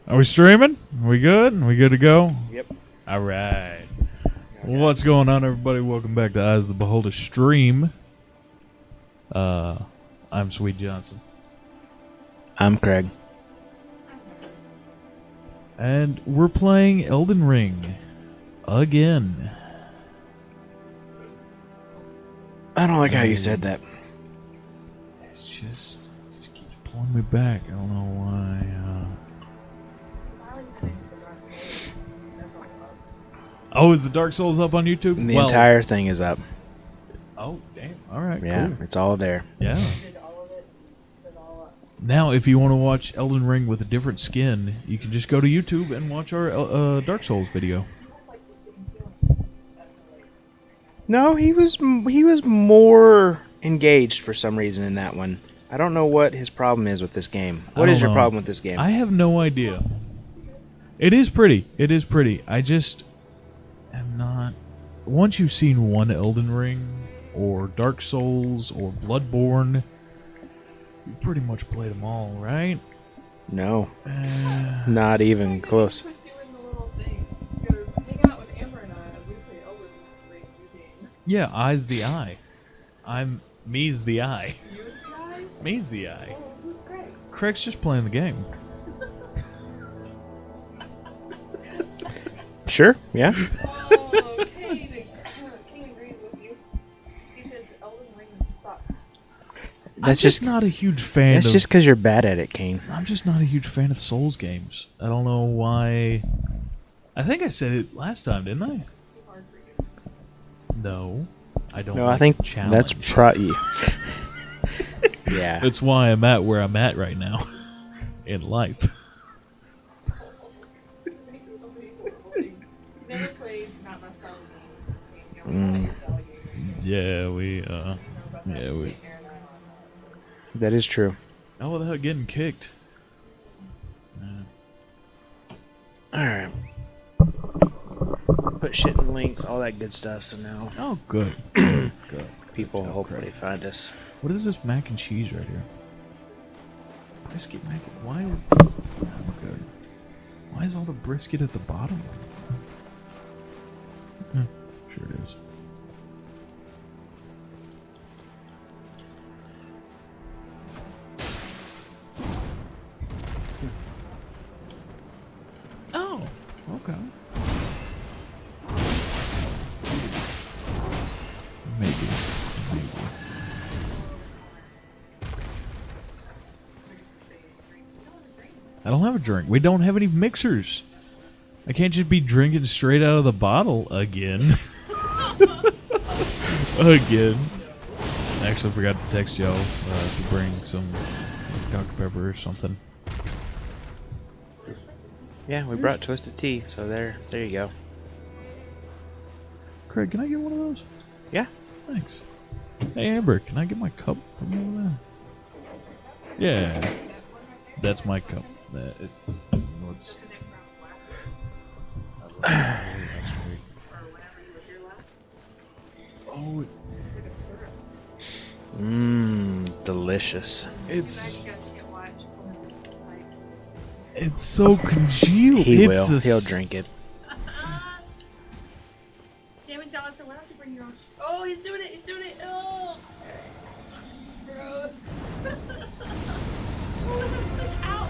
Are we streaming? Are we good? Are we good to go? Yep. All right. What's going on, everybody? Welcome back to Eyes of the Beholder stream. I'm Sweet Johnson. I'm Craig. And we're playing Elden Ring. Again. I don't like how you said that. It just keeps pulling me back. I don't know why. Oh, is the Dark Souls up on YouTube? The entire thing is up. Oh, damn. All right, Yeah, cool. it's all there. Yeah. Now, if you want to watch Elden Ring with a different skin, you can just go to YouTube and watch our Dark Souls video. No, he was more engaged for some reason in that one. I don't know what his problem is with this game. What is your problem with this game? I have no idea. It is pretty. It is pretty. I just am not... Once you've seen one Elden Ring, or Dark Souls, or Bloodborne, you pretty much played them all, right? No. Not even close. Yeah, I's the eye. Me's the eye. Me's the eye. Craig's just playing the game. Sure, yeah. That's just not a huge fan. That's just because you're bad at it, Kane. I'm just not a huge fan of Souls games. I don't know why. I think I said it last time, didn't I? No, I don't. No, like I think challenge. that's yeah. That's why I'm at where I'm at right now in life. Yeah, we. That is true. Oh, without getting kicked. Alright. Put shit in links, all that good stuff, so now Oh, good. Good. people will hopefully find us. What is this mac and cheese right here? Brisket mac. Why is? Oh, good. Why is all the brisket at the bottom? Sure it is. Oh, okay. Maybe. I don't have a drink. We don't have any mixers. I can't just be drinking straight out of the bottle again. Again. I actually forgot to text Joe to bring some Dr. Pepper or something. Yeah, we brought twisted tea, so there you go. Craig, can I get one of those? Yeah. Thanks. Hey, Amber, can I get my cup from you over there? Yeah. That's my cup. It's oh, Delicious. it's so congealed. He'll drink it. Damn it, Jonathan, why don't you bring your own? Oh, he's doing it! He's doing it! Oh, gross! Ow!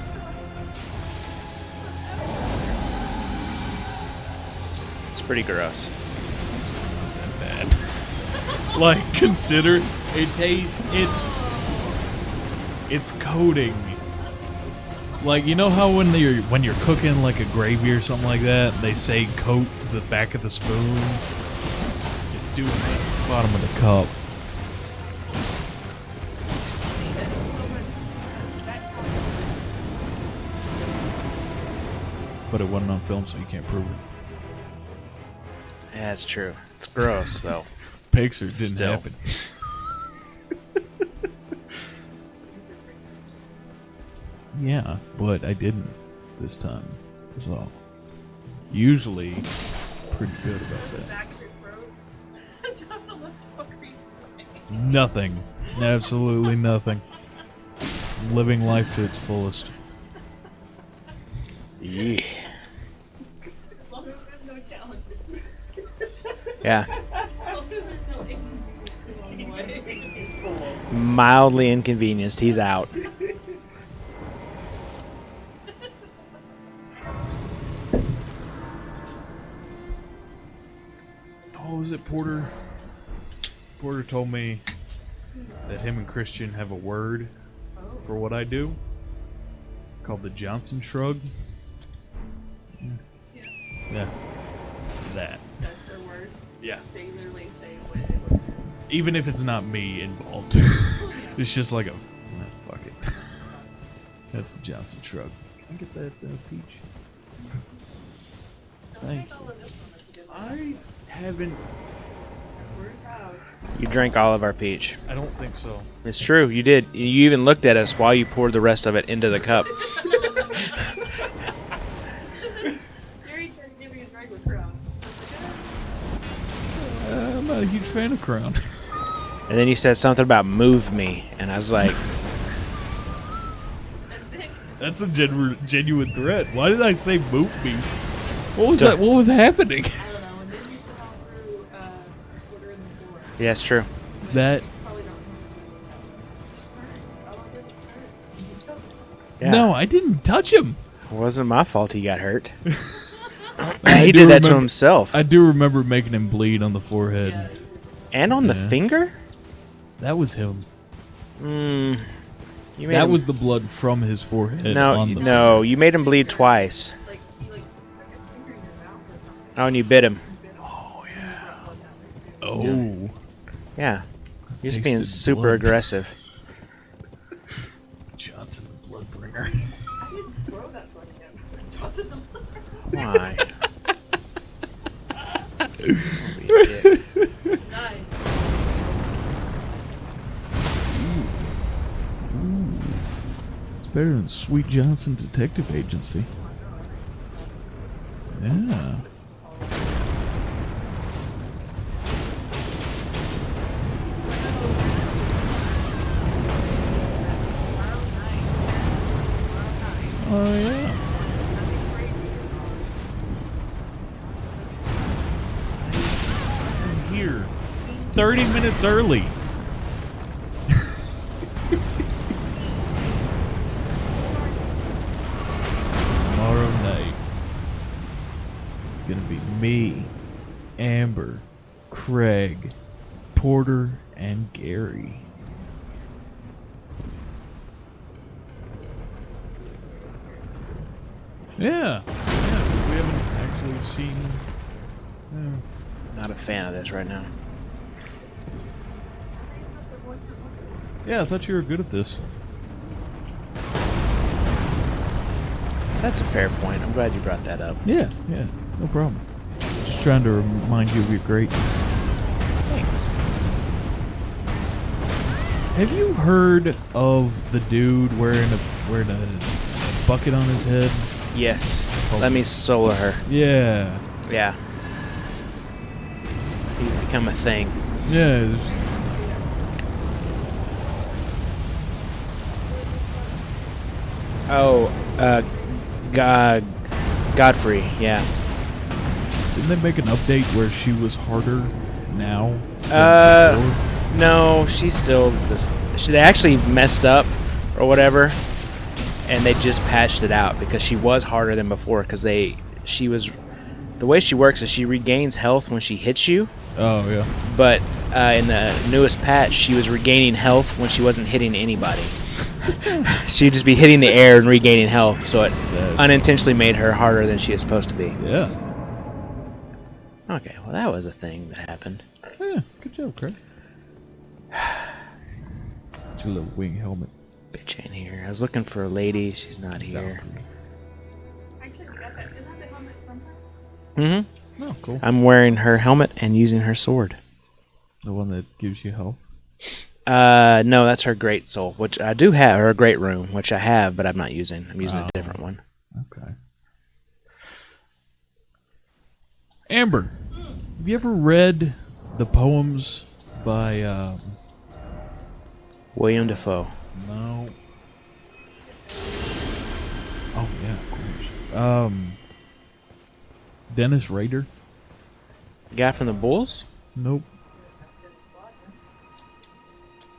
It's pretty gross. bad. Like, consider it tastes it's coating. Like, you know how when you're cooking like a gravy or something like that, they say coat the back of the spoon? It's doing that at the bottom of the cup. But it wasn't on film, so you can't prove it. Yeah, that's true. It's gross, though. Pixar didn't Still. happen. Yeah, but I didn't this time. So, usually, pretty good about that. Backstreet Bros. Jonathan, what the fuck are you doing? Nothing. Absolutely nothing. Living life to its fullest. Yeah. As long as there's no challenges. Yeah. As long as there's no inconveniences along the way. Mildly inconvenienced. He's out. Oh, was it Porter? Porter told me that him and Christian have a word for what I do called the Johnson Shrug. Yeah. That. That's their word. Yeah. They literally say what it looks Even if it's not me involved. It's just like a... Nah, fuck it. That's the Johnson Shrug. Can I get that peach? Thank you. I haven't... You drank all of our peach. I don't think so. It's true. You did. You even looked at us while you poured the rest of it into the cup. Gary tried to give me a drink with Crown. I'm not a huge fan of Crown. And then you said something about move me. And I was like, That's a genuine threat. Why did I say move me? What was that? What was happening? I don't know. And then you come out through Twitter in the floor. yeah, it's true. That... Probably don't. Yeah. No, I didn't touch him. It wasn't my fault he got hurt. I He do did that to remember- himself. I do remember making him bleed on the forehead. Yeah. And on the Yeah. finger? That was him. Mm, you made That him, was the blood from his forehead. no, on the no. You made him bleed twice. Like, you like stuck his finger in your mouth or something. Oh, and you bit him. Oh. Yeah. You're just being Tasted super blood. aggressive. Johnson, the blood bringer. I didn't throw that blood at him. Johnson the blood. Why? Don't be a dick. Nice. It's better than Sweet Johnson Detective Agency. Yeah. Oh yeah. I'm here 30 minutes early. Tomorrow night, it's gonna be me, Amber, Craig, Porter, and Gary. Yeah. Yeah, we haven't actually seen. Not a fan of this right now. Yeah, I thought you were good at this. That's a fair point. I'm glad you brought that up. Yeah, no problem. Just trying to remind you of your greatness. Thanks. Have you heard of the dude wearing a bucket on his head? Yes. Oh. Let me solar her. Yeah. Yeah. He's become a thing. Yeah. it's- Oh, Godfrey. Yeah. Didn't they make an update where she was harder now? than before? No, she's still this. They actually messed up or whatever, and they just patched it out because she was harder than before. Because she was, the way she works is she regains health when she hits you, Oh yeah. but in the newest patch, she was regaining health when she wasn't hitting anybody. She'd just be hitting the air and regaining health, so it That's- unintentionally made her harder than she is supposed to be. Yeah. Okay, well that was a thing that happened. Yeah. Good job, Craig. Your little wing helmet. Bitch ain't here. I was looking for a lady. She's not here. Actually, we got that. Isn't that the helmet from her? Mm-hmm. Oh, cool. I'm wearing her helmet and using her sword. The one that gives you health. No, that's her great soul, which I do have, her great room, which I have, but I'm not using. I'm using Oh. a different one. Okay. Amber, have you ever read the poems by, William Defoe. no. Oh, yeah, of course. Dennis Rader. The guy from the Bulls? Nope.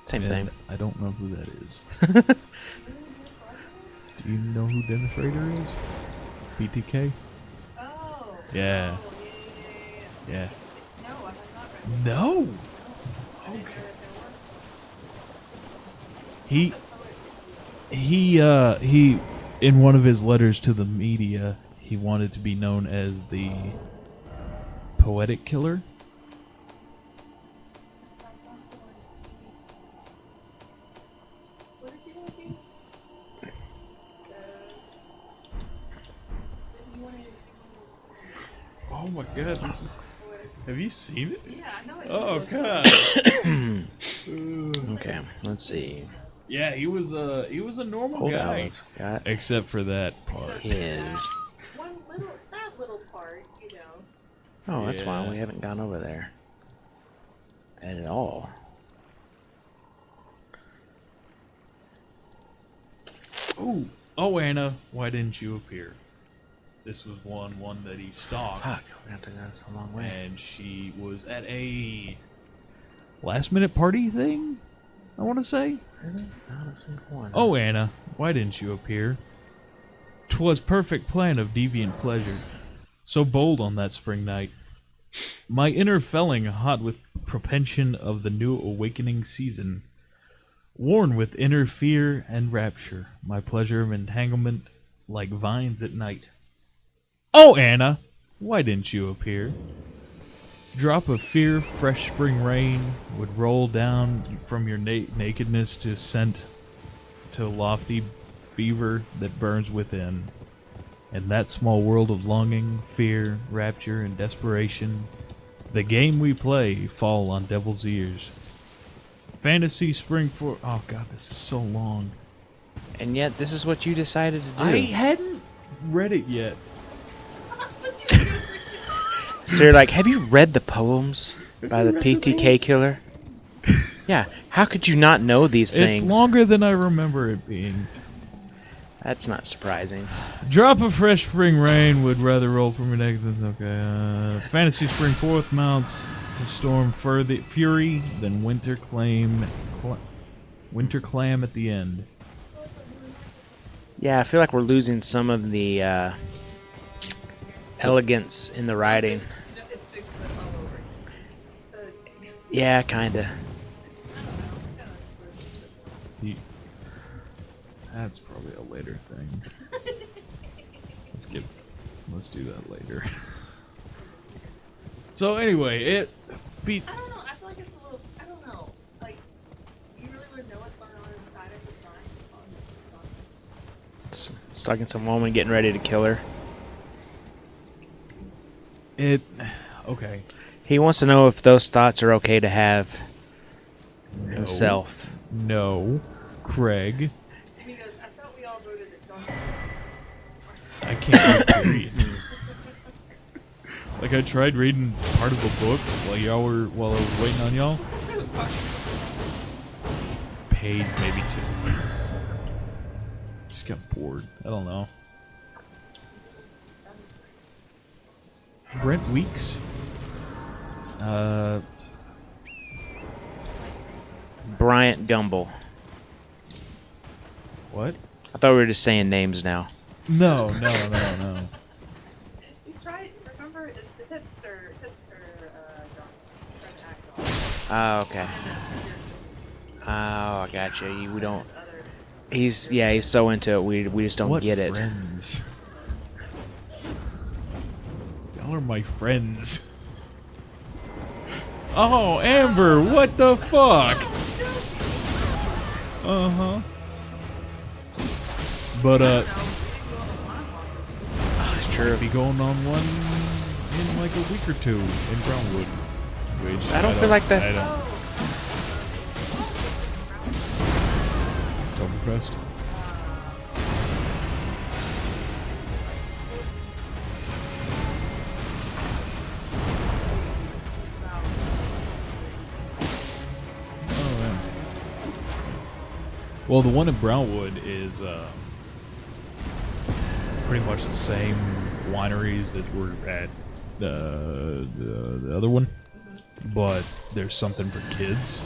Same And thing. I don't know who that is. Do you know who Dennis Rader is? BTK? Oh. Yeah. Oh, Yeah. No, I have not read it. No. Okay. He in one of his letters to the media, he wanted to be known as the poetic killer. What did you want to do? You wanted Oh my god, this is. Have you seen it? Yeah, I know it. Oh god. Okay, let's see. Yeah, he was a normal Old guy. Alice got Except for that part. his. One little, sad little part, you know. Oh, that's why Yeah. we haven't gone over there. At all. Ooh. Oh, Anna, why didn't you appear? This was one that he stalked. Fuck, we have to go a long way. And she was at a last minute party thing, I want to say. Oh, Anna, why didn't you appear? 'Twas perfect plan of deviant pleasure, so bold on that spring night. My inner felling hot with propension of the new awakening season, worn with inner fear and rapture, my pleasure of entanglement like vines at night. Oh, Anna, why didn't you appear? Drop of fear, fresh spring rain would roll down from your nakedness to scent to lofty fever that burns within. And that small world of longing, fear, rapture, and desperation, the game we play fall on devil's ears. Fantasy spring for oh god, this is so long. And yet, this is what you decided to do. I hadn't read it yet. So you're like, have you read the poems by the PTK killer? Yeah. How could you not know these things? It's longer than I remember it being. That's not surprising. Drop of fresh spring rain would rather roll from your neck than okay. Fantasy spring forth mounts to storm fury than winter clam at the end. Yeah, I feel like we're losing some of the elegance in the writing. Yeah, kinda. That's probably a later thing. Let's do that later. So anyway, it beat. I don't know. I feel like it's a little. I don't know. Like, you really would know what's going on inside of his mind. Stalking some woman, getting ready to kill her. Okay. He wants to know if those thoughts are okay to have No. himself. No, Craig. And he goes, I thought we all voted that John. I can't read period. Like I tried reading part of a book while I was waiting on y'all. Page maybe 2. Just got bored. I don't know. Brent Weeks. Bryant Gumbel. What? I thought we were just saying names now. No. You tried. Remember, it's the hipster, John. Trying to act all. Oh, okay. Oh, I gotcha. We don't. He's so into it. We just don't What get it. friends? Y'all are my friends. Oh, Amber, what the fuck? Uh-huh. But, It's true. be going on one in like a week or two in Brownwood. Which I don't feel like that- I don't. Oktoberfest. Oh, yeah. Well, the one in Brownwood is pretty much the same wineries that were at the other one, but there's something for kids.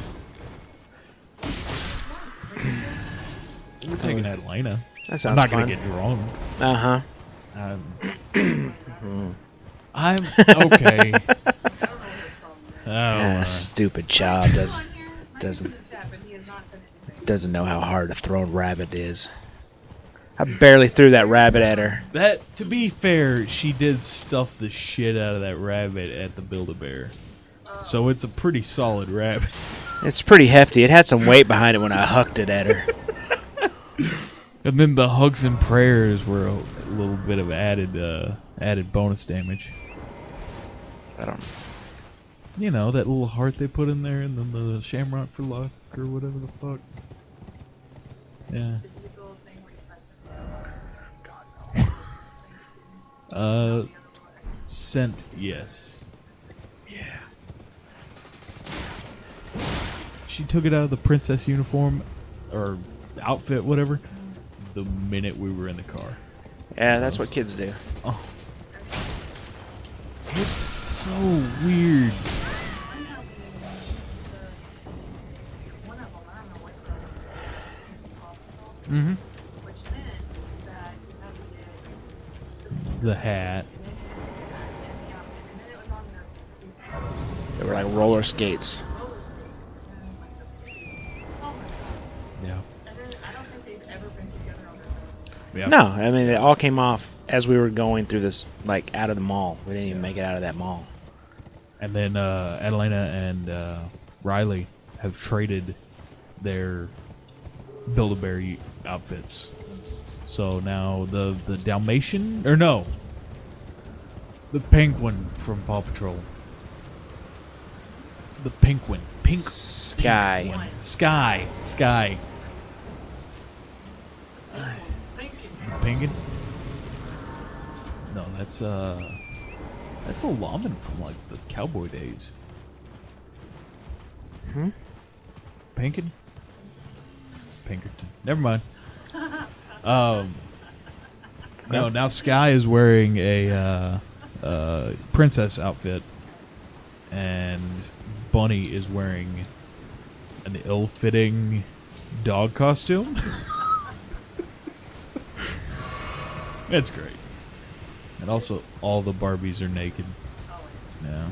We're taking Atlanta. That I'm sounds not fun. gonna get drunk. Uh-huh. I'm okay. Stupid child doesn't know how hard a thrown rabbit is. I barely threw that rabbit at her. That, to be fair, she did stuff the shit out of that rabbit at the Build-A-Bear. So it's a pretty solid rabbit. It's pretty hefty. It had some weight behind it when I hucked it at her. And then the hugs and prayers were a little bit of added bonus damage. I don't know. You know, that little heart they put in there, and then the shamrock for luck, or whatever the fuck. Yeah. Scent, yes. Yeah. She took it out of the princess uniform, or outfit, whatever, the minute we were in the car. Yeah, that's what kids do. Oh. It's so weird. Mm-hmm. The hat. They were like roller skates. Yeah. Yeah. No, I mean, it all came off as we were going through this, like, out of the mall. We didn't even make it out of that mall. And then Adelina and Riley have traded their Build-A-Bear outfits. So now the Dalmatian, or no, the Penguin from Paw Patrol. The Penguin. Sky. Penguin. Sky. Penguin? No, that's the lawman from like the cowboy days. Pinkerton? Pinkerton. Never mind. No, now Sky is wearing a princess outfit, and Bunny is wearing an ill-fitting dog costume. It's great. And also, all the Barbies are naked. No.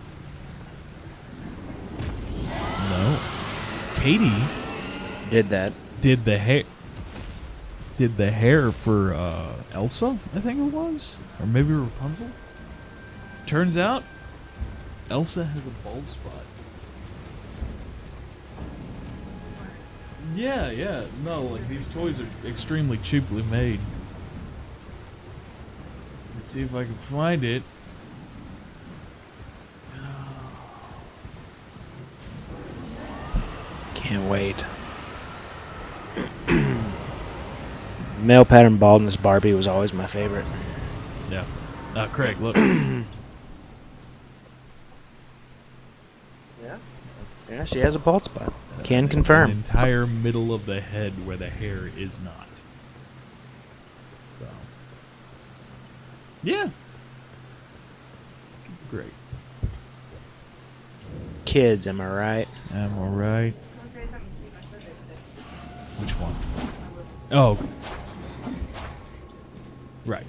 No. Katie Did that. did the hair for Elsa, I think it was, or maybe Rapunzel. Turns out Elsa has a bald spot. Yeah, no, like these toys are extremely cheaply made. Let's see if I can find it. Can't wait. Male pattern baldness Barbie was always my favorite. Yeah. Craig, look. Yeah, she has a bald spot. Can An confirm. entire middle of the head where the hair is not. So. Yeah. It's great. Kids, am I right? Am I right? Which one? Oh. Right.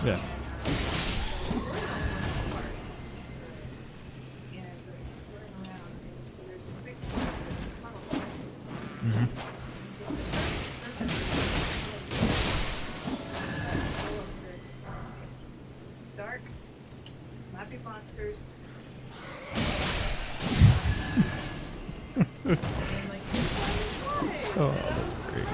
Yeah. Mm-hmm. Dark, happy monsters. Oh, that's great.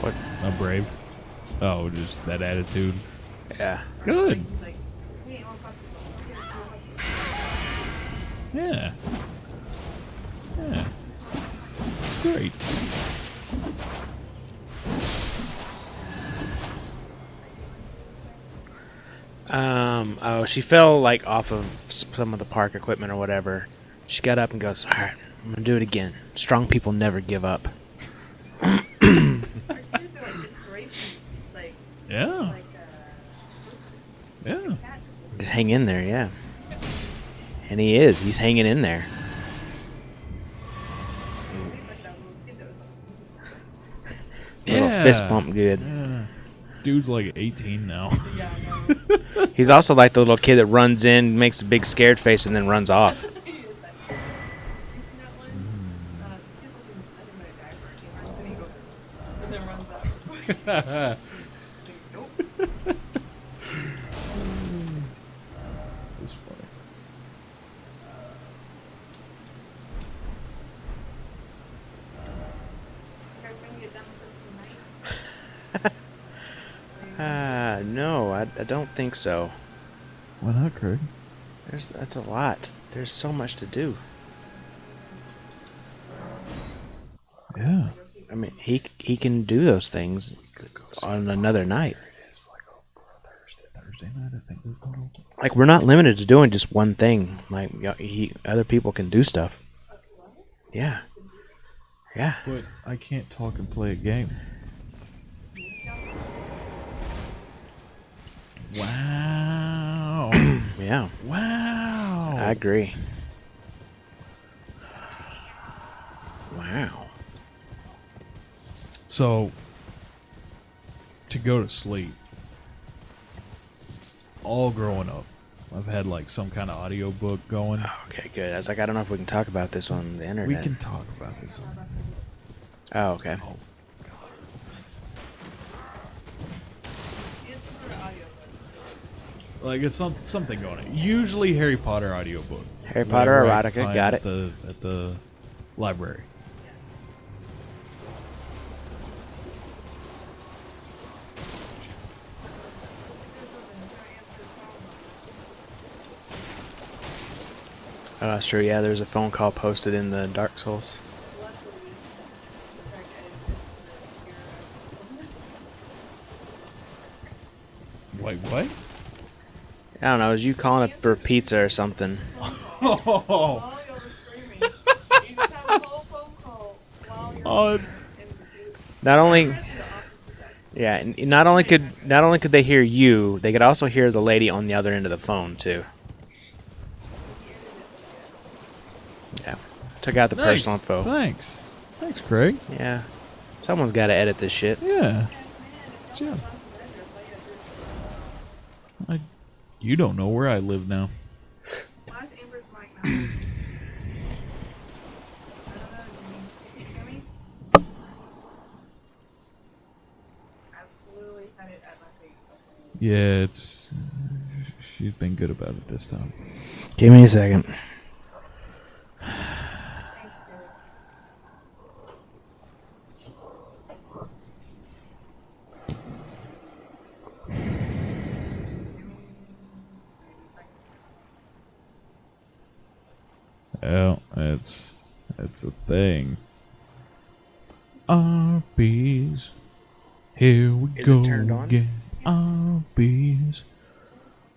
What? I'm brave. Oh, just that attitude. Yeah. Good. Yeah. Yeah. It's great. Oh, she fell like off of some of the park equipment or whatever. She got up and goes, "All right, I'm gonna do it again. Strong people never give up." Our kids are like inspirations, like Yeah. Yeah. cat. Just hang in there, yeah. And he is. He's hanging in there. Like that little kid that was Little fist bump, good. Yeah. Dude's like 18 now. yeah, I know. He's also like the little kid that runs in, makes a big scared face, and then runs off. You seen that one? Kid was in, I think, in a diaper, and he runs and he goes, and then runs out. Nope. That's funny. Guys, when you get done with this tonight, No, I don't think so. Why not, Craig? That's a lot. There's so much to do. Yeah. I mean, he can do those things on another night. Thursday night, I think we've got open. Like, we're not limited to doing just one thing. Like, other people can do stuff. Yeah. Yeah. But I can't talk and play a game. Wow. Yeah. Wow. I agree. Wow. So, to go to sleep, all growing up, I've had like some kind of audiobook going. Okay, good. I was like, I don't know if we can talk about this on the internet. We can talk about this. Oh, okay. Oh, he just put an audio book. like it's something going. Usually Harry Potter audiobook. Harry Potter Whatever I erotica, find got at it. at the library. Oh, that's true. Yeah, there's a phone call posted in the Dark Souls. Like what? I don't know. Is you calling up for pizza or something? Oh, While you were screaming, you just have a whole phone call while you're oh, and Not only, press the opposite side. yeah, and not only could they hear you, they could also hear the lady on the other end of the phone too. Yeah, took out the nice. personal info. Thanks, Craig. Yeah, someone's got to edit this shit. Yeah. Yeah. You don't know where I live now. Why is Amber's mic not working? I don't know, Jimmy. Can you hear me? I've literally had it at my face. Yeah, she's been good about it this time. Give me a second. Thanks, Stuart. Yeah, it's a thing. Arby's, here we Is it go turned on? again. Arby's,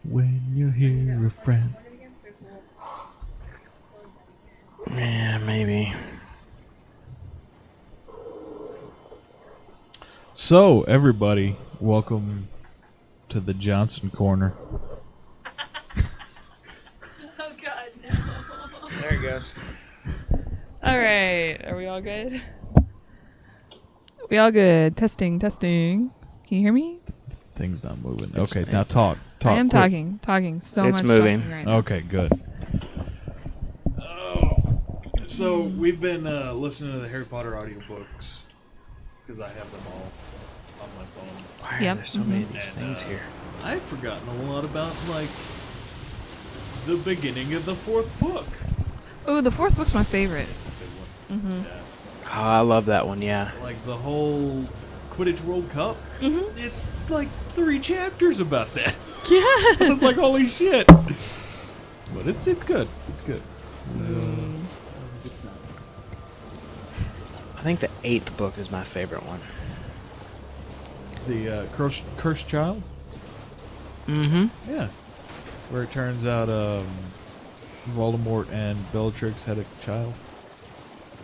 when you hear a friend. Yeah, maybe. So, everybody, welcome to the Johnson Corner. Oh god, no. There it goes. All right. Are we all good? We all good. Testing, testing. Can you hear me? Thing's not moving. It's- Okay, now talk. I am quick. talking so It's much. moving. talking right now. Okay, good. Oh, so we've been listening to the Harry Potter audiobooks because I have them all on my phone. Why are Yep, there so many of mhm. these And, things here? I've forgotten a lot about like the beginning of the fourth book. Oh, the fourth book's my favorite. It's a big one. Mm-hmm. Yeah. Oh, I love that one. Yeah. Like the whole Quidditch World Cup. Mm-hmm. It's like 3 chapters about that. Yeah. It's like holy shit. But it's good. It's good. I think the 8th book is my favorite one. The cursed child. Mm-hmm. Yeah. Where it turns out Voldemort and Bellatrix had a child.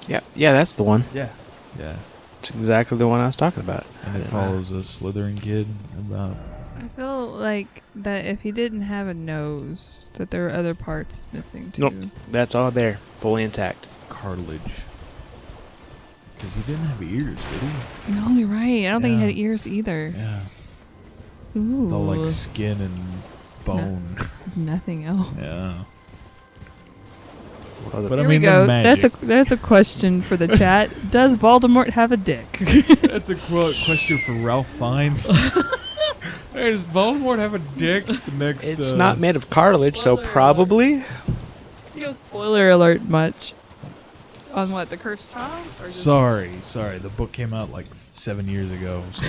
Yeah, that's the one. Yeah. Yeah. It's exactly the one I was talking about. And it follows a Slytherin kid about... I feel like that if he didn't have a nose, that there were other parts missing too. Nope. That's all there, fully intact. cartilage. Because he didn't have ears, did he? No, you're right. I don't think he Yeah. had ears either. Yeah. Ooh. It's all like skin and bone. Nothing else. Yeah. Well, But I Here mean, we go. the That's magic. a question for the chat. Does Voldemort have a dick? That's a question for Ralph Fiennes. Hey, does Voldemort have a dick? The next, it's not made of cartilage, so Spoiler probably. You know, spoiler alert much. On what, the cursed child? Or just Sorry. The book came out like 7 years ago, so,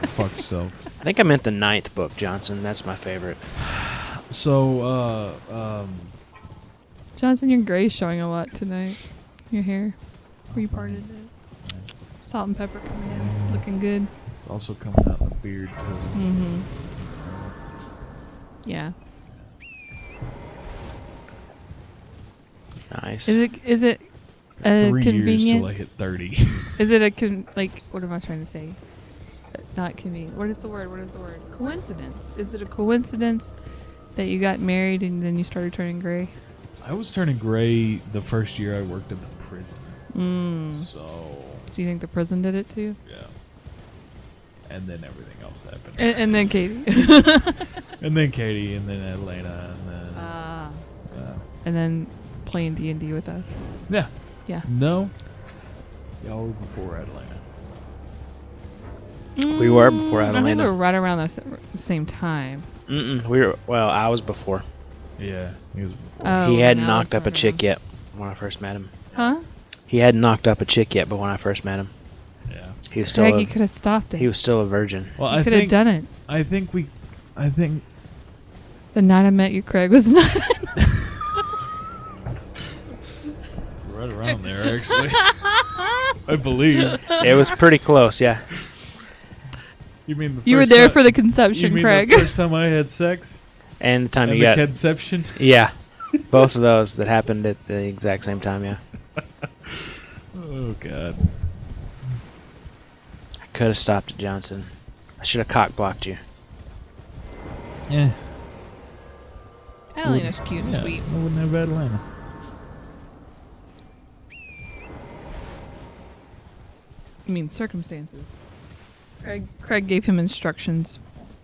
fuck yourself. I think I meant the 9th book, Johnson. That's my favorite. So, Johnson, your gray's showing a lot tonight. Your hair. Where you parted it. Salt and pepper coming in. Looking good. it's also coming out in the beard, too. Mm-hmm. Yeah. Nice. Is it a 3 years convenience? till I hit 30. Is it a what am I trying to say? Not convenient. What is the word? Coincidence. Is it a coincidence that you got married and then you started turning gray? I was turning gray the first year I worked in the prison. Mm. So, Do you think the prison did it too? yeah. And then everything else happened. And then Katie. And then Katie, and then Atlanta, and then... And then playing D&D with us. yeah. Yeah. No. Y'all were before Atlanta. We were before I think we Atlanta. were right around the same time. I was before. Yeah. He was before. Oh, He hadn't now I knocked up a remember. chick yet when I first met him. Huh? He hadn't knocked up a chick yet, but when I first met him, Yeah. he was still Craig, you could have stopped it. he was still a virgin. Well, You I could have think... done it. I think The night I met you, Craig, was not. right around there, actually. I believe. It was pretty close, yeah. You mean the You were first there ti- for the You conception, mean Craig. the first time I had sex? And the time And you the got conception? yeah, both of those that happened at the exact same time. Yeah, Oh, God. I could have stopped at Johnson. I should have cock blocked you. Yeah. Atlanta's cute and Yeah, sweet. I wouldn't have Atlanta. I mean, circumstances. Craig gave him instructions.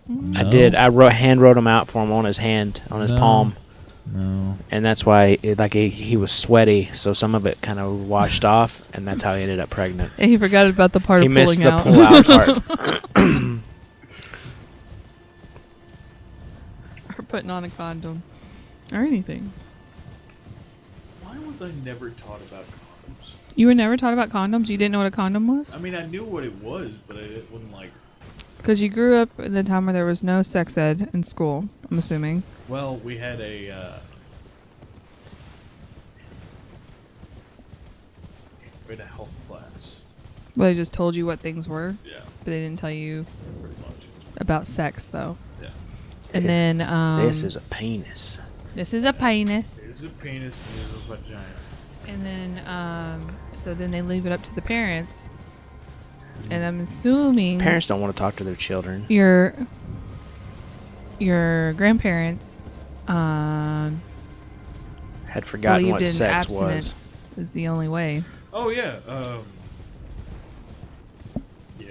I No. did. I hand wrote them out for him on his hand, on his No. palm, No. and that's why he was sweaty, so some of it kind of washed off, and that's how he ended up pregnant. And he forgot about the part He of missed pulling the out. pull out part. Or putting on a condom. Or anything. Why was I never taught about condoms? You were never taught about condoms? You didn't know what a condom was? I mean, I knew what it was, but I wasn't like... Because you grew up in the time where there was no sex ed in school, I'm assuming. Well, we had a health class. Well, they just told you what things were, Yeah, but they didn't tell you pretty much. about sex, though. Yeah. And then, This is a penis. This is a penis. There's a penis and there's a vagina. And then, so then they leave it up to the parents. And I'm assuming Parents don't want to talk to their children. your grandparents Had forgotten believed what in sex was. abstinence is the only way. Oh, yeah. Yeah.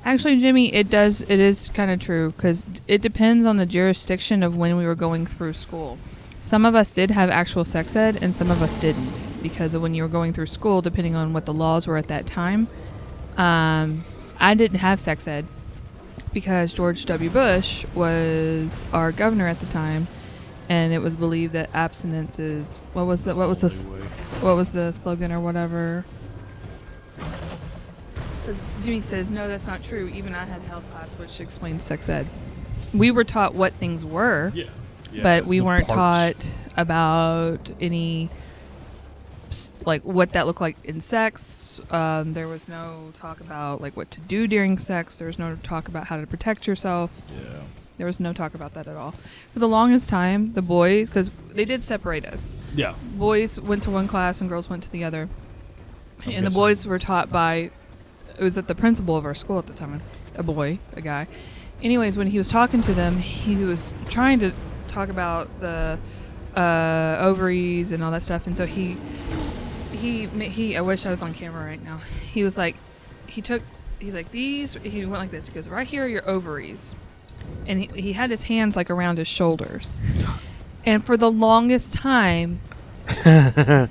Actually, Jimmy, it is kind of true because it depends on the jurisdiction of when we were going through school. Some of us did have actual sex ed and some of us didn't because of when you were going through school, depending on what the laws were at that time. I didn't have sex ed because George W. Bush was our governor at the time, and it was believed that abstinence is what was the slogan or whatever. Jimmy says no, that's not true. Even I had a health class which explained sex ed. We were taught what things were, Yeah. but we the weren't parts. taught about any like what that looked like in sex. There was no talk about like what to do during sex. There was no talk about how to protect yourself. Yeah. There was no talk about that at all. For the longest time, the boys, because they did separate us. Yeah. Boys went to one class and girls went to the other. I'm And the guessing- boys were taught by, it was at the principal of our school at the time, a guy. Anyways, when he was talking to them, he was trying to talk about the ovaries and all that stuff. And so he, I wish I was on camera right now. He was like, he's like, he went like this. He goes, right here are your ovaries. And he had his hands like around his shoulders. And for the longest time, and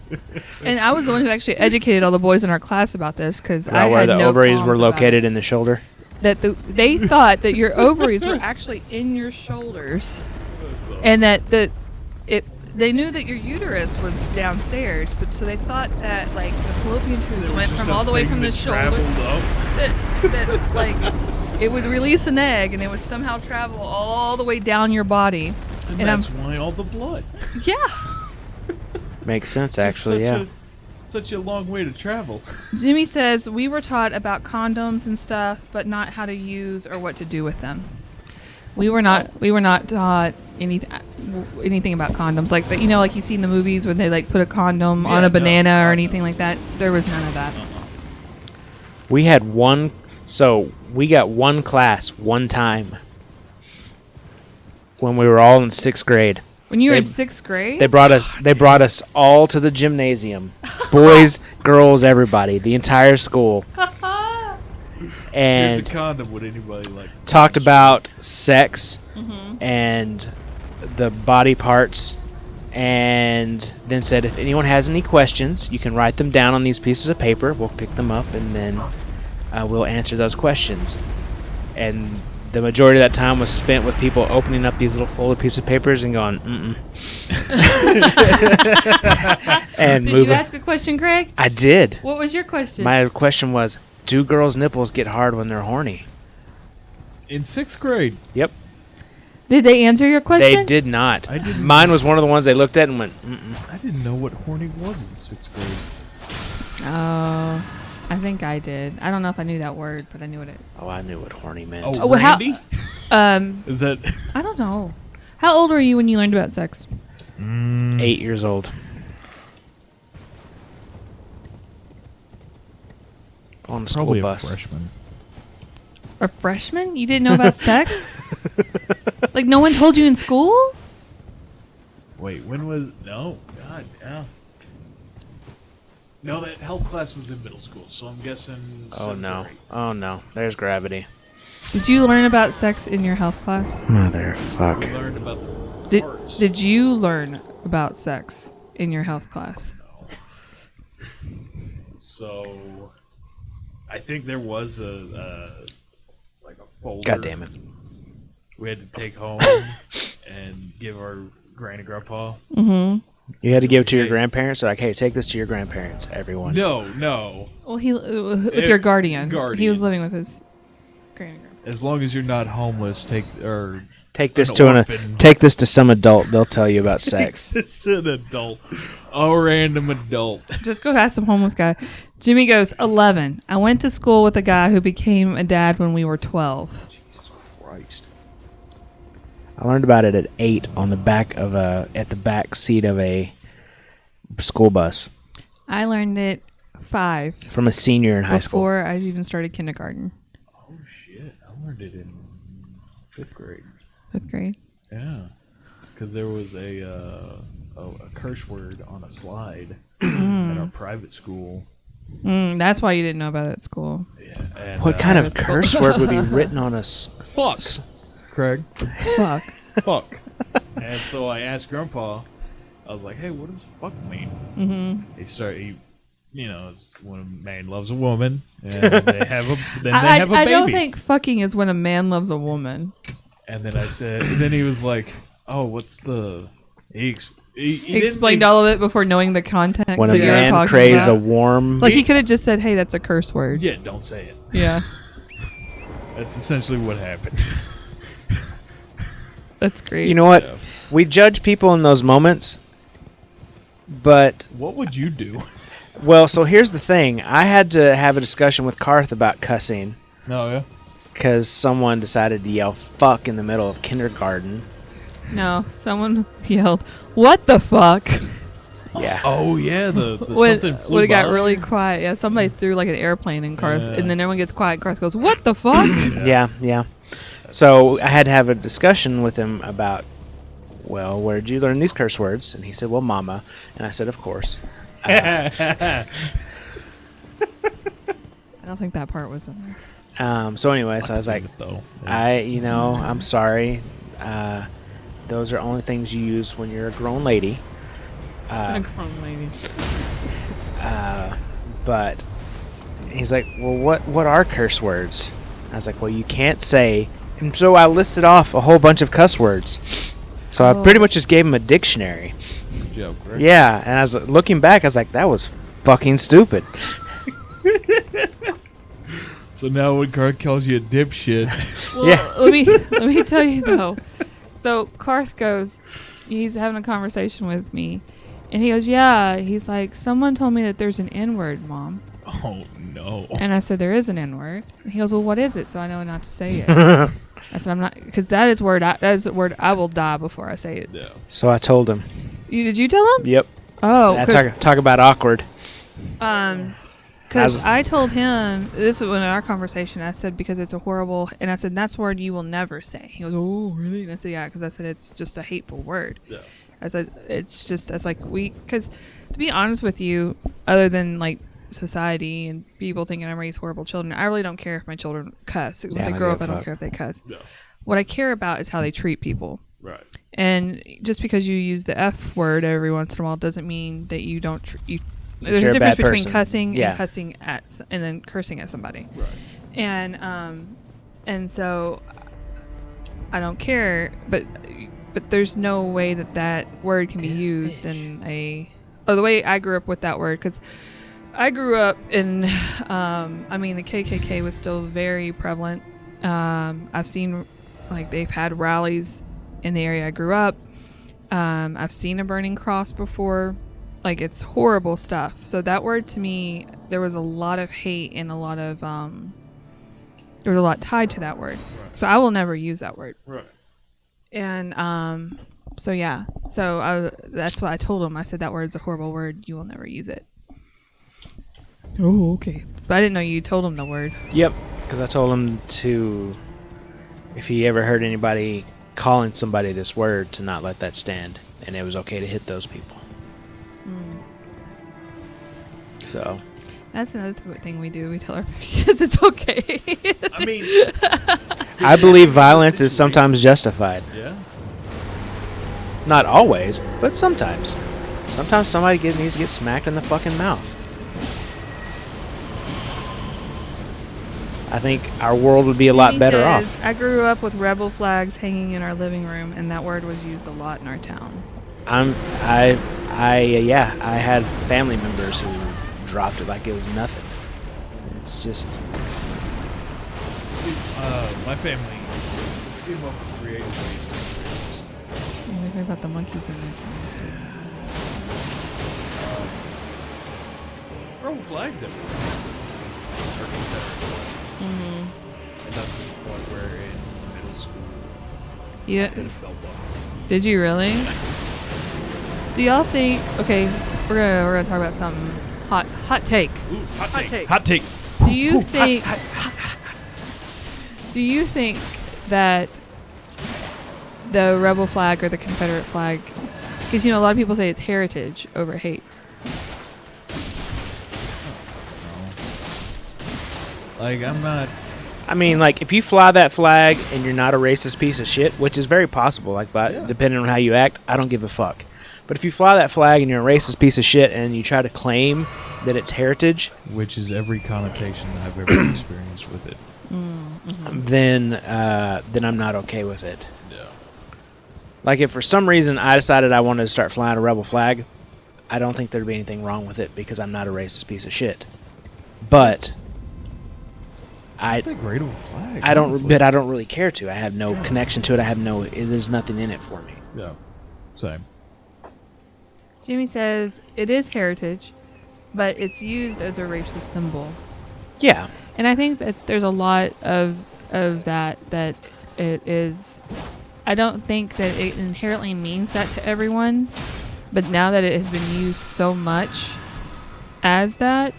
I was the one who actually educated all the boys in our class about this because I About where had the no ovaries were qualms about located in the shoulder. it. That they thought that your ovaries were actually in your shoulders, and that they knew that your uterus was downstairs, but so they thought that like the fallopian tubes went from all the way from the shoulder. That like it would release an egg and it would somehow travel all the way down your body. And And that's why all the blood. Yeah. Makes sense, actually, yeah. Such a long way to travel. Jimmy says we were taught about condoms and stuff, but not how to use or what to do with them. We were not taught anything about condoms like that. You know, like you see in the movies when they like put a condom on a banana or anything like that. There was none of that. We had one, so we got one class one time when we were all in 6th grade. When you were They- in 6th grade, They brought us all to the gymnasium. Boys, girls, everybody, the entire school. Here's a And condom. Would anybody like? talked about sex and the body parts, and then said if anyone has any questions, you can write them down on these pieces of paper. We'll pick them up and then we'll answer those questions. And the majority of that time was spent with people opening up these little folded pieces of papers and going, and did moving. you ask a question, Craig? I did. What was your question? My question was, do girls' nipples get hard when they're horny? In 6th grade. Yep. Did they answer your question? They did not. I didn't- Mine was one of the ones they looked at and went, I didn't know what horny was in 6th grade. Oh, I think I did. I don't know if I knew that word, but I knew what it. oh, I knew what horny meant. Oh, well, how- Randy? Is that? I don't know. How old were you when you learned about sex? 8 years old. On a school Probably a bus. freshman. A freshman? You didn't know about sex? Like no one told you in school? Wait, when was? No, God, yeah. No, that health class was in middle school, so I'm guessing. Oh 7th no. grade. Oh no. There's gravity. Did you learn about sex in your health class? Motherfuck. We learned about the parts. Did you learn about sex in your health class? So, I think there was a folder. God damn it. We had to take home and give our granny grandpa. Mm-hmm. You had to give it to your grandparents? Like, hey, take this to your grandparents, everyone. No. Well, he with your guardian. He Guardian. was living with his granny. As long as you're not homeless, take Take this An to orphan. take this to some adult. They'll tell you about sex. It's an adult, a random adult. Just go ask some homeless guy. Jimmy goes, 11. I went to school with a guy who became a dad when we were 12. Jesus Christ. I learned about it at 8 on the back of at the back seat of a school bus I learned it 5 from a senior in high school. before I even started kindergarten, Oh shit! I learned it in 5th grade. 5th grade. Yeah, because there was a curse word on a slide Mm. at our private school. That's why you didn't know about it at school. Yeah, and, What kind of Private school. curse word would be written on a fuck, Craig? Fuck. Fuck. And so I asked Grandpa. I was like, "Hey, what does fuck mean?" Mm-hmm. You know, it's when a man loves a woman, and they have a then they have a I baby. don't think fucking is when a man loves a woman. And then I said, and then he was like, "Oh, what's the?" He didn't Explained ex- all of it before knowing the context when a that you were man talking craves about. a warm. Like he could have just said, "Hey, that's a curse word." Yeah, don't say it. Yeah, That's essentially what happened. that's great. You know what? Yeah. We judge people in those moments, but What would you do? well, so here's the thing. I had to have a discussion with Karth about cussing. No, yeah. because someone decided to yell "fuck" in the middle of kindergarten. No, someone yelled, "What the fuck?" Yeah. Oh yeah, the When, something flew when it got by. really quiet. Yeah, somebody threw like an airplane in Cars, Yeah. and then everyone gets quiet. Cars goes, "What the fuck?" Yeah. So I had to have a discussion with him about, well, where did you learn these curse words? And he said, well, mama. And I said, of course. I don't think that part was in there. So anyway, so I was like, though. I'm sorry. Those are only things you use when you're a grown lady. A grown lady. But he's like, well, what are curse words? I was like, well, you can't say. And so I listed off a whole bunch of cuss words. So I pretty much just gave him a dictionary. Good job, Greg. Yeah, and I was looking back, I was like, that was fucking stupid. So now when Karth calls you a dipshit, Well, Yeah. let me tell you though. So Karth goes, he's having a conversation with me, and he goes, yeah. He's like, someone told me that there's an N-word, Mom. oh no. And I said, there is an N-word. And he goes, well, what is it? So I know not to say it. I said, I'm not, because that is a word I will die before I say it. Yeah. So I told him. Did you tell him? Yep. Oh, Talk about awkward. because As- I told him, this was in our conversation, I said, because it's a horrible, and I said, that's a word you will never say. He goes, oh, really? And I said, yeah, because I said, it's just a hateful word. Yeah. I said, it's just, I was like, because to be honest with you, other than like society and people thinking I'm raising horrible children, I really don't care if my children cuss. When Yeah, they I grow give up, a I don't fuck. care if they cuss. Yeah. What I care about is how they treat people. Right. And just because you use the F word every once in a while doesn't mean that you don't. There's You're a a difference bad between person. cussing Yeah. and cussing and then cursing at somebody. Right. And so I don't care, but there's no way that word can be used in the way I grew up with that word, because I grew up in the KKK was still very prevalent. I've seen like they've had rallies in the area I grew up. I've seen a burning cross before. Like, it's horrible stuff. So that word, to me, there was a lot of hate and a lot of there was a lot tied to that word. Right. So I will never use that word. Right. And so yeah, so that's what I told him. I said, that word's a horrible word. You will never use it. Oh, okay. But I didn't know you told him the word. Yep. Because I told him to, if he ever heard anybody calling somebody this word, to not let that stand. And it was okay to hit those people. So. That's another thing we do. We tell our kids it's okay. I mean, I believe violence is sometimes justified. yeah. Not always, but sometimes. Sometimes somebody needs to get smacked in the fucking mouth. I think our world would be a lot He better says, off. I grew up with rebel flags hanging in our living room, and that word was used a lot in our town. I had family members who dropped it like it was nothing. It's just, See, my family came up with creative ways to experience this. What do you think about the monkeys in there? Throw flags everywhere. Or Confederate flags. And that's the point where in middle school, Yeah. it felt like. Did you really? Do y'all think? Okay, we're gonna talk about something hot take. Ooh, hot take. take. Hot take. Do you think? Do you think that the rebel flag or the Confederate flag? Because a lot of people say it's heritage over hate. Like, I'm not. I mean, like, if you fly that flag and you're not a racist piece of shit, which is very possible, like, Yeah. depending on how you act, I don't give a fuck. But if you fly that flag and you're a racist piece of shit and you try to claim that it's heritage, Which is every connotation I've ever experienced with it. then I'm not okay with it. Yeah. Like, if for some reason I decided I wanted to start flying a rebel flag, I don't think there'd be anything wrong with it because I'm not a racist piece of shit. But I It's a great old flag. I don't honestly. but I don't really care to. I have no connection to it. There's nothing in it for me. Yeah. Same. Jimmy says it is heritage, but it's used as a racist symbol. Yeah. And I think that there's a lot of that it is. I don't think that it inherently means that to everyone, but now that it has been used so much as that,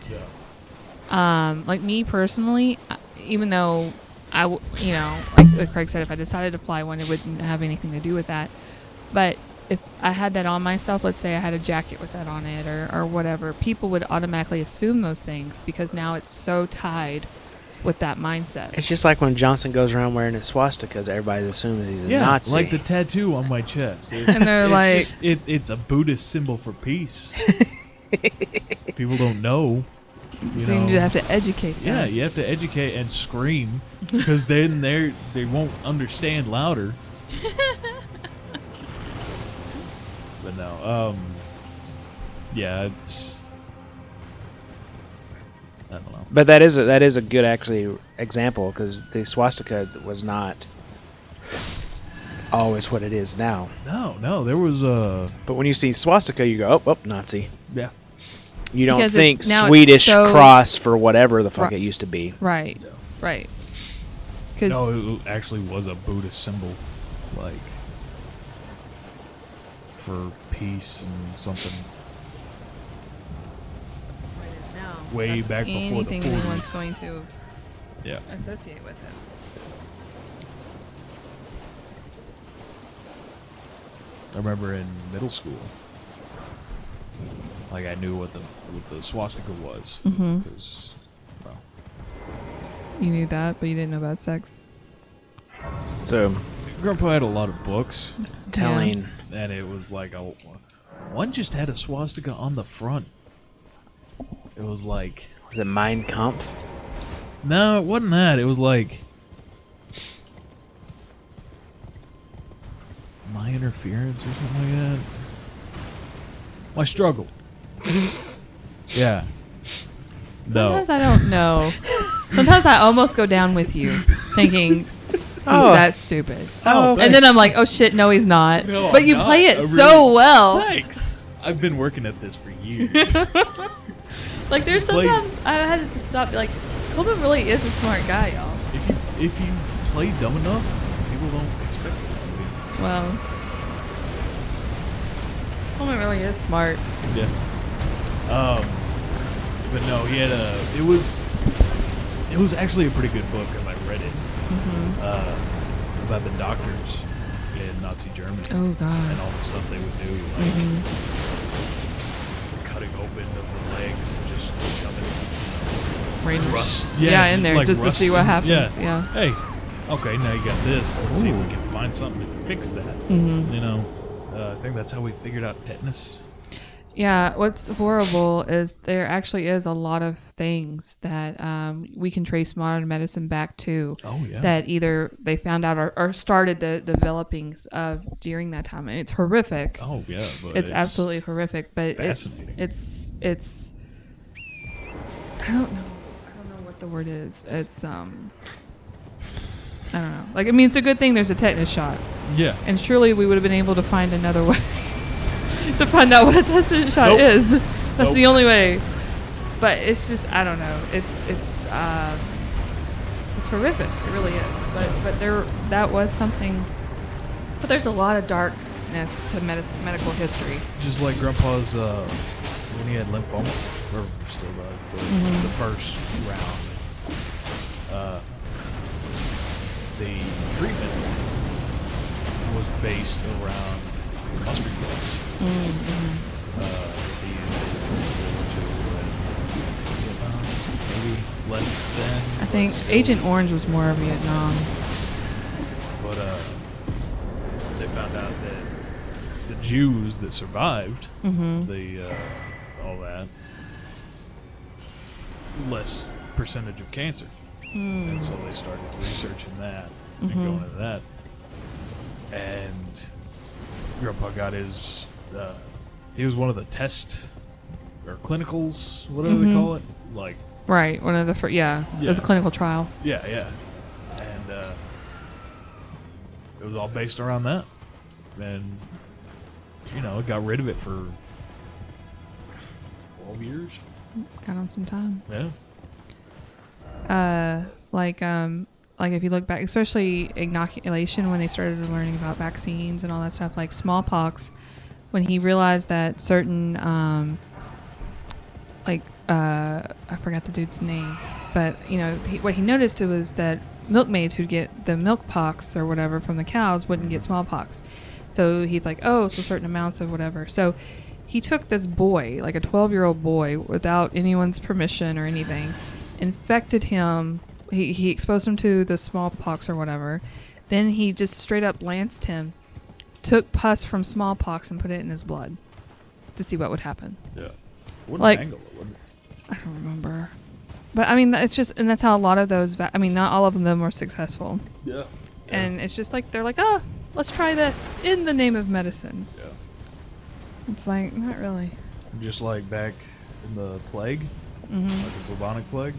like me personally, even though like Craig said, if I decided to fly one, it wouldn't have anything to do with that. But if I had that on myself, let's say I had a jacket with that on it or whatever, people would automatically assume those things because now it's so tied with that mindset. It's just like when Johnson goes around wearing his swastikas, everybody assumes he's a Nazi. like the tattoo on my chest. And they're like, it's a Buddhist symbol for peace. People don't know. So you have to educate them. Yeah, you have to educate and scream because then they won't understand louder. But no, yeah, it's I don't know. But that is a good actually example because the swastika was not always what it is now. No, there was a But when you see swastika, you go, oh, Nazi. yeah. You don't Because think now it's Swedish so- cross for whatever the fuck Right. it used to be. Right. Right. Because No, it actually was a Buddhist symbol, like for peace and something. Way back before the anything 40s. anyone's going to Yeah. associate with it. I remember in middle school, like I knew what the swastika was Mhm. because well, You knew that, but you didn't know about sex. So Grandpa had a lot of books, telling and it was like one just had a swastika on the front. It was like was it Mein Kampf? no, it wasn't that. It was like my interference or something like that. My struggle. Yeah. No. Sometimes I don't know. Sometimes I almost go down with you, thinking he's Oh. that stupid. Oh, And then I'm like, oh shit, no, he's not. No, but I'm you not. play it I so really- well. Thanks. I've been working at this for years. Like there's Play- sometimes I had to stop. Like Coleman really is a smart guy, y'all. if you play dumb enough, people don't expect it. Well, Coleman really is smart. Yeah. But no, he had it was actually a pretty good book because I read it about the doctors in Nazi Germany Oh and God. all the stuff they would do, like cutting open the legs and just shoving Rangers. rust. Yeah, in just there like just to see rust what in- happens. Yeah. Yeah. Hey, okay, now you got this. Let's see if we can find something to fix that. Mhm. You know, I think that's how we figured out tetanus. Yeah, what's horrible is there actually is a lot of things that we can trace modern medicine back to. Oh yeah. That either they found out or started the developings of during that time. And it's horrific. Oh yeah, but It's absolutely horrific, but fascinating. it's I don't know what the word is. It's I don't know. Like I mean, it's a good thing there's a tetanus shot, yeah. and surely we would have been able to find another way to find out what a tetanus shot Nope. is. That's Nope. the only way. But it's just I don't know. It's horrific. It really is. But that was something. But there's a lot of darkness to medical history. Just like Grandpa's when he had lymphoma, or still the first round. The treatment was based around mustard gas. Maybe less than. I think but still. Agent Orange was more of Vietnam. But they found out that the Jews that survived the all that less percentage of cancer, and so they started researching that and going into that. And Grandpa got his. He was one of the test or clinicals, whatever they call it, like. Right, one of the first. Yeah, it was a Yeah. clinical trial. Yeah, and it was all based around that, and it got rid of it for 12 years. Got on some time. Yeah, Like if you look back, especially inoculation, when they started learning about vaccines and all that stuff, like smallpox, when he realized that certain, I forgot the dude's name, but what he noticed was that milkmaids who'd get the milk pox or whatever from the cows wouldn't get smallpox. So he's like, oh, so certain amounts of whatever. So he took this boy, like a 12-year-old boy, without anyone's permission or anything, infected him. He exposed him to the smallpox or whatever. Then he just straight up lanced him, took pus from smallpox and put it in his blood to see what would happen. Yeah. What Like- angle? What- I don't remember. But I mean, it's just, and that's how a lot of those, not all of them were successful. Yeah. And it's just like, they're like, oh, let's try this in the name of medicine. Yeah. It's like, not really. Just like back in the plague, Mm-hmm. like the bubonic plague,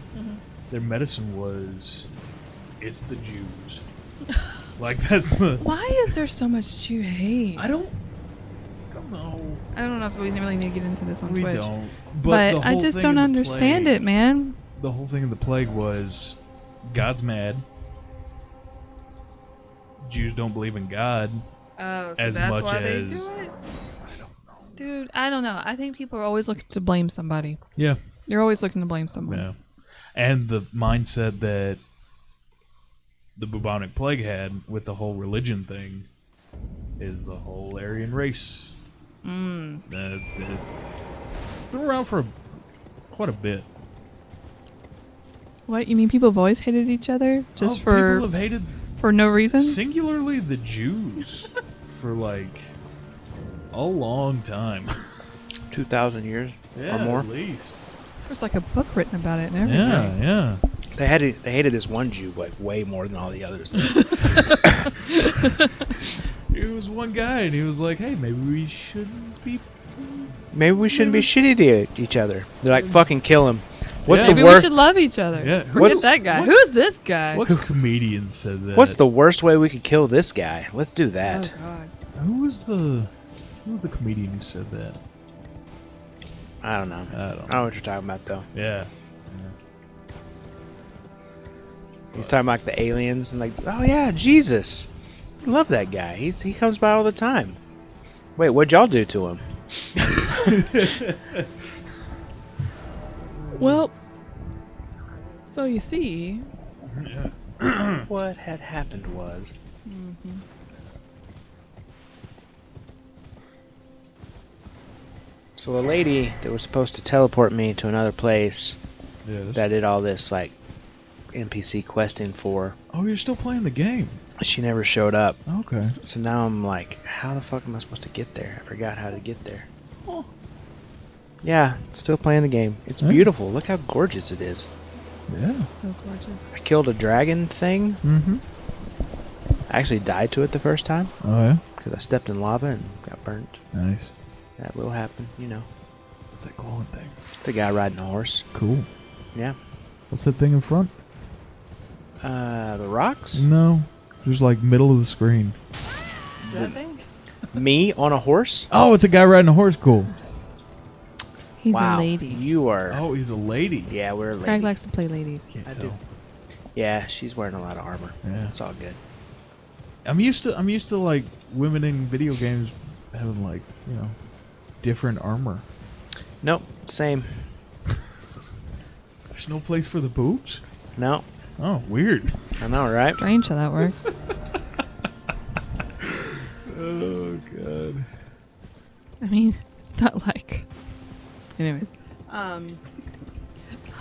their medicine was, it's the Jews. Like that's the. Why is there so much Jew hate? I don't know. I don't know if we really need to get into this on We Twitch. don't. But the I whole just thing don't in the understand plague- it, man. The whole thing of the plague was, God's mad. Jews don't believe in God. Oh, so As that's much why they as- do it? I don't know. Dude, I don't know. I think people are always looking to blame somebody. Yeah. You're always looking to blame someone. Yeah. And the mindset that the bubonic plague had with the whole religion thing is the whole Aryan race. Mm. It's been around for quite a bit. What, you mean people have always hated each other? Just People for have hated no reason? singularly the Jews for like a long time. 2,000 years Yeah, or more. at least. There's like a book written about it and everything. Yeah, yeah. They hated this one Jew like way more than all the others. It was one guy, and he was like, "Hey, maybe we shouldn't be." Maybe we shouldn't be shitty to each other. They're like, fucking kill him. What's Yeah. the Maybe we worst? should love each other. Yeah. Forget What's- that guy. what- Who's this guy? What comedian said that? What's the worst way we could kill this guy? Let's do Oh, that. God. Who was the comedian who said that? I don't know. I don't I know. don't know what you're talking about though. Yeah. He's talking about like the aliens and like, oh yeah, Jesus. I love that guy. He comes by all the time. Wait, what'd y'all do to him? Well, so you see, What had happened was so the lady that was supposed to teleport me to another place Yeah. that I did all this like NPC questing for, Oh, you're still playing the game. she never showed up. Okay. So now I'm like, how the fuck am I supposed to get there? I forgot how to get there. Oh. Yeah, still playing the game. It's Yeah. beautiful. Look how gorgeous it is. Yeah. so gorgeous. I killed a dragon thing. Mm-hmm. I actually died to it the first time Oh yeah. because I stepped in lava and got burnt. Nice. That will happen, you know. What's that glowing thing? It's a guy riding a horse. Cool. Yeah. What's that thing in front? The rocks? No. Just like middle of the screen. That thing? Me on a horse? Oh, it's a guy riding a horse. Cool. He's wow. a lady. You are. Oh, he's a lady. Yeah, we're a lady. Craig likes to play ladies. Can't I tell. do. Yeah, she's wearing a lot of armor. Yeah. It's all good. I'm used to like women in video games having like, different armor. Nope, same. There's no place for the boobs? No, Oh, weird. I know, right? Strange how that works. Oh god. I mean, it's not like. Anyways.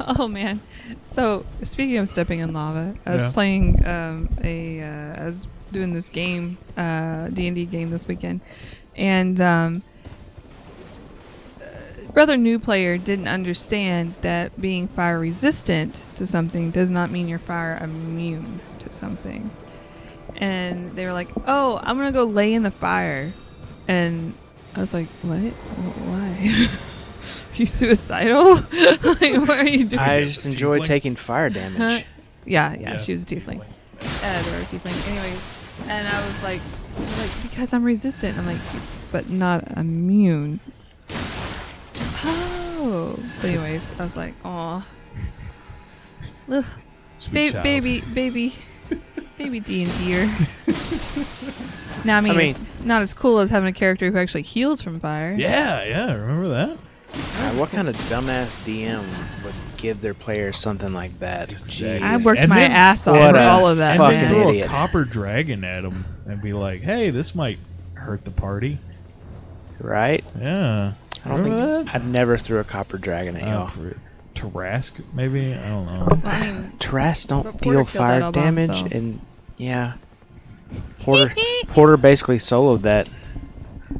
Oh man. So speaking of stepping in lava, I was Yeah. playing I was doing this game, D&D game this weekend, and rather new player didn't understand that being fire resistant to something does not mean you're fire immune to something. And they were like, "Oh, I'm gonna go lay in the fire," and I was like, "What? Why? Are you suicidal? Like, what are you doing?" I Yeah, just the enjoy tiefling. taking fire damage. Yeah, she was a tiefling. They were a tiefling. Anyways, and I was like, because I'm resistant. I'm like, but not immune. Oh. But anyways, I was like, aw. Ugh. Sweet child. baby D&D'er. Now, I mean, it's not as cool as having a character who actually heals from fire. Yeah, remember that? What kind of dumbass DM would give their players something like that? Jeez. I worked And my then- ass off What for a all of that, And fucking then man. throw idiot. a copper dragon at him and be like, hey, this might hurt the party. Right? Yeah. I don't Remember think I've never threw a copper dragon at that? y'all. Tarask, maybe? I don't know. Well, I mean, Terras But don't Porter deal killed that fire all by damage, himself. and yeah, Porter basically soloed that.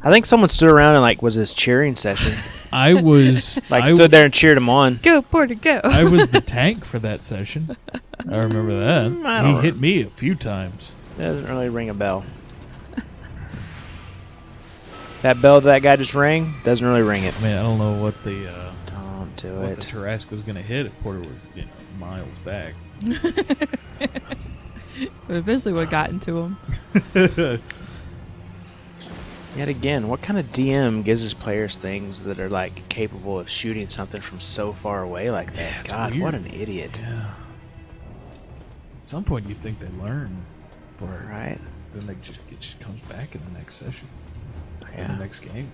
I think someone stood around and like was this cheering session, I was like I, stood there and cheered him on. go, Porter, go. I was the tank for that session. I remember that. I He don't hit me a few times. Doesn't really ring a bell. That bell that guy just rang doesn't really ring it. I mean, I don't know what the Don't do what the it. Tarask was gonna hit if Porter was miles back. But eventually would have gotten to him. Yet again, what kind of DM gives his players things that are like capable of shooting something from so far away like that? Yeah, it's God, weird. what an idiot! Yeah. At some point, you think they learn, but Right? then it just comes back in the next session, in Yeah. the next game.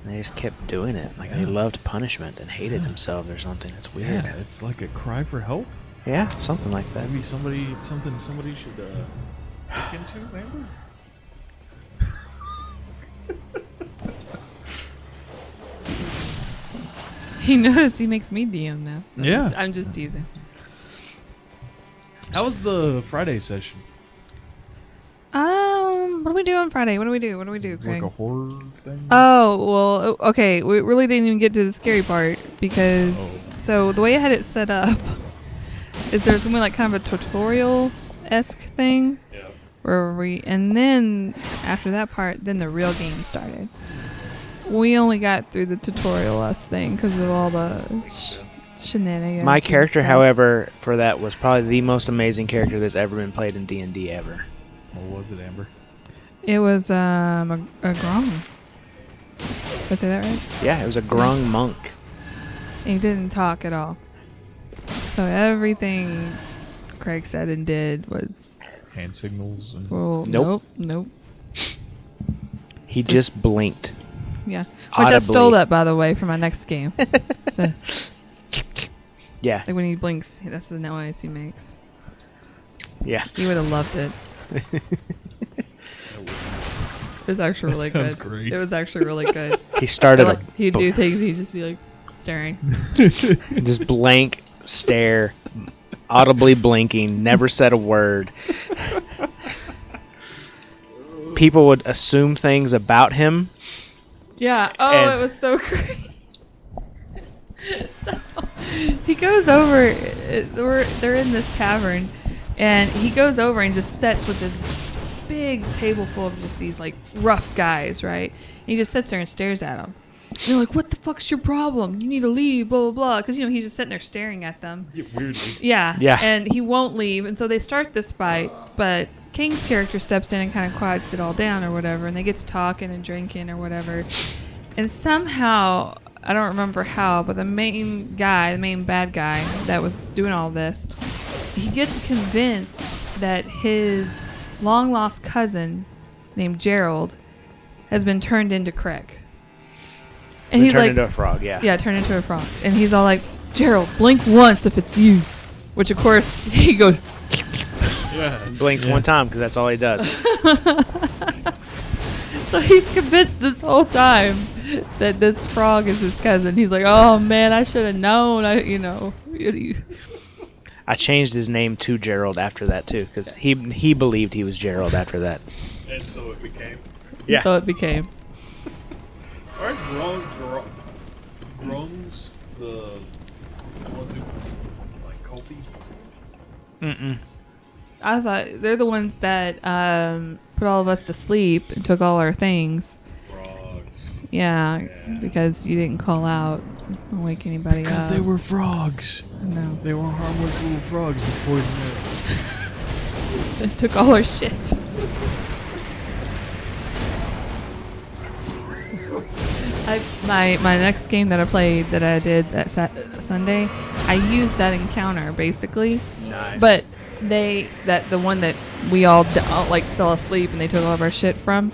They just kept doing it. Like they Yeah. loved punishment and hated themselves or something. It's weird. Yeah, it's like a cry for help. Yeah, something like that. Maybe somebody should look into, maybe. He noticed he makes me DM now. Yeah. I'm just teasing. How was the Friday session? What do we do on Friday? What do we do, Like Craig? a horror thing? Oh, well, okay. We really didn't even get to the scary part because, Oh. so the way I had it set up is there's going to be like kind of a tutorial-esque thing Yeah. and then after that part, then the real game started. We only got through the tutorial-esque thing because of all the shenanigans. My and character, stuff. however, for that was probably the most amazing character that's ever been played in D&D ever. What was it, Amber? It was a Grom. Did I say that right? Yeah, it was a grung monk. And he didn't talk at all. So everything Craig said and did was, Hand signals and well, Nope. nope. He just blinked. Yeah. Which I stole Audibly. that, by the way, for my next game. Yeah, Like when he blinks, that's the noise he makes. yeah. You would have loved it. It was actually really That sounds good. great. It was actually really good. He started Like, he'd do things, he'd just be like staring. just blank stare, audibly blinking, never said a word. People would assume things about him. Yeah. Oh, And- it was so great. So he goes over. They're in this tavern, and he goes over and just sits with this big table full of just these like rough guys, right? And he just sits there and stares at them. And they're like, "What the fuck's your problem? You need to leave." Blah blah blah. Because he's just sitting there staring at them. weirdly. Yeah. Yeah. And he won't leave, and so they start this fight, but King's character steps in and kind of quiets it all down or whatever, and they get to talking and drinking or whatever. And somehow, I don't remember how, but the main bad guy that was doing all this, he gets convinced that his long-lost cousin named Gerald has been turned into Craig. And he's turned like, into a frog. Yeah. turned into a frog. And he's all like, Gerald, blink once if it's you. Which, of course, he goes, Yeah. Blinks one time because that's all he does. so he's convinced this whole time that this frog is his cousin. He's like, oh, man, I should have known. I changed his name to Gerald after that too because he believed he was Gerald after that. And so it became. Yeah. So it became. Aren't grungs the ones who like culty? Mm-mm. I thought they're the ones that put all of us to sleep and took all our things. Frogs. Yeah, because you didn't call out and wake anybody up. Because they were frogs. No. They were harmless little frogs with poison arrows. They took all our shit. My next game that I played that I did that Sunday, I used that encounter basically. Nice. But the one that we all like fell asleep and they took all of our shit from,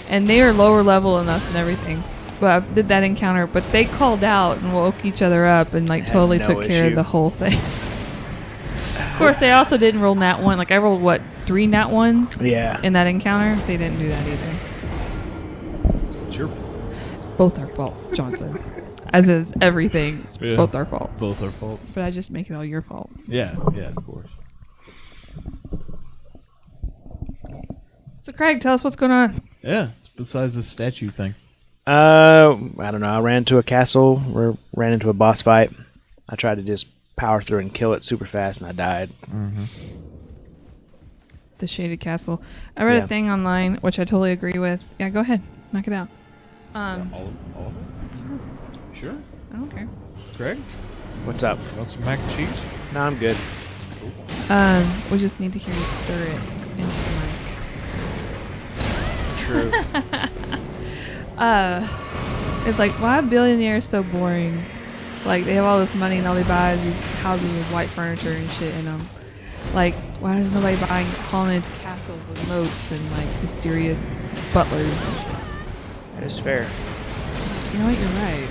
and they are lower level than us and everything. But I did that encounter, but they called out and woke each other up and like Had totally no took care of issue. the whole thing. Of course, they also didn't roll nat 1. Like I rolled what 3 nat 1s Yeah. in that encounter. They didn't do that either. It's your Both our faults, Johnson. As is everything. It's Yeah. both our faults. both our faults. But I just make it all your fault. Yeah, of course. So Craig, tell us what's going on. Yeah, besides the statue thing. I don't know. I ran into a castle or ran into a boss fight. I tried to just power through and kill it super fast, and I died. Mm-hmm. The Shaded Castle. I read Yeah. a thing online, which I totally agree with. Yeah, go ahead. Knock it out. All of it? Sure. I don't care. Craig, What's up? want some mac and cheese? No, I'm good. We just need to hear you stir it into the True. mic. It's like, why are billionaires so boring? Like, they have all this money and all they buy is these houses with white furniture and shit in them. Like, why is nobody buying haunted castles with moats and, like, mysterious butlers and shit? That is fair. You know what? You're right.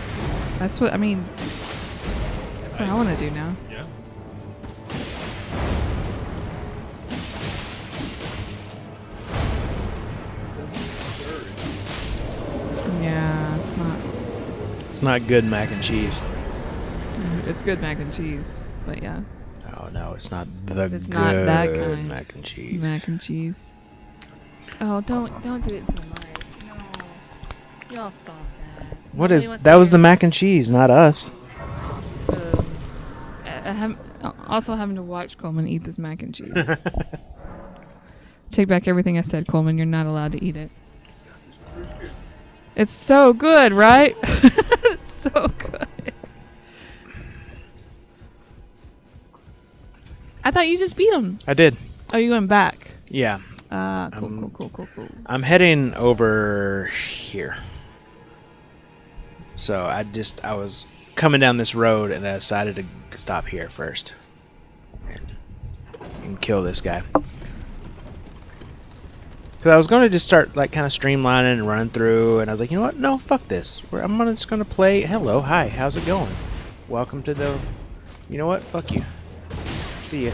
That's what, I mean, that's what I want to do now. Yeah. Yeah, it's not. It's not good mac and cheese. It's good mac and cheese, but yeah, Oh no, it's not the It's good not that kind. mac and cheese. mac and cheese. Oh, don't do it into the mic. No, y'all stop that. What Nobody is wants that? to Was the hear- mac and cheese, not us. Also having to watch Coleman eat this mac and cheese. Take back everything I said, Coleman. You're not allowed to eat it. It's so good, right? It's so good. I thought you just beat him. I did. Oh, you went back. Yeah. Cool. I'm heading over here. So I was coming down this road and I decided to stop here first and kill this guy. Because I was going to just start like kind of streamlining and running through, and I was like, you know what? No, fuck this. Just going to play. Hello, hi, how's it going? Welcome to the. You know what? Fuck you. See ya.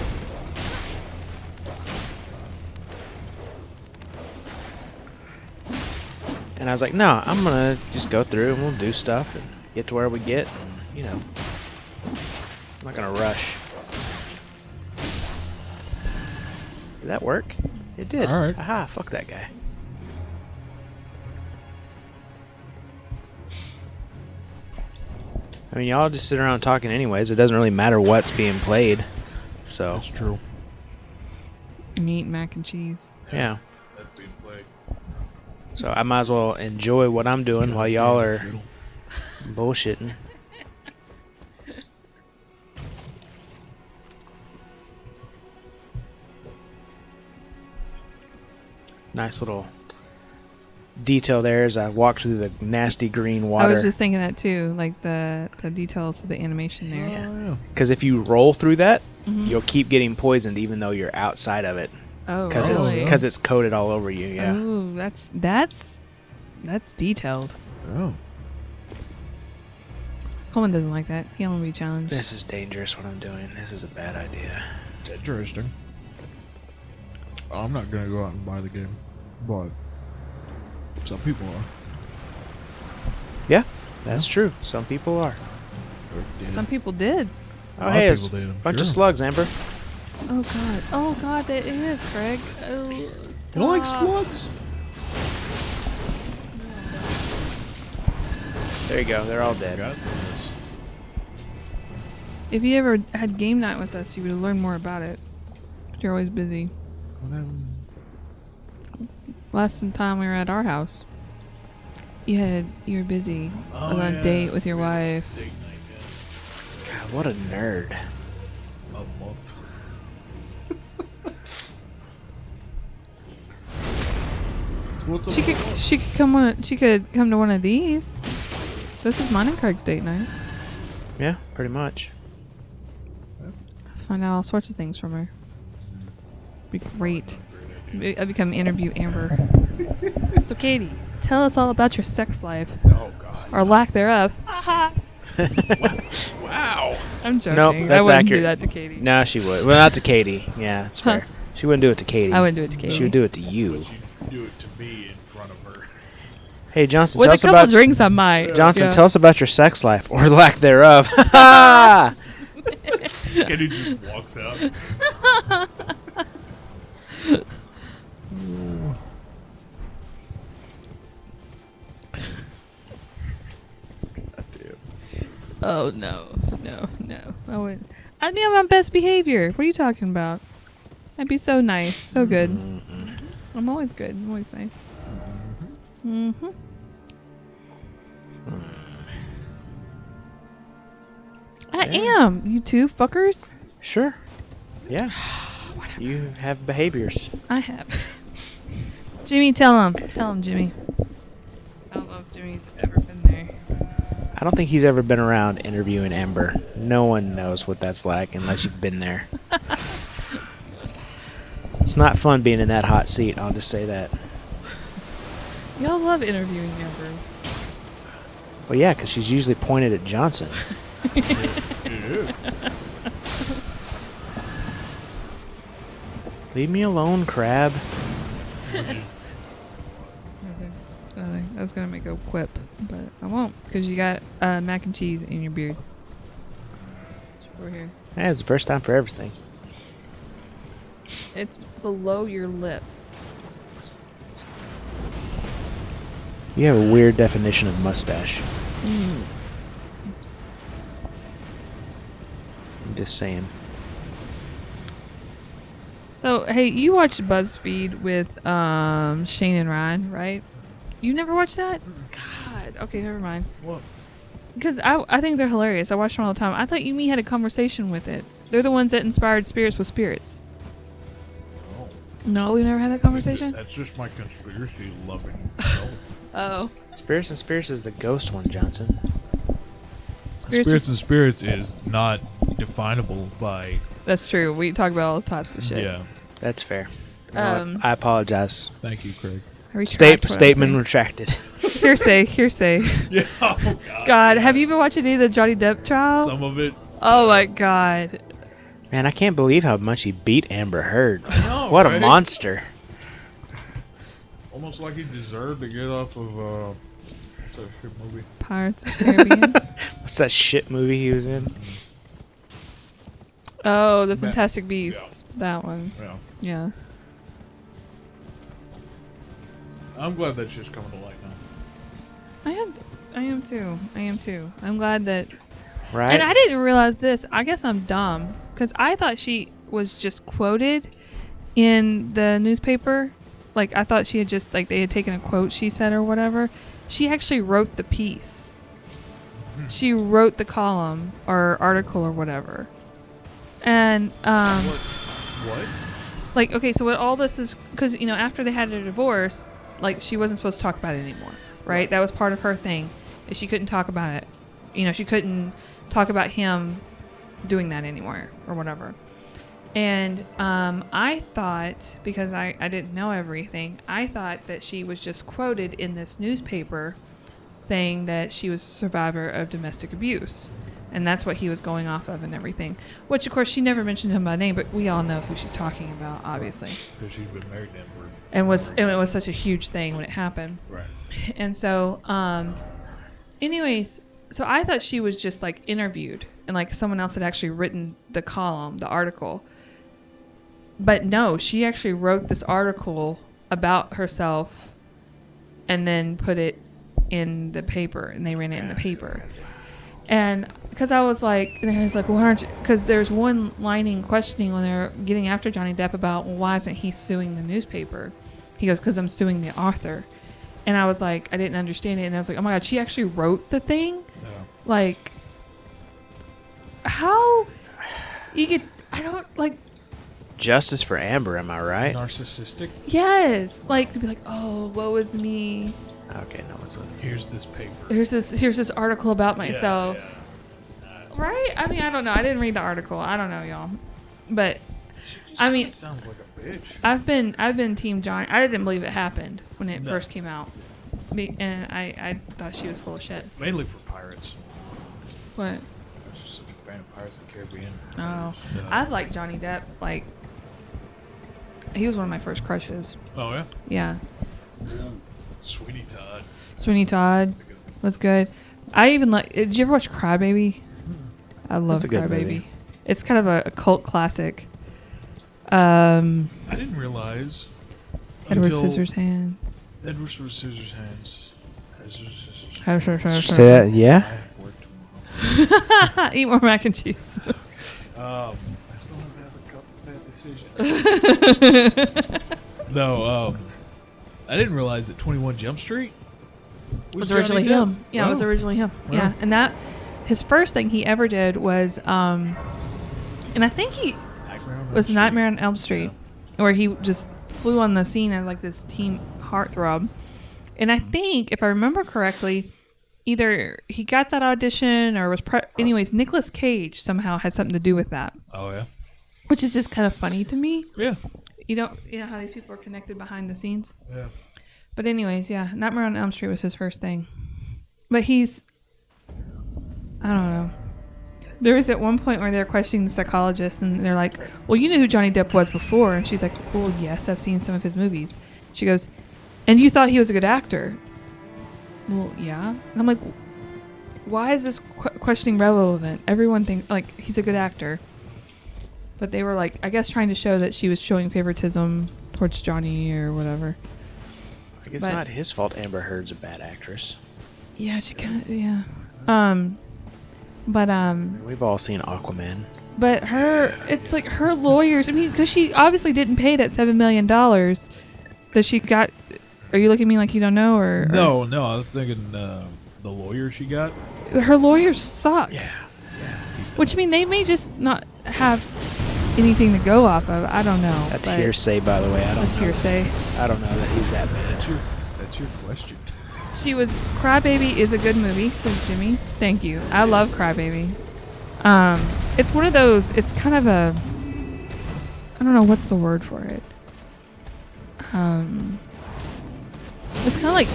And I was like, no, I'm gonna just go through and we'll do stuff and get to where we get. And, you know, I'm not gonna rush. Did that work? It did. All right. Aha, fuck that guy. I mean, y'all just sit around talking anyways. It doesn't really matter what's being played. So, That's true. And you eat mac and cheese. yeah. So I might as well enjoy what I'm doing while y'all are bullshitting. Nice little detail there as I walk through the nasty green I water. was just thinking that too, like the details of the animation there. Yeah. Because if you roll through that, Mhm. you'll keep getting poisoned even though you're outside of it. Oh, Because really? it's coated all over you. Yeah. Oh, that's detailed. Oh. Coleman doesn't like that. He don't want to be challenged. This is dangerous what I'm doing. This is a bad idea. Interesting. I'm not gonna go out and buy the game, but some people are. Yeah, that's true. Some people are. Or did. Some people did. Oh, lot hey, of it's a people did, I'm bunch of sure. slugs, Amber. Oh god, that is Craig. Oh, You don't like stop. slugs? There you go. They're all dead. Got this. If you ever had game night with us, you would have learned more about it. But you're always busy. Whatever. Last time we were at our house, you were busy on a date with your wife. Date night, God, what a nerd. yeah. What's up? She could come to one of these. This is mine and Craig's date night. Yeah, pretty much. Find out all sorts of things from her. Be great. I become interview Amber. So Katie, tell us all about your sex life. Oh God. Or lack thereof. Wow. I'm joking. Nope, I that's wouldn't do accurate. that to Katie. No, she would. Well, not to Katie. Yeah, it's Huh. fair. She wouldn't do it to Katie. I wouldn't do it to Katie. She would do it to you. But you do it to me in front of her. Hey, Johnson, With tell a us couple about drinks, I might. Johnson. Yeah. Tell us about your sex life or lack thereof. Kenny just walks out. Oh no, no! I would. I'd be on my best behavior. What are you talking about? I'd be so nice, so good. I'm always good. I'm always nice. Mm-hmm. I am. You two fuckers. Sure. Yeah. You have behaviors. I have. Jimmy, tell him. Tell him, Jimmy. I don't know if Jimmy's ever been there. I don't think he's ever been around interviewing Amber. No one knows what that's like unless you've been there. It's not fun being in that hot seat, I'll just say that. Y'all love interviewing Amber. Well, yeah, because she's usually pointed at Johnson. Leave me alone, crab. I was gonna make a quip, but I won't because you got mac and cheese in your beard. It's over here. Yeah, it's the first time for everything. It's below your lip. You have a weird definition of mustache. I'm just saying. So hey, you watched BuzzFeed with Shane and Ryan, right? You never watched that? God. Okay, never mind. What? Because I think they're hilarious. I watch them all the time. I thought you and me had a conversation with it. They're the ones that inspired Spirits with Spirits. Oh, No, we never had that conversation? that's just my conspiracy loving self. Oh. Spirits and Spirits is the ghost one, Johnson. Spirits and Spirits is not definable by. That's true. We talk about all types of shit. Yeah. That's fair. You know what? I apologize. Thank you, Craig. I retract what I Statement say. retracted. Hearsay. Yeah. Oh God. God, have you been watching any of the Johnny Depp trial? Some of it. Oh my God. Man, I can't believe how much he beat Amber Heard. I know, What a right? monster. Almost like he deserved to get off of. What's that shit movie? Pirates of the Caribbean. What's that shit movie he was in? Oh, the Ma- Fantastic Beasts. That one. Yeah. Yeah. I'm glad that shit's coming to light now. I am too. I'm glad that. Right? And I didn't realize this. I guess I'm dumb because I thought she was just quoted in the newspaper. Like I thought she had just like they had taken a quote she said or whatever. She actually wrote the piece. She wrote the column or article or whatever. And What? like okay, so what all this is because you know after they had their divorce, like she wasn't supposed to talk about it anymore, right? That was part of her thing. Is she couldn't talk about it. You know, she couldn't talk about him doing that anymore or whatever. And I thought, because I didn't know everything, I thought that she was just quoted in this newspaper saying that she was a survivor of domestic abuse. And that's what he was going off of and everything. Which, of course, she never mentioned him by name, but we all know who she's talking about, obviously. Because she's been married to him for. And it was such a huge thing when it happened. Right. And so, anyways, so I thought she was just like interviewed and like someone else had actually written the column, the article. But no, she actually wrote this article about herself and then put it in the paper and they ran it in the paper. And because I was like, and I was like, well, aren't you? Because there's one lining questioning when they're getting after Johnny Depp about, well, why isn't he suing the newspaper? He goes, because I'm suing the author. And I was like, I didn't understand it. And I was like, oh my God, she actually wrote the thing? Yeah. Like, how you get, I don't, like, Justice for Amber, am I right? Narcissistic. yes. Like, to be like, oh, woe is me. Okay, no one's with me. Here's this paper. Here's this article about myself. Yeah. Right? I mean, I don't know. I didn't read the article. I don't know, y'all. But I mean, Sounds like a bitch. I've been Team Johnny. I didn't believe it happened when it No. first came out, and I thought she was full of shit. Mainly for pirates. What? I'm just such a fan of Pirates of the Caribbean. Oh, No. I like Johnny Depp. Like, he was one of my first crushes. Oh yeah. Yeah, Sweeney Todd. Sweeney Todd That's a good one. was good. I even like. Did you ever watch Crybaby? I love That's a good Crybaby. movie. It's kind of a cult classic. I didn't realize. Edward until- Scissorhands. Edward Scissorhands. Say that, yeah? I have work tomorrow. Eat more mac and cheese. I still have to have a couple bad decisions. No, I didn't realize that 21 Jump Street was Johnny originally Depp. him. Yeah, it was Oh. originally him. Wow. Yeah, and that his first thing he ever did was, and I think he Nightmare on Elm was Street. Nightmare on Elm Street, where he just flew on the scene as like this teen heartthrob. And I think, if I remember correctly, either he got that audition or was anyways. Nicolas Cage somehow had something to do with that, Oh yeah. which is just kind of funny to me. Yeah. You know how these people are connected behind the scenes. Yeah. But anyways, yeah, Nightmare on Elm Street was his first thing. But he's, I don't know. There was at one point where they're questioning the psychologist, and they're like, "Well, you knew who Johnny Depp was before," and she's like, "Well, yes, I've seen some of his movies." She goes, "And you thought he was a good actor?" Well, yeah. And I'm like, why is this questioning relevant? Everyone thinks like he's a good actor. But they were like, I guess trying to show that she was showing favoritism towards Johnny or whatever. Like, it's But- not his fault Amber Heard's a bad actress. Yeah, she kind of, yeah. But We've all seen Aquaman. but it's like her lawyers. I mean, because she obviously didn't pay that $7 million that she got. Are you looking at me like you don't know, or No, I was thinking the lawyer she got. her lawyers suck? Yeah. Which I mean, they may just not have anything to go off of. I don't know. That's but hearsay, by the way. I don't That's know. hearsay. I don't know that he's that bad. That's your question. She was Crybaby is a good movie, says Jimmy. Thank you. I love Crybaby. It's one of those. It's kind of a. I don't know what's the word for it. It's kind of like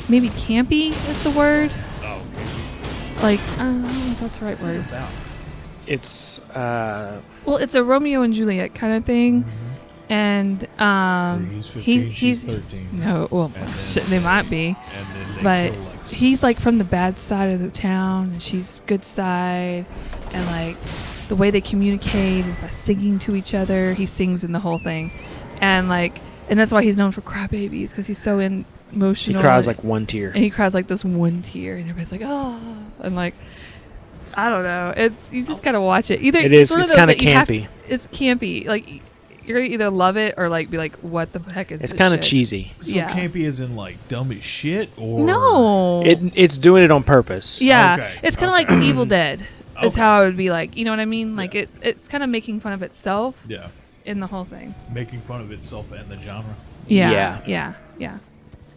maybe campy is the word. Oh, okay. Like I don't know if that's the right word. About. It's, Well, it's a Romeo and Juliet kind of thing, and He's 15, she's 13. no, well, And then- they might be. And then they But kill, like, he's like from the bad side of the town, and she's good side, and like the way they communicate is by singing to each other. He sings in the whole thing, and that's why he's known for crybabies, because he's so he emotional. cries like one tear. and he cries like this one tear, and everybody's like, oh, and like. I don't know. It's you just gotta watch it. Either It is. one of It's those kinda that you have- campy. It's campy. Like you're gonna either love it or like be like, what the heck is It's this kind of shit? cheesy. So yeah. campy as in like dumb as shit, or No. It's doing it on purpose. Yeah, Okay, it's kind of okay. like Evil Dead. Is Okay. how it would be like. You know what I mean? Like Yeah. it's kind of making fun of itself Yeah, in the whole thing. making fun of itself and the genre. Yeah.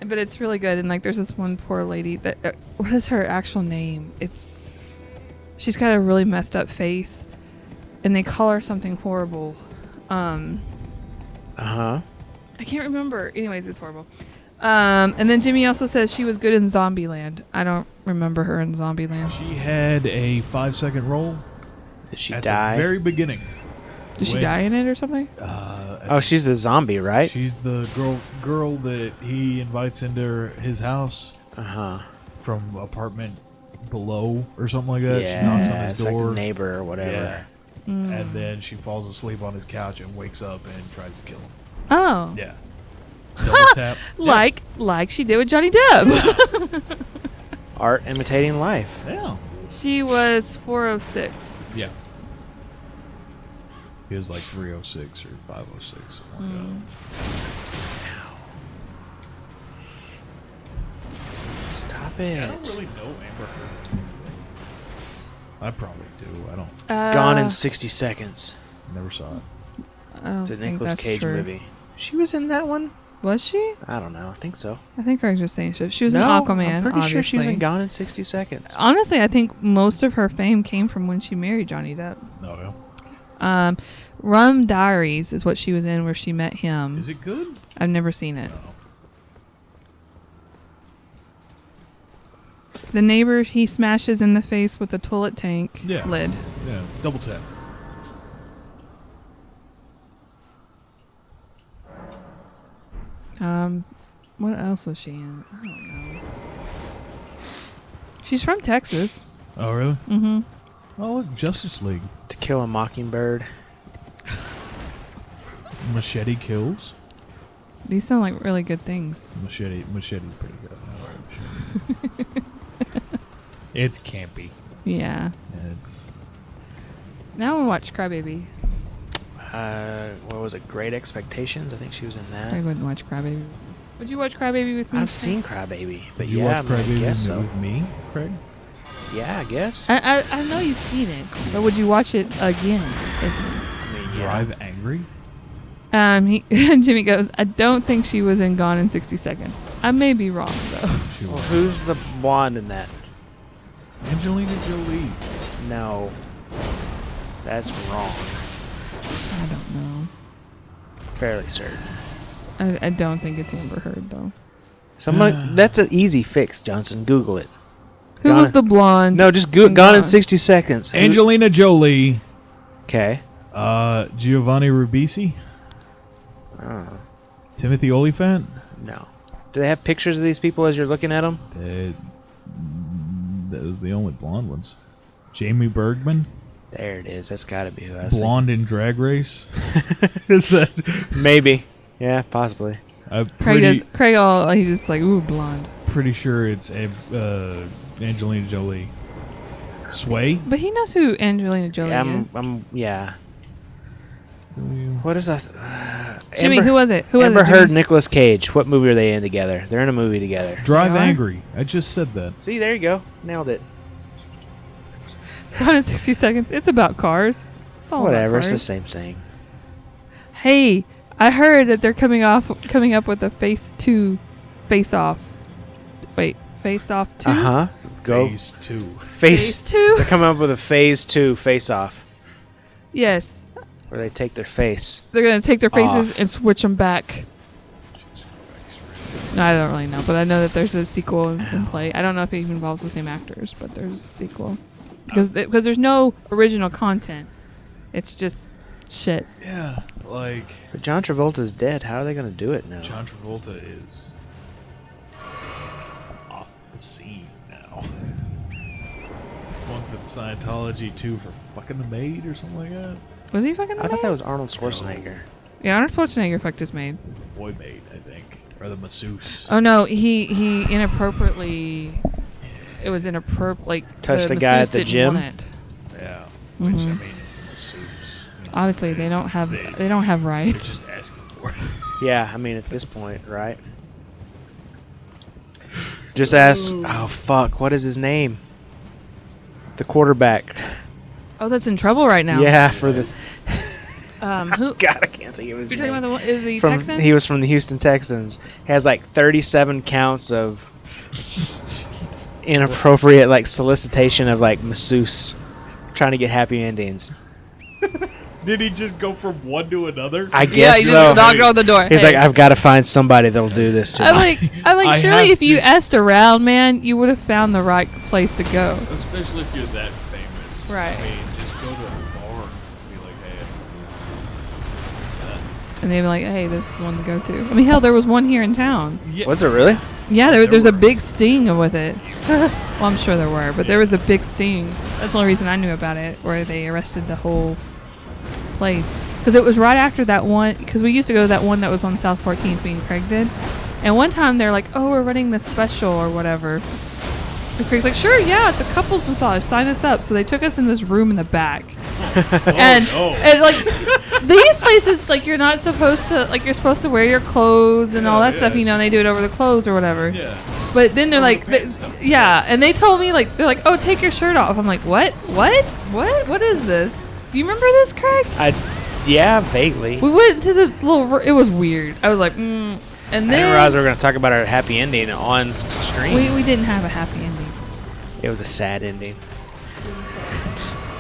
But it's really good. And like, there's this one poor lady that. What is her actual name? She's got a really messed up face, and they call her something horrible. Uh-huh. I can't remember. Anyways, it's horrible. And then Jimmy also says she was good in Zombieland. I don't remember her in Zombieland. She had a 5-second role Did she at die? the very beginning. Did she When- die in it or something? Oh, she's the zombie, right? She's the girl that he invites into his house Uh-huh. from apartment below or something like that. She knocks on Yeah, his it's door. like neighbor or whatever. Yeah. Mm. And then she falls asleep on his couch and wakes up and tries to kill him. Oh. Yeah. Double tap. Like she did with Johnny Depp. Art imitating life. Yeah. She was 406. Yeah. He was like 306 or 506. Something Stop like it. that. I don't really know Amber Heard. I probably do. I don't. Gone in 60 Seconds. Never saw it. I don't It's a think Nicolas that's Cage true. movie. She was in that one? Was she? I don't know. I think so. I think Craig's just saying she was no, in Aquaman. I'm pretty sure she was obviously. in Gone in 60 Seconds. Honestly, I think most of her fame came from when she married Johnny Depp. No, yeah. Rum Diaries is what she was in, where she met him. Is it good? I've never seen it. No. The neighbor he smashes in the face with a toilet tank Yeah. lid. Yeah. Double tap. What else was she in? I don't know. She's from Texas. Oh, really? Mm-hmm. Oh, look, Justice League. To Kill a Mockingbird. Machete Kills. These sound like really good things. Machete's pretty good. I like Machete. It's campy. Yeah. It's Now we'll watch Crybaby. What was it? Great Expectations? I think she was in that. I wouldn't watch Crybaby. Would you watch Crybaby with me? I've seen Crybaby, but you yeah, watch I, mean, I Crybaby guess so. with me, Craig? Yeah, I guess. I know you've seen it, but would you watch it again? I mean, yeah. Drive Angry? Jimmy goes, I don't think she was in Gone in 60 Seconds. I may be wrong, though. She Well, was. who's the blonde in that? Angelina Jolie. No. That's wrong. I don't know. Fairly certain. I don't think it's Amber Heard, though. Someone. That's an easy fix, Johnson. Google it. Who was the blonde? No, just in Gone in 60 Seconds. Angelina Jolie. Okay. Giovanni Ribisi. Oh, Timothy Olyphant. no. Do they have pictures of these people as you're looking at them? Those the only blonde ones. Jamie Bergman. There it is. That's got to be who I was Blonde in Drag Race. Is that? thinking. Maybe. Yeah, possibly. Craig all he's just like, ooh, blonde. Pretty sure it's Angelina Jolie. Sway. But he knows who Angelina Jolie Yeah, is. yeah. What is that? Jimmy, Amber- who was it? Who was Amber it? Heard, Jimmy? Nicolas Cage. What movie are they in together? They're in a movie together. Drive They are? Angry. I just said that. See, there you go. Nailed it. Gone in 60 Seconds. It's about cars. It's all Whatever. About It's the cars. same thing. Hey, I heard that they're coming up with a Face Off 2. Uh huh. Go. Phase 2. Face. Phase 2. They're coming up with a Phase 2 Face Off, Yes, where they take their face. they're gonna take their faces Off. and switch them back. No, I don't really know, but I know that there's a sequel in play. I don't know if it even involves the same actors, but there's a sequel because there's no original content. It's just shit. Yeah, like But John Travolta's dead. How are they gonna do it now? John Travolta is off the scene now. One for the Scientology, 2 for fucking the maid or something like that. Was he fucking? I thought that was Arnold Schwarzenegger. Yeah, Arnold Schwarzenegger fucked his maid. Boy maid, I think, or the masseuse. Oh no, he inappropriately. It was inappropriate. Like Touched the a guy masseuse at the didn't gym? want it. Yeah, which I Mhm. mean, it's a masseuse. You know, Obviously, they don't have They're rights. just asking for it. Yeah, I mean at this point, right? Just ask. Oh fuck! What is his name? The quarterback. Oh, that's in trouble right now. Yeah, for the. Who? God, I can't think of his You're name. talking about the one? Is he From- Texan? He was from the Houston Texans. Has like 37 counts of inappropriate like solicitation of like masseuse, trying to get happy endings. Did he just go from one to another? I Yeah, guess he so. just knocked on the door. He's Hey. like, I've got to find somebody that'll do this to me. I Surely, have if you to- asked around, man, you would have found the right place to go. Especially if you're that famous. Right. I mean, just go to a bar and be like, hey. And they'd be like, "Hey, this is the one to go to." I mean, hell, there was one here in town. Yeah. Was it really? Yeah, There there's a were. big sting with it. Well, I'm sure there were, but there was a big sting. That's the only reason I knew about it, where they arrested the whole place. Because it was right after that one, because we used to go to that one that was on South 14th, me and Craig did. And one time they're like, oh, we're running this special or whatever. And Craig's like, sure, yeah, it's a couples massage. Sign us up. So they took us in this room in the back. and like these places, like you're not supposed to, like you're supposed to wear your clothes and all that stuff, you know, and they do it over the clothes or whatever. Yeah. But then they're Over like, the pants stuff. yeah, and they told me like, they're like, oh, take your shirt off. I'm like, what is this? Do you remember this, Craig? Yeah, vaguely. We went to the little. It was weird. I was like, And I didn't then realize we were going to talk about our happy ending on stream. we didn't have a happy ending. It was a sad ending.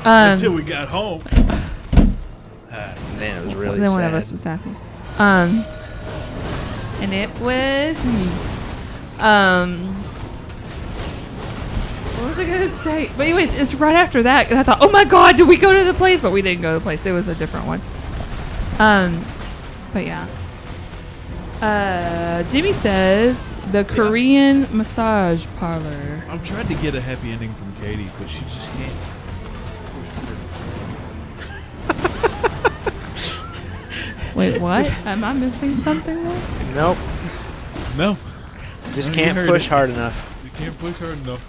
Until we got home. Man, it was really then sad. one of us was happy. And it was me. What was I gonna say? But anyways, it's right after that, and I thought, oh my god, did we go to the place? But we didn't go to the place. It was a different one. But yeah. Jimmy says the Korean massage parlor. I'm trying to get a happy ending from Katie, but she just can't. Wait, what? Am I missing something there? Nope. No. Just No, can't you heard push it. hard enough. You can't push hard enough.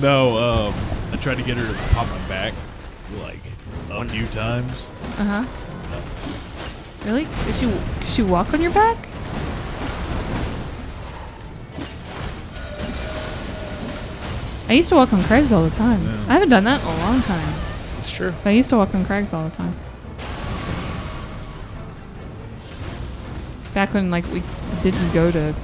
No, I tried to get her to pop my back like a few times. Uh huh. Really? Did she walk on your back? I used to walk on Craig's all the time. Yeah. I haven't done that in a long time. It's true. But I used to walk on Craig's all the time. Back when like we didn't go to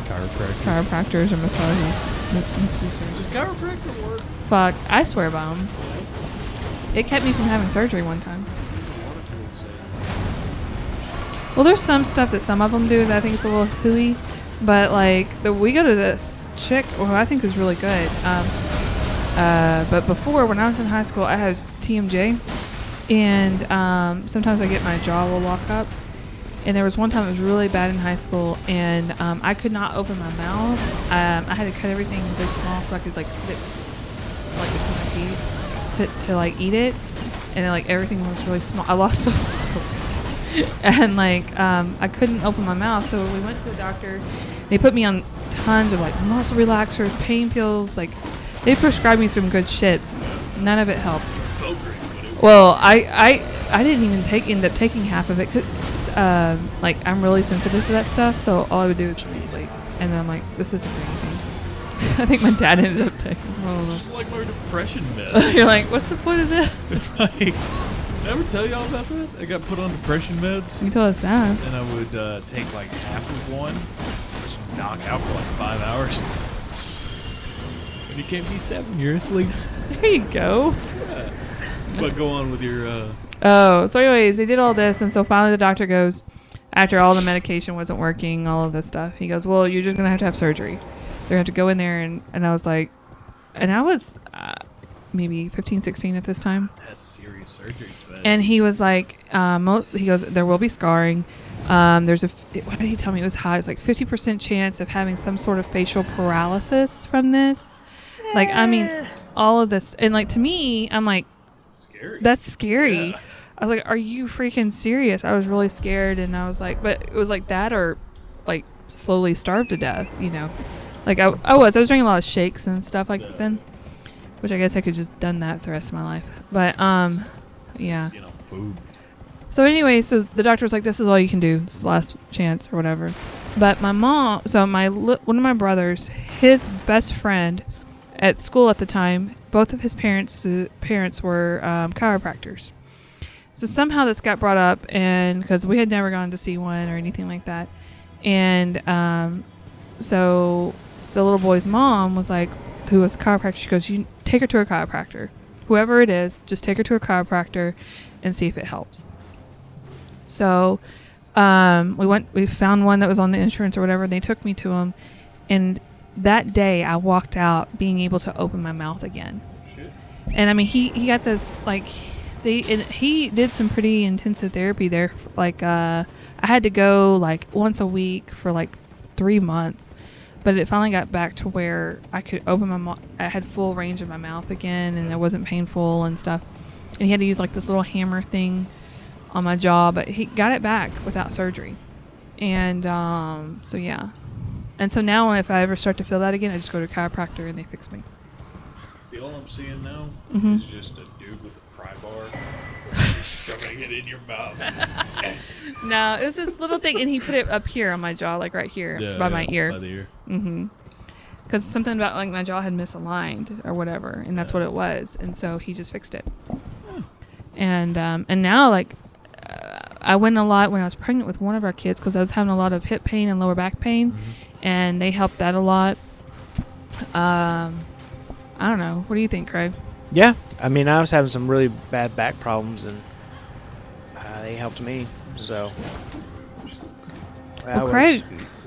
chiropractors or massages. Does chiropractor work? Fuck, I swear by them. It kept me from having surgery one time. Well, there's some stuff that some of them do that I think it's a little hooey, but like we go to this chick who I think is really good. But before, when I was in high school, I had TMJ, and sometimes I get my jaw will lock up. And there was one time it was really bad in high school, and I could not open my mouth. I had to cut everything really small so I could like fit like between my teeth to like eat it, and then like everything was really small. I lost a lot of weight, and like I couldn't open my mouth. So we went to the doctor. They put me on tons of like muscle relaxers, pain pills. Like they prescribed me some good shit. None of it helped. Well, I didn't even end up taking half of it. Like I'm really sensitive to that stuff, so all I would do is be asleep. And then I'm like, this isn't doing anything. I think my dad ended up taking one Just like my depression meds. You're like, what's the point of this? Like, did I ever tell y'all about that? I got put on depression meds, You told us that. and I would take like half of one, just knock out for like 5 hours. When you can't be 7, you're asleep. There you go. Yeah. But go on with your. Oh, so anyways, they did all this, and so finally the doctor goes, after all the medication wasn't working, all of this stuff, he goes, well, you're just going to have surgery. They're going to have to go in there, and I was like, and I was maybe 15, 16 at this time. That's serious surgery. And he was like, he goes, there will be scarring. There's what did he tell me? It was high. It's like 50% chance of having some sort of facial paralysis from this. Like, I mean, all of this. And like, to me, I'm like, Scary. that's scary. Yeah. I was like, are you freaking serious? I was really scared. And I was like, but it was like that or like slowly starve to death, you know? Like I was drinking a lot of shakes and stuff like then, which I guess I could just done that the rest of my life. But, yeah. You know, food. So anyway, so the doctor was like, this is all you can do. This is the last chance or whatever. But my mom, so one of my brothers, his best friend at school at the time, both of his parents were chiropractors. So somehow this got brought up, and because we had never gone to see one or anything like that. And so the little boy's mom was like, who was a chiropractor, she goes, you take her to a chiropractor. Whoever it is, just take her to a chiropractor and see if it helps. So we found one that was on the insurance or whatever, and they took me to him. And that day I walked out being able to open my mouth again. And I mean, he got this, like, he did some pretty intensive therapy there. Like, I had to go like once a week for like 3 months, but it finally got back to where I could open my mouth. I had full range of my mouth again, and it wasn't painful and stuff. And he had to use like this little hammer thing on my jaw, but he got it back without surgery. And so yeah. And so now if I ever start to feel that again, I just go to a chiropractor and they fix me. See, all I'm seeing now Mhm. is just a dude with a pry bar shoving it in your mouth. No, it was this little thing, and he put it up here on my jaw, like right here by my ear. By the ear. Mm-hmm. Because something about like my jaw had misaligned or whatever, and that's what it was. And so he just fixed it. And now like I went a lot when I was pregnant with one of our kids because I was having a lot of hip pain and lower back pain, and they helped that a lot. I don't know. What do you think, Craig? Yeah, I mean, I was having some really bad back problems, and they helped me. So, Well,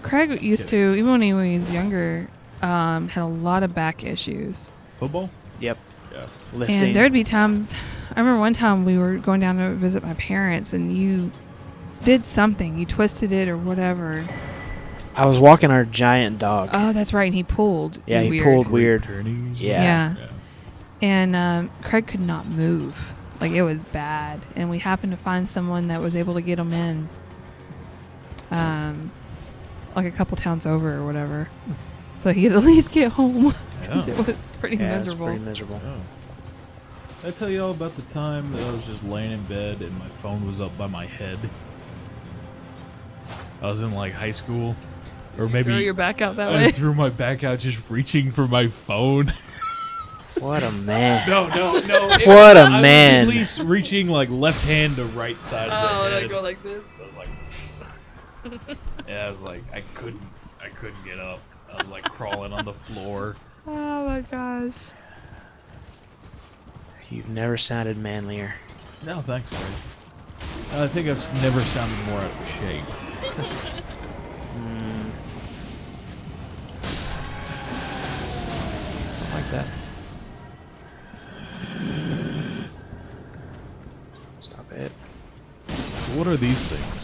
Craig used to, even when he was younger, had a lot of back issues. Football? Yep. Yeah. Lifting. And there'd be times, I remember one time we were going down to visit my parents, and you did something. You twisted it or whatever. I was walking our giant dog. Oh, that's right. And he pulled. Yeah, he weird. pulled weird. Attorneys? Yeah. Yeah. And Craig could not move. Like, it was bad. And we happened to find someone that was able to get him in, like a couple towns over or whatever. So he could at least get home. Because it was pretty Yeah, miserable. it's pretty miserable. Oh. Did I tell you all about the time that I was just laying in bed and my phone was up by my head? I was in like high school. Or maybe Throw your back out that I way. threw my back out just reaching for my phone. What a man. No. What a I man. was at least reaching like left hand to right side of the head. go like this. I was like, yeah, I was like, I couldn't get up. I was like crawling on the floor. Oh my gosh. You've never sounded manlier. No, thanks, Ray. I think I've never sounded more out of shape. Like that. Stop it. So what are these things?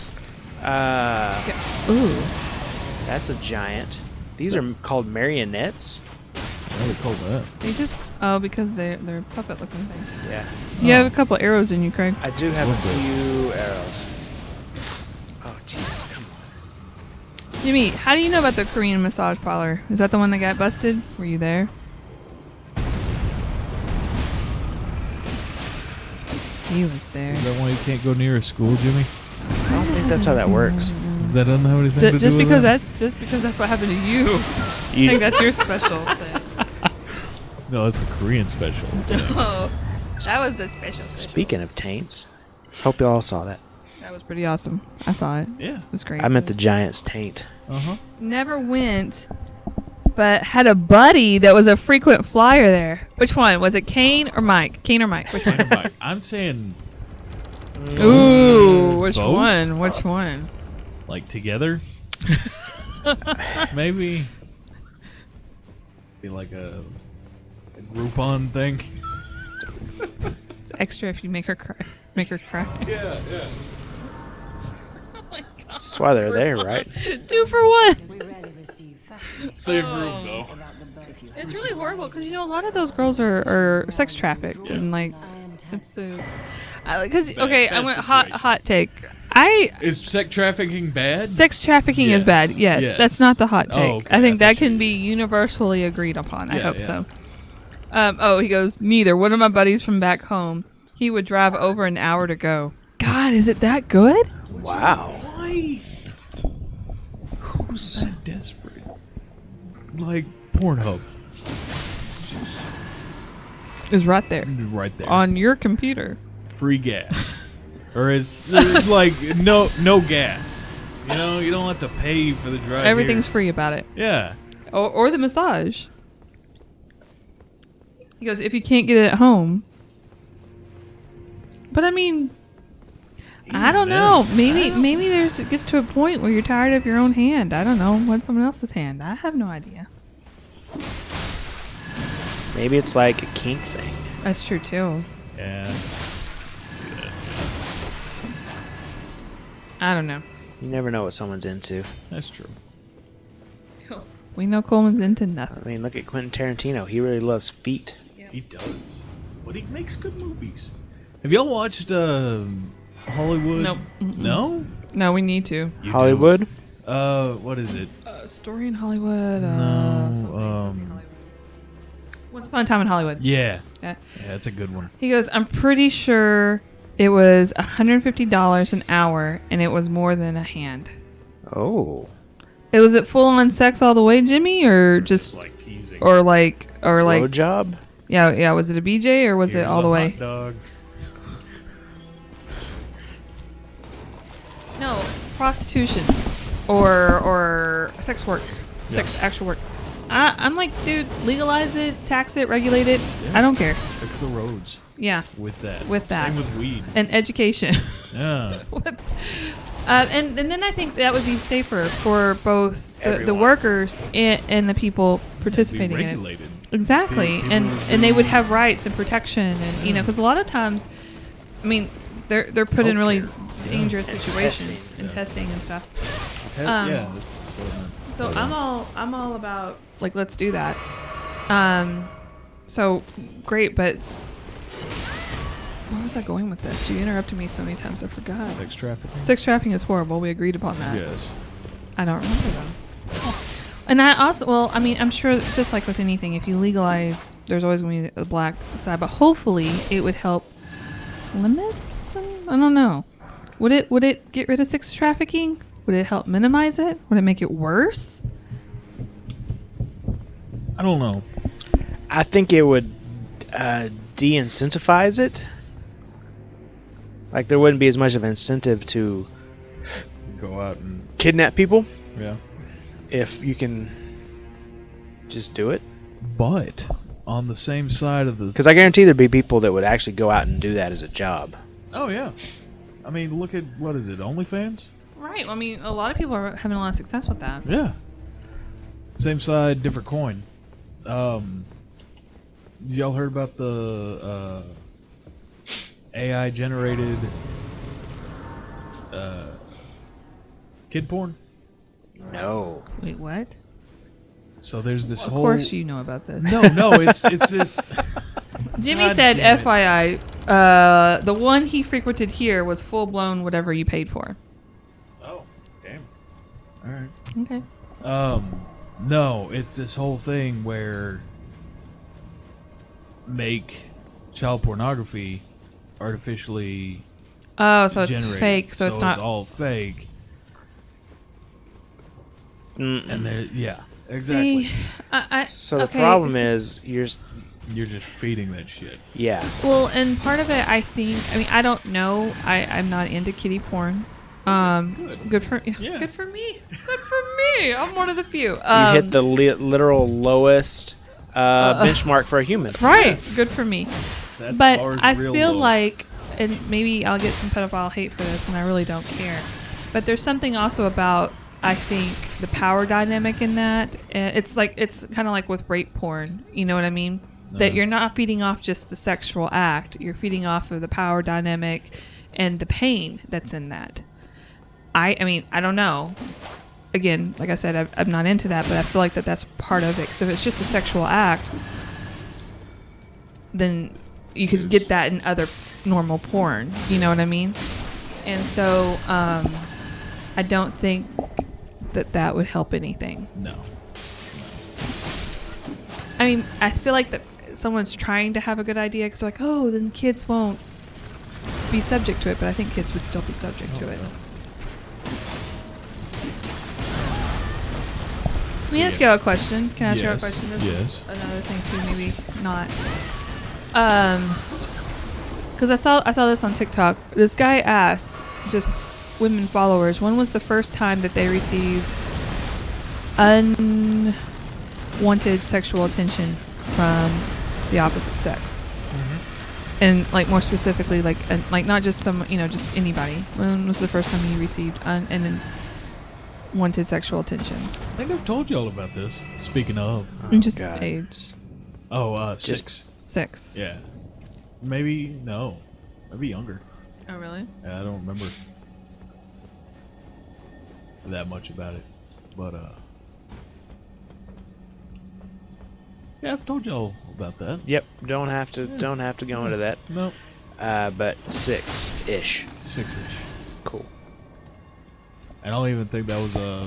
Ooh. That's a giant. These are called marionettes. What do they call that? They just because they're puppet looking things. Yeah. You have a couple arrows in you, Craig. I do have What's a it? few arrows. Oh, jeez, come on. Jimmy, how do you know about the Korean massage parlor? Is that the one that got busted? Were you there? He was there. Is that why you can't go near a school, Jimmy? I don't think that's how that works. That doesn't have anything to do Just with because that? that's what happened to you. I think that's your special thing. No, that's the Korean special. Oh, that was the special. Speaking of taints, hope you all saw that. That was pretty awesome. I saw it. Yeah. It was great. I meant the giant's taint. Uh-huh. Never went, but had a buddy that was a frequent flyer there. Which one? Was it Kane or Mike? Kane or Mike? Which one? I'm saying, Ooh, which Both? one? Which one? like, together? Maybe. Be like a Groupon thing. It's extra if you make her cry. Make her cry. Yeah. Oh my god. That's why they're there, right? 2 for 1. We rarely receive fashion Same room, though. about the boat. If you It's really horrible because a lot of those girls are sex trafficked and like I am it's because Bad- okay, I bad went situation. hot take. Is sex trafficking bad? Sex trafficking is Yes. bad. Yes, Yes. that's not the hot Oh, take. okay, I think I that thought you- can be universally agreed upon. I Yeah, hope yeah. so. He goes, neither. One of my buddies from back home, he would drive over an hour to go. God, is it that good? Wow. Why? Who's that desperate? Like Pornhub, Is right there right there. on your computer. Free gas, or it's like no gas. You know, you don't have to pay for the drive. Everything's here. free about it, Yeah. or the massage. He goes, if you can't get it at home. But I mean, I don't know. Maybe there's it gets to a point where you're tired of your own hand. I don't know. Want someone else's hand? I have no idea. Maybe it's like a kink thing. That's true too. Yeah. I don't know. You never know what someone's into. That's true. We know Coleman's into I nothing. mean, look at Quentin Tarantino. He really loves feet. He does, but he makes good movies. Have y'all watched Hollywood? Nope. Mm-mm. No. No, we need to. You do. Hollywood? What is it? Story in Hollywood. No. Once Upon a Time in Hollywood. Yeah. Yeah. Yeah, that's a good one. He goes, I'm pretty sure it was $150 an hour, and it was more than a hand. Oh. Was it full on sex all the way, Jimmy, or just Like teasing. or like Blow job? yeah? Was it a BJ or was it Here's all a the way? hot dog. No, prostitution or sex work, sex actual work. I'm like, dude, legalize it, tax it, regulate it. Yeah. I don't care. Fix the roads Yeah, with that. With that. Same with weed. and education. Yeah. And then I think that would be safer for both the Everyone. workers and the people Be participating in it. regulated. Exactly, People and they would have rights and protection, and you know, because a lot of times, I mean, they're put in really Healthcare. dangerous And situations testing. and Yeah. testing and stuff. Yeah, that's what I meant. So But, I'm all about like let's do that. So great, but where was I going with this? You interrupted me so many times I forgot. sex trafficking. Sex trafficking is horrible. We agreed upon that. Yes. I don't remember though. And I also, well, I mean, I'm sure just like with anything, if you legalize, there's always going to be a black side, but hopefully it would help limit them? I don't know. Would it get rid of sex trafficking? Would it help minimize it? Would it make it worse? I don't know. I think it would de-incentivize it. Like there wouldn't be as much of an incentive to Go out and kidnap people yeah. if you can just do it. But on the same side of the Because I guarantee there'd be people that would actually go out and do that as a job. oh yeah, I mean look at what is it? OnlyFans? Right. I mean, a lot of people are having a lot of success with that. Yeah. Same side, different coin. Y'all heard about the AI generated kid porn? No. Wait, what? So there's this Of whole. course you know about this. No, it's this. Jimmy God said, damn it. FYI, the one he frequented here was full blown whatever you paid for. Oh, damn. All right. Okay. No, it's this whole thing where make child pornography artificially Oh, so it's generated. fake. So it's not. all fake. Mm-mm. And there, yeah, exactly. See, I So the okay, problem see- is You're just feeding that shit. yeah. Well, and part of it, I mean, I don't know. I'm not into kiddie porn. Good for Yeah. good for me. Good for me. I'm one of the few. You hit the literal lowest benchmark for a human. right. Good for me. That's But ours I real feel low. like, and maybe I'll get some pedophile hate for this, and I really don't care. But there's something also about, I think, the power dynamic in that. It's kind of like with rape porn. You know what I mean? That Uh-huh. you're not feeding off just the sexual act. You're feeding off of the power dynamic and the pain that's in that. I mean, I don't know. Again, like I said, I'm not into that, but I feel like that's part of it. Because if it's just a sexual act, then you could get that in other normal porn. You know what I mean? And so I don't think that would help anything. No. I mean, I feel like that someone's trying to have a good idea because like, oh, then kids won't be subject to it. But I think kids would still be subject to it. Let me ask you a question. Can I ask you a Yes. question? This Yes. is another thing too, maybe not. Because I saw this on TikTok. This guy asked just women followers, when was the first time that they received unwanted sexual attention from the opposite sex? And like more specifically, like not just some, just anybody. When was the first time you received unwanted sexual attention? I think I've told y'all about this. Speaking of. Just God. age Oh, Just- 6. 6. Yeah. Maybe, no. Maybe younger. Oh really? Yeah, I don't remember that much about it. But, yeah, I've told y'all about that. Yep. Don't have to go into that. No. But 6-ish. 6-ish. Cool. I don't even think that was a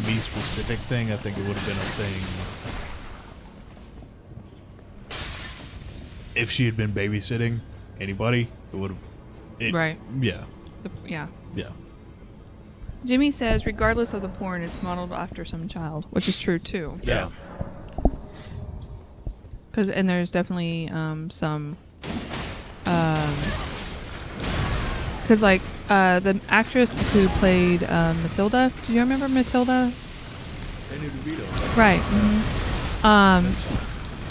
me specific thing. I think it would have been a thing if she had been babysitting anybody. It would have. Right. Yeah. Yeah. Yeah. Jimmy says, regardless of the porn, it's modeled after some child, which is true too. Yeah. And there's definitely some because like the actress who played Matilda. Do you remember Matilda? Danny DeVito. Right.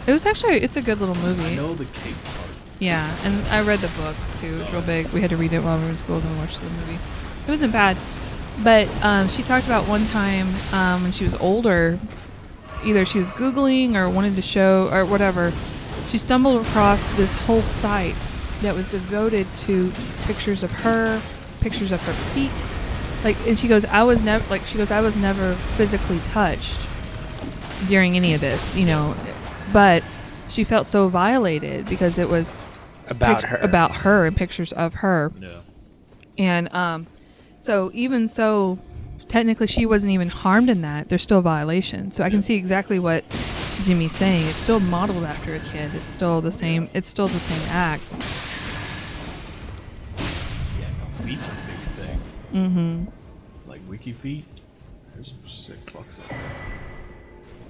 It was actually it's a good little movie. I know the cake part. Yeah, and I read the book too. It was real big. We had to read it while we were in school, then we watched the movie. It wasn't bad, but she talked about one time when she was older, either she was Googling or wanted to show or whatever. She stumbled across this whole site that was devoted to pictures of her, pictures of her feet. Like, and she goes, I was never physically touched during any of this, you know, but she felt so violated because it was About her. and pictures of her. Yeah. And so even so, technically she wasn't even harmed in that. There's still a violation. So I can see exactly what Jimmy's saying. It's still modeled after a kid. It's still the same. It's still the same act. Yeah, no, feet's a big thing. Mm-hmm. Like wiki feet. There's some sick fucks out there.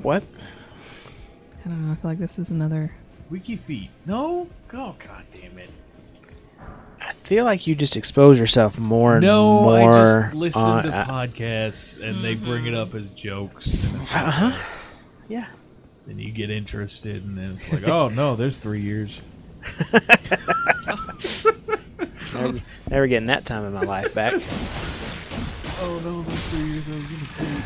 What? I don't know. I feel like this is another. Wiki feet. No? Oh, god damn it. I feel like you just expose yourself more and No, more. I just listen on- to podcasts and they bring it up as jokes. And it's like, Uh-huh. Yeah. then you get interested and then it's like, oh no, there's 3 years. Never getting that time in my life back. Oh no, those 3 years I was gonna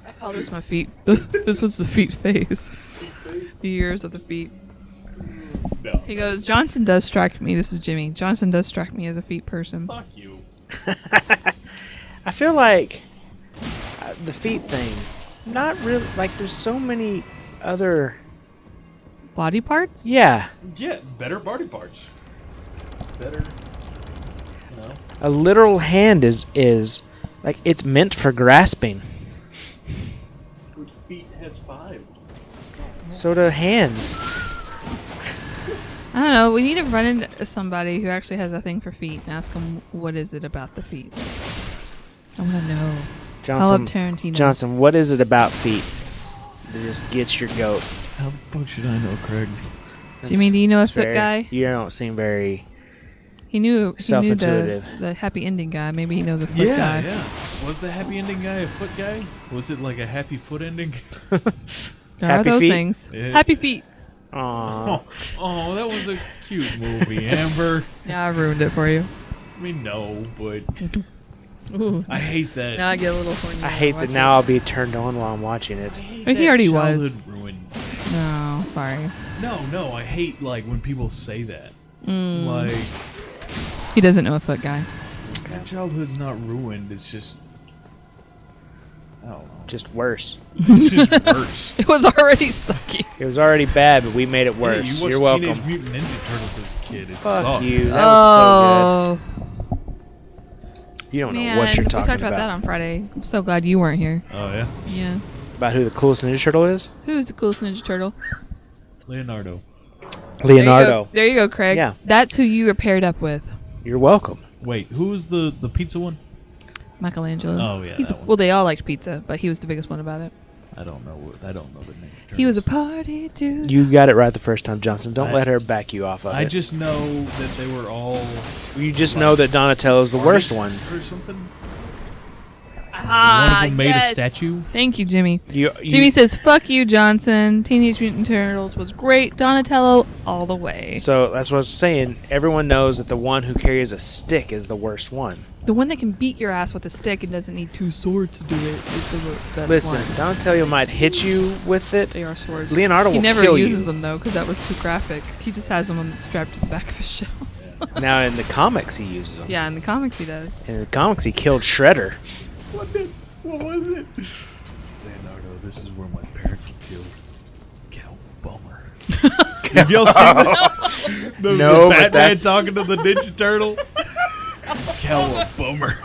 I call this my feet. This was the feet phase. The years of the feet. No. He goes, Johnson does strike me. This is Jimmy. Johnson does strike me as a feet person. Fuck you. I feel like the feet thing, not really. Like, there's so many other. Body parts? Yeah. Yeah, better body parts. Better. No. A literal hand is like it's meant for grasping. Which feet has 5? So do hands. I don't know. We need to run into somebody who actually has a thing for feet and ask them what is it about the feet. I want to know. Call up Tarantino. Johnson, what is it about feet that just gets your goat? How the fuck should I know, Craig? Jimmy, do you know a It's foot very- guy? You don't seem very. He knew Self-intuitive. the happy ending guy. Maybe he knows a foot Yeah, guy. yeah. Was the happy ending guy a foot guy? Was it like a happy foot ending? There Happy are those feet? things. Yeah. Happy feet. Aww. Oh, that was a cute movie, Amber. Yeah, I ruined it for you. I mean, no, but Ooh. I hate that. Now I get a little horny. I when hate watch that now I'll be turned on while I'm watching it. I hate But he that already was. childhood ruined. No, sorry. No, I hate like when people say that. Mm. Like, He doesn't know a foot guy. my childhood's not ruined. It's just, I don't know. Just worse. It's just worse. It was already sucky. It was already bad, but we made it Hey, worse. you You're watched welcome. Teenage Mutant Ninja Turtles as a kid. It Fuck sucked. you. That was so Oh, good. You don't man. know what you're talking we talked about that on Friday. I'm so glad you weren't here. Oh yeah, Yeah. About who the coolest Ninja Turtle is? Who's the coolest Ninja Turtle? Leonardo. Leonardo. There you go, Craig. Yeah. That's who you were paired up with. You're welcome. Wait, who was the pizza one? Michelangelo. Oh, yeah, He's that one. well, they all liked pizza, but he was the biggest one about it. I don't know the Ninja Turtles. He was a party dude. You got it right the first time, Johnson. Don't I- let her back you off of I it. just know that they were all You just know that Donatello's the worst one. artists or something. Ah, One of them made yes. a statue. Thank you, Jimmy. You, Jimmy says, "Fuck you, Johnson. Teenage Mutant Turtles was great. Donatello all the way. So that's what I was saying. Everyone knows that the one who carries a stick is the worst one. The one that can beat your ass with a stick and doesn't need 2 swords to do it is the best Listen, one. Donatello might hit you with it. They are swords. Leonardo He will never kill uses you. them though, because that was too graphic. He just has them strapped to the back of his shell. Now in the comics he uses them. Yeah, in the comics he does. In the comics he killed Shredder. What was it? Leonardo, this is where my parents were killed. Cal Bummer. Have y'all seen that? No, the but Batman that's- talking to the Ninja Turtle. Cal Bummer.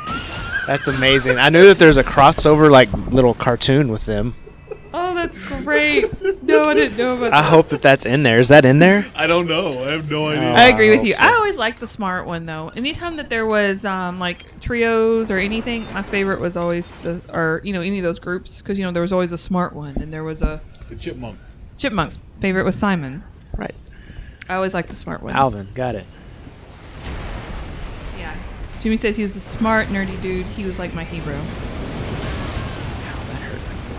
That's amazing. I knew that there's a crossover like little cartoon with them. Oh, that's great. No, I didn't know about I hope that that's in there. Is that in there? I don't know. I have no idea. I agree with hope you. so. I always liked the smart one though. Anytime that there was like trios or anything, my favorite was always any of those groups because there was always a smart one and there was a The chipmunk. chipmunks. Favorite was Simon. Right. I always like the smart ones. Alvin, got it. Yeah. Jimmy said he was a smart, nerdy dude. He was like my hero.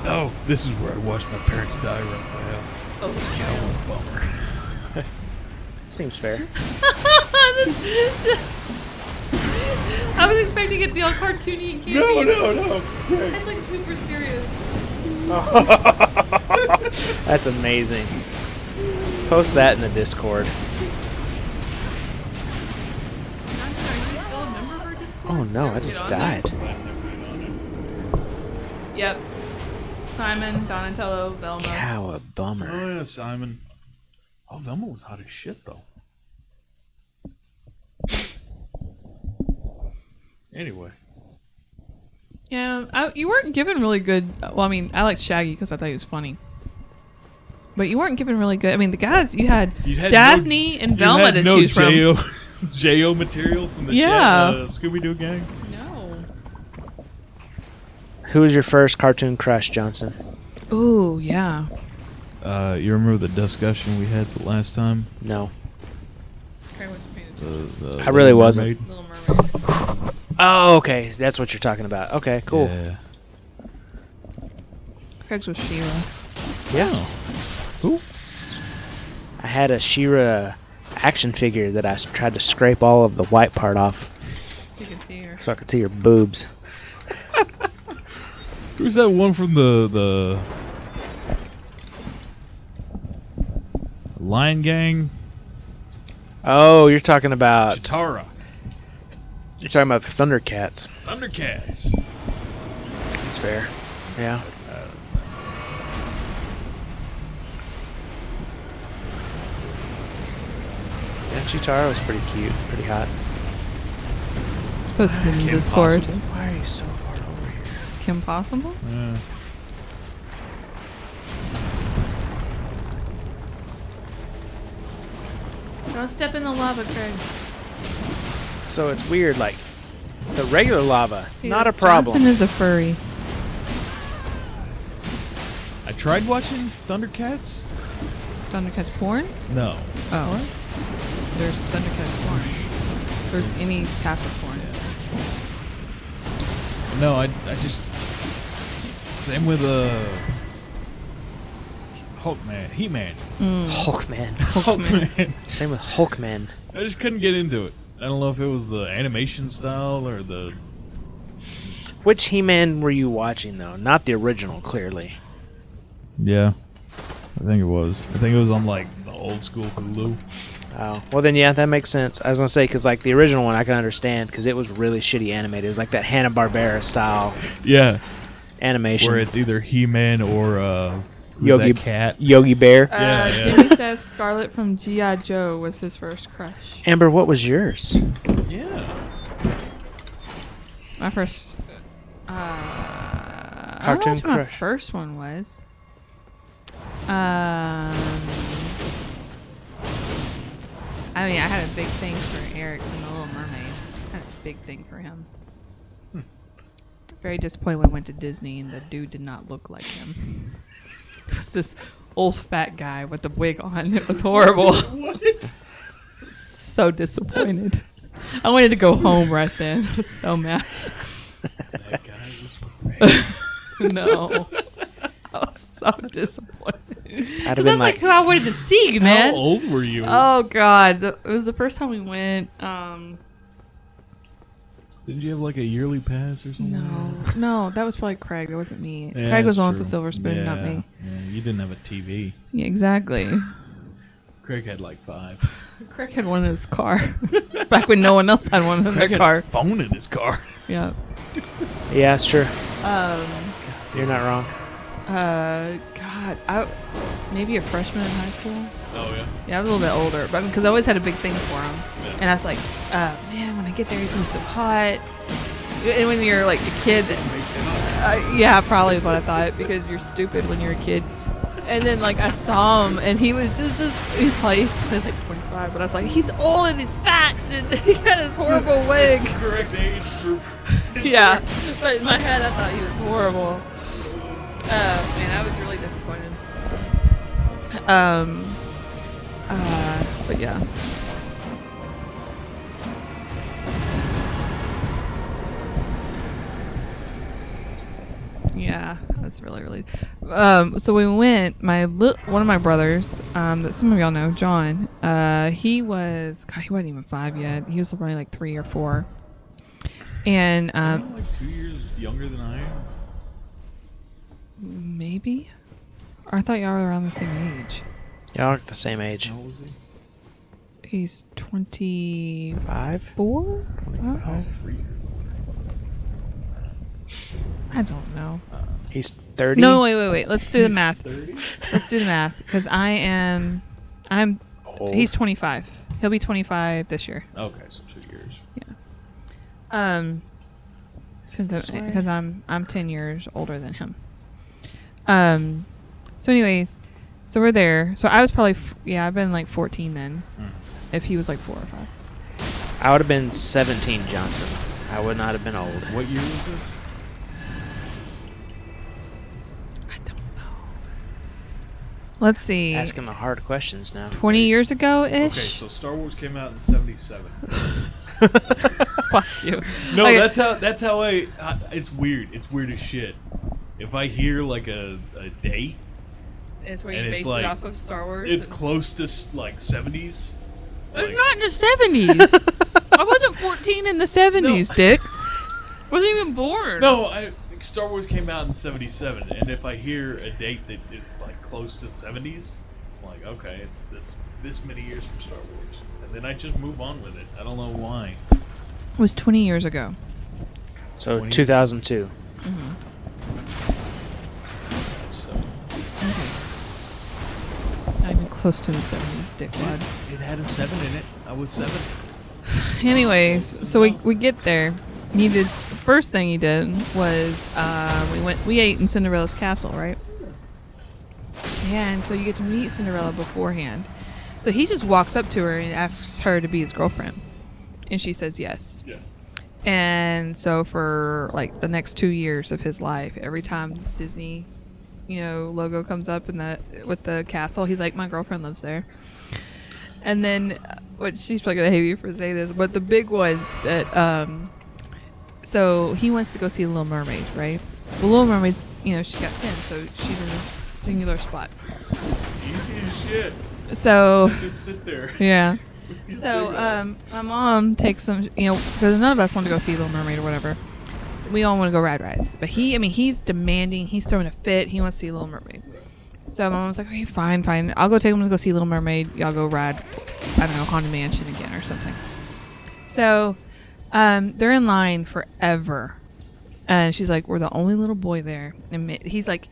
Oh, this is where I watched my parents die right now. Oh, Bummer. Seems fair. I was expecting it to be all cartoony and campy. No. That's like super serious. That's amazing. Post that in the Discord. Johnson, are you still a member of our Discord? Oh no, I Get just on died. there? Yep. Simon, Donatello, Velma. Cow, a bummer. Oh yeah, Simon. Oh, Velma was hot as shit though. Anyway. Yeah, you weren't given really good. Well, I mean, I liked Shaggy because I thought he was funny. But you weren't given really good. I mean, the guys you had Daphne and Velma to choose from. J.O. material from the Scooby-Doo gang. No. Who was your first cartoon crush, Johnson? Ooh, yeah. You remember the discussion we had the last time? No. The I really wasn't. Little Mermaid. Oh, okay. That's what you're talking about. Okay, cool. Yeah. Craig's was She-Ra. Yeah. Who? I had a She-Ra action figure that I tried to scrape all of the white part off So you can see her. so I could see her boobs. Who's that one from the Lion Gang? Oh, you're talking about Chitara. the Thundercats. Thundercats. That's fair. Yeah. Yeah, Chitara was pretty cute, pretty hot. It's posted in Discord. Why are you so far over here? Kim Possible? Yeah. Don't step in the lava, Craig. So it's weird, like the regular lava, See, not a problem. Johnson is a furry. I tried watching Thundercats. Thundercats porn? No. Oh. There's Thundercats porn. There's any type of porn. No, I just same with Hulkman, He-Man. Hulkman. Hulkman. Same with Hulkman. I just couldn't get into it. I don't know if it was the animation style or the. Which He-Man were you watching though? Not the original, clearly. Yeah, I think it was. I think it was on like the old school Hulu. Oh, well then, yeah, that makes sense. I was gonna say because like the original one, I can understand because it was really shitty animated. It was like that Hanna-Barbera style Yeah, animation. where it's either He-Man or who's Yogi that cat. Yogi Bear. Yeah. Jimmy says Scarlet from G.I. Joe was his first crush. Amber, what was yours? Yeah. My first. I don't know Cartoon what my crush. first one was. I mean, I had a big thing for Eric from The Little Mermaid. I had a big thing for him. Very disappointed when I went to Disney and the dude did not look like him. It was this old fat guy with the wig on. It was horrible. So disappointed. I wanted to go home right then. I was so mad. That guy was great. No. I was so disappointed. I'd have Because been that's like, like who I wanted to see, man. How old were you? Oh God, it was the first time we went. Didn't you have like a yearly pass or something? No, that was probably Craig. That wasn't me. Yeah, Craig was that's the one with true. the silver spoon, not me. Yeah, you didn't have a TV. Yeah, exactly. Craig had like 5. Craig had one in his car back when no one else had one in their Craig had car. a phone in his car. Yeah. yeah, it's true. Um. You're not wrong. God, maybe a freshman in high school. Oh yeah. Yeah, I was a little bit older, but because I always had a big thing for him, Yeah. and I was like, man, when I get there, he's gonna be so hot. And when you're like a kid, yeah, probably is what I thought because you're stupid when you're a kid. And then like I saw him, and he was just this. He's probably like 25, but I was like, he's old and he's fat, and he had this horrible wig. Correct age group. Yeah, but in my head, I thought he was horrible. Man, I was really disappointed. But yeah. Yeah, that's really. So we went. One of my brothers, that some of y'all know, John. He wasn't even 5 yet. He was probably like 3 or 4. And You're like 2 years younger than I am. maybe, or I thought y'all were around the same age. Y'all are the same age. How old is he? He's 24. 5? 25? 3 years. I don't know. He's 30? No, wait. Let's do the math. 30? Let's do the math because I'm. Old. He's 25. He'll be 25 this year. Okay, so 2 years. This way? Because I'm 10 years older than him. So anyways, so we're there. So I was probably I've been like 14 then. If he was like 4 or 5. I would have been 17, Johnson. I would not have been old. What year was this? I don't know. Let's see. Asking the hard questions now. 20 years ago ish. Okay, so Star Wars came out in '77. Fuck you. No, Okay. that's how I. It's weird. It's weird as shit. If I hear like a date, It's where and you it's base like- it off of Star Wars. it's close to like '70s. It's not in the 70s. I wasn't 14 in the 70s, Dick. Wasn't even born. No, Star Wars came out in '77, and if I hear a date that is like close to '70s, I'm like, okay, it's this many years from Star Wars, and then I just move on with it. I don't know why. It was 20 years ago. So 20. 2002. So Not even close to the 70s, dickwad. it had a 7 in it. I was 7. Anyways, so we get there. The first thing he did was we ate in Cinderella's castle, right? Yeah, and so you get to meet Cinderella beforehand. So he just walks up to her and asks her to be his girlfriend, and she says yes. Yeah. And so for like the next 2 years of his life, every time Disney, logo comes up with the castle, he's like, my girlfriend lives there. And then, what she's probably gonna hate me for saying this, but the big one that so he wants to go see the Little Mermaid, right? The Little Mermaid's, she's got fins, so she's in a singular spot. Easy as shit. So Just sit there. yeah. So my mom takes them, because none of us want to go see Little Mermaid or whatever. So we all want to go ride rides, but he's demanding, he's throwing a fit. He wants to see Little Mermaid. So my mom's like, okay, fine. I'll go take him to go see Little Mermaid. Y'all go ride, I don't know, Haunted Mansion again or something. So they're in line forever. And she's like, we're the only little boy there. And he's like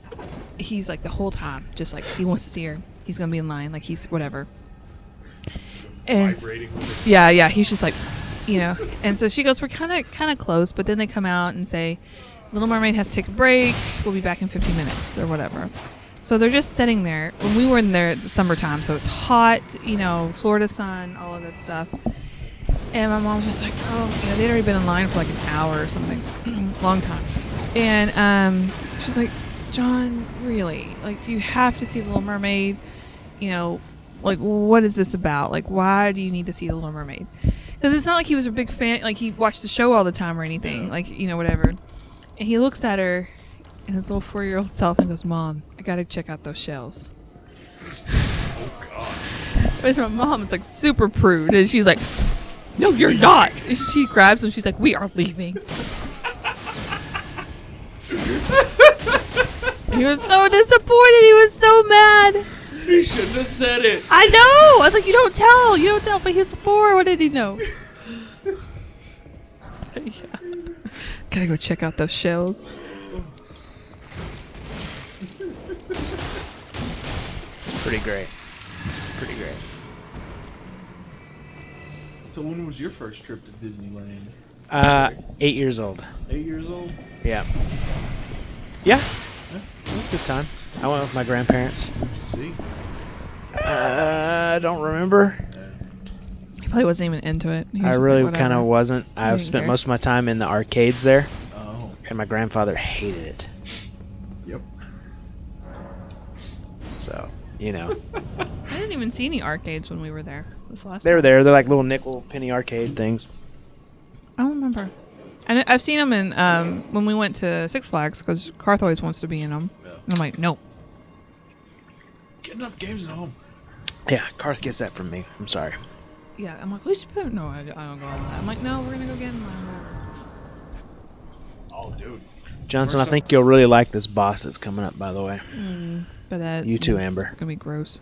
the whole time, just like, he wants to see her. He's going to be in line, like he's whatever. And Vibrating with it. yeah, he's just like, And so she goes, we're kind of close. But then they come out and say, Little Mermaid has to take a break. We'll be back in 15 minutes or whatever. So they're just sitting there. When we were in there at the summertime, so it's hot, Florida sun, all of this stuff. And my mom's just like, they'd already been in line for like an hour or something. Long time. And she's like, John, really? Like, do you have to see The Little Mermaid? Like, what is this about? Like, why do you need to see The Little Mermaid? Because it's not like he was a big fan, like he watched the show all the time or anything. Yeah. Like, whatever. And he looks at her and his little 4-year-old self and goes, Mom, I gotta check out those shells. Oh god. But my mom is like super prude, and she's like, no, you're not. And she grabs him. She's like, we are leaving. He was so disappointed. He was so mad. You shouldn't have said it. I know. I was like, you don't tell. But he's 4. What did he know? Yeah. Gotta go check out those shells. It's pretty great. Pretty great. So when was your first trip to Disneyland? 8 years old. 8 years old? Yeah. Yeah. It was a good time. I went with my grandparents. What'd you see? I don't remember. He probably wasn't even into it. He was I just really like, kind of whatever. wasn't. I didn't spent care. most of my time in the arcades there, Oh. and my grandfather hated it. Yep. So You know, I didn't even see any arcades when we were there this last they were time. there. They're like little nickel penny arcade things. I don't remember. And I've seen them in when we went to Six Flags because Karth always wants to be in them. Yeah. And I'm like, nope. Get enough games at home. Yeah, Karth gets that from me. I'm sorry. Yeah, I'm like, we should put. No, I don't go on that. I'm like, no, we're gonna go get mine. Oh, dude. Johnson, I think you'll really like this boss that's coming up, by the way. But that You too, it's Amber. Gonna be gross.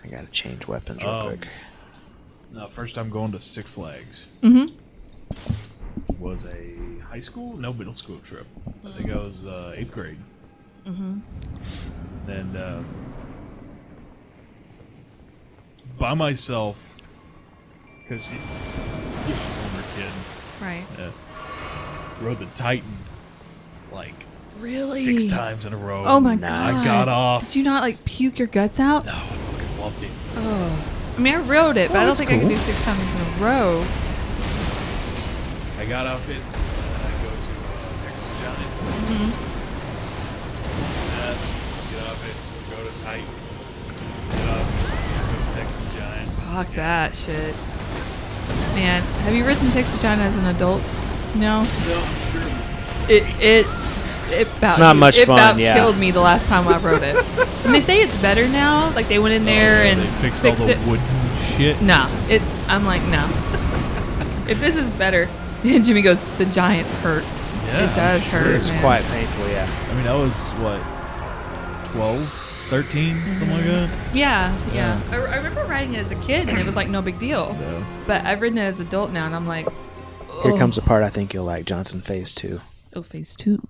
I gotta change weapons real quick. No, first time going to Six Flags Mm-hmm. was a high school, no, middle school trip. I think I was 8th grade. Mm-hmm. And by myself, because you know, older kid, Right. rode the Titan like Really? 6 times in a row. Oh my Nice. god. I got off. Did you not like puke your guts out? No, I fucking loved it. Oh. I mean, I rode it, but I don't that's think I could cool. do 6 times in a row. I got off it, and then I go to Texas Giant. Mm-hmm. Get off it, go to Titan. Get off it, go to Texas Giant. Fuck that shit. Man, have you ridden Texas Giant as an adult? No. No, sure. It about, It's not much it fun, about yeah. killed me the last time I rode it. And they say it's better now. Like they went in there and They fixed fixed all the it. wooden shit. Nah, I'm like, no. If this is better, and Jimmy goes, the Giant hurts. Yeah, It does I'm sure. hurt, It's man. quite painful, yeah. I mean, that was what, 12, 13, something like that. Yeah. Yeah. I remember riding it as a kid, and it was like no big deal. Yeah. But I've ridden it as an adult now, and I'm like, Here oh. comes the part I think you'll like, Johnson Phase 2. Oh, phase 2.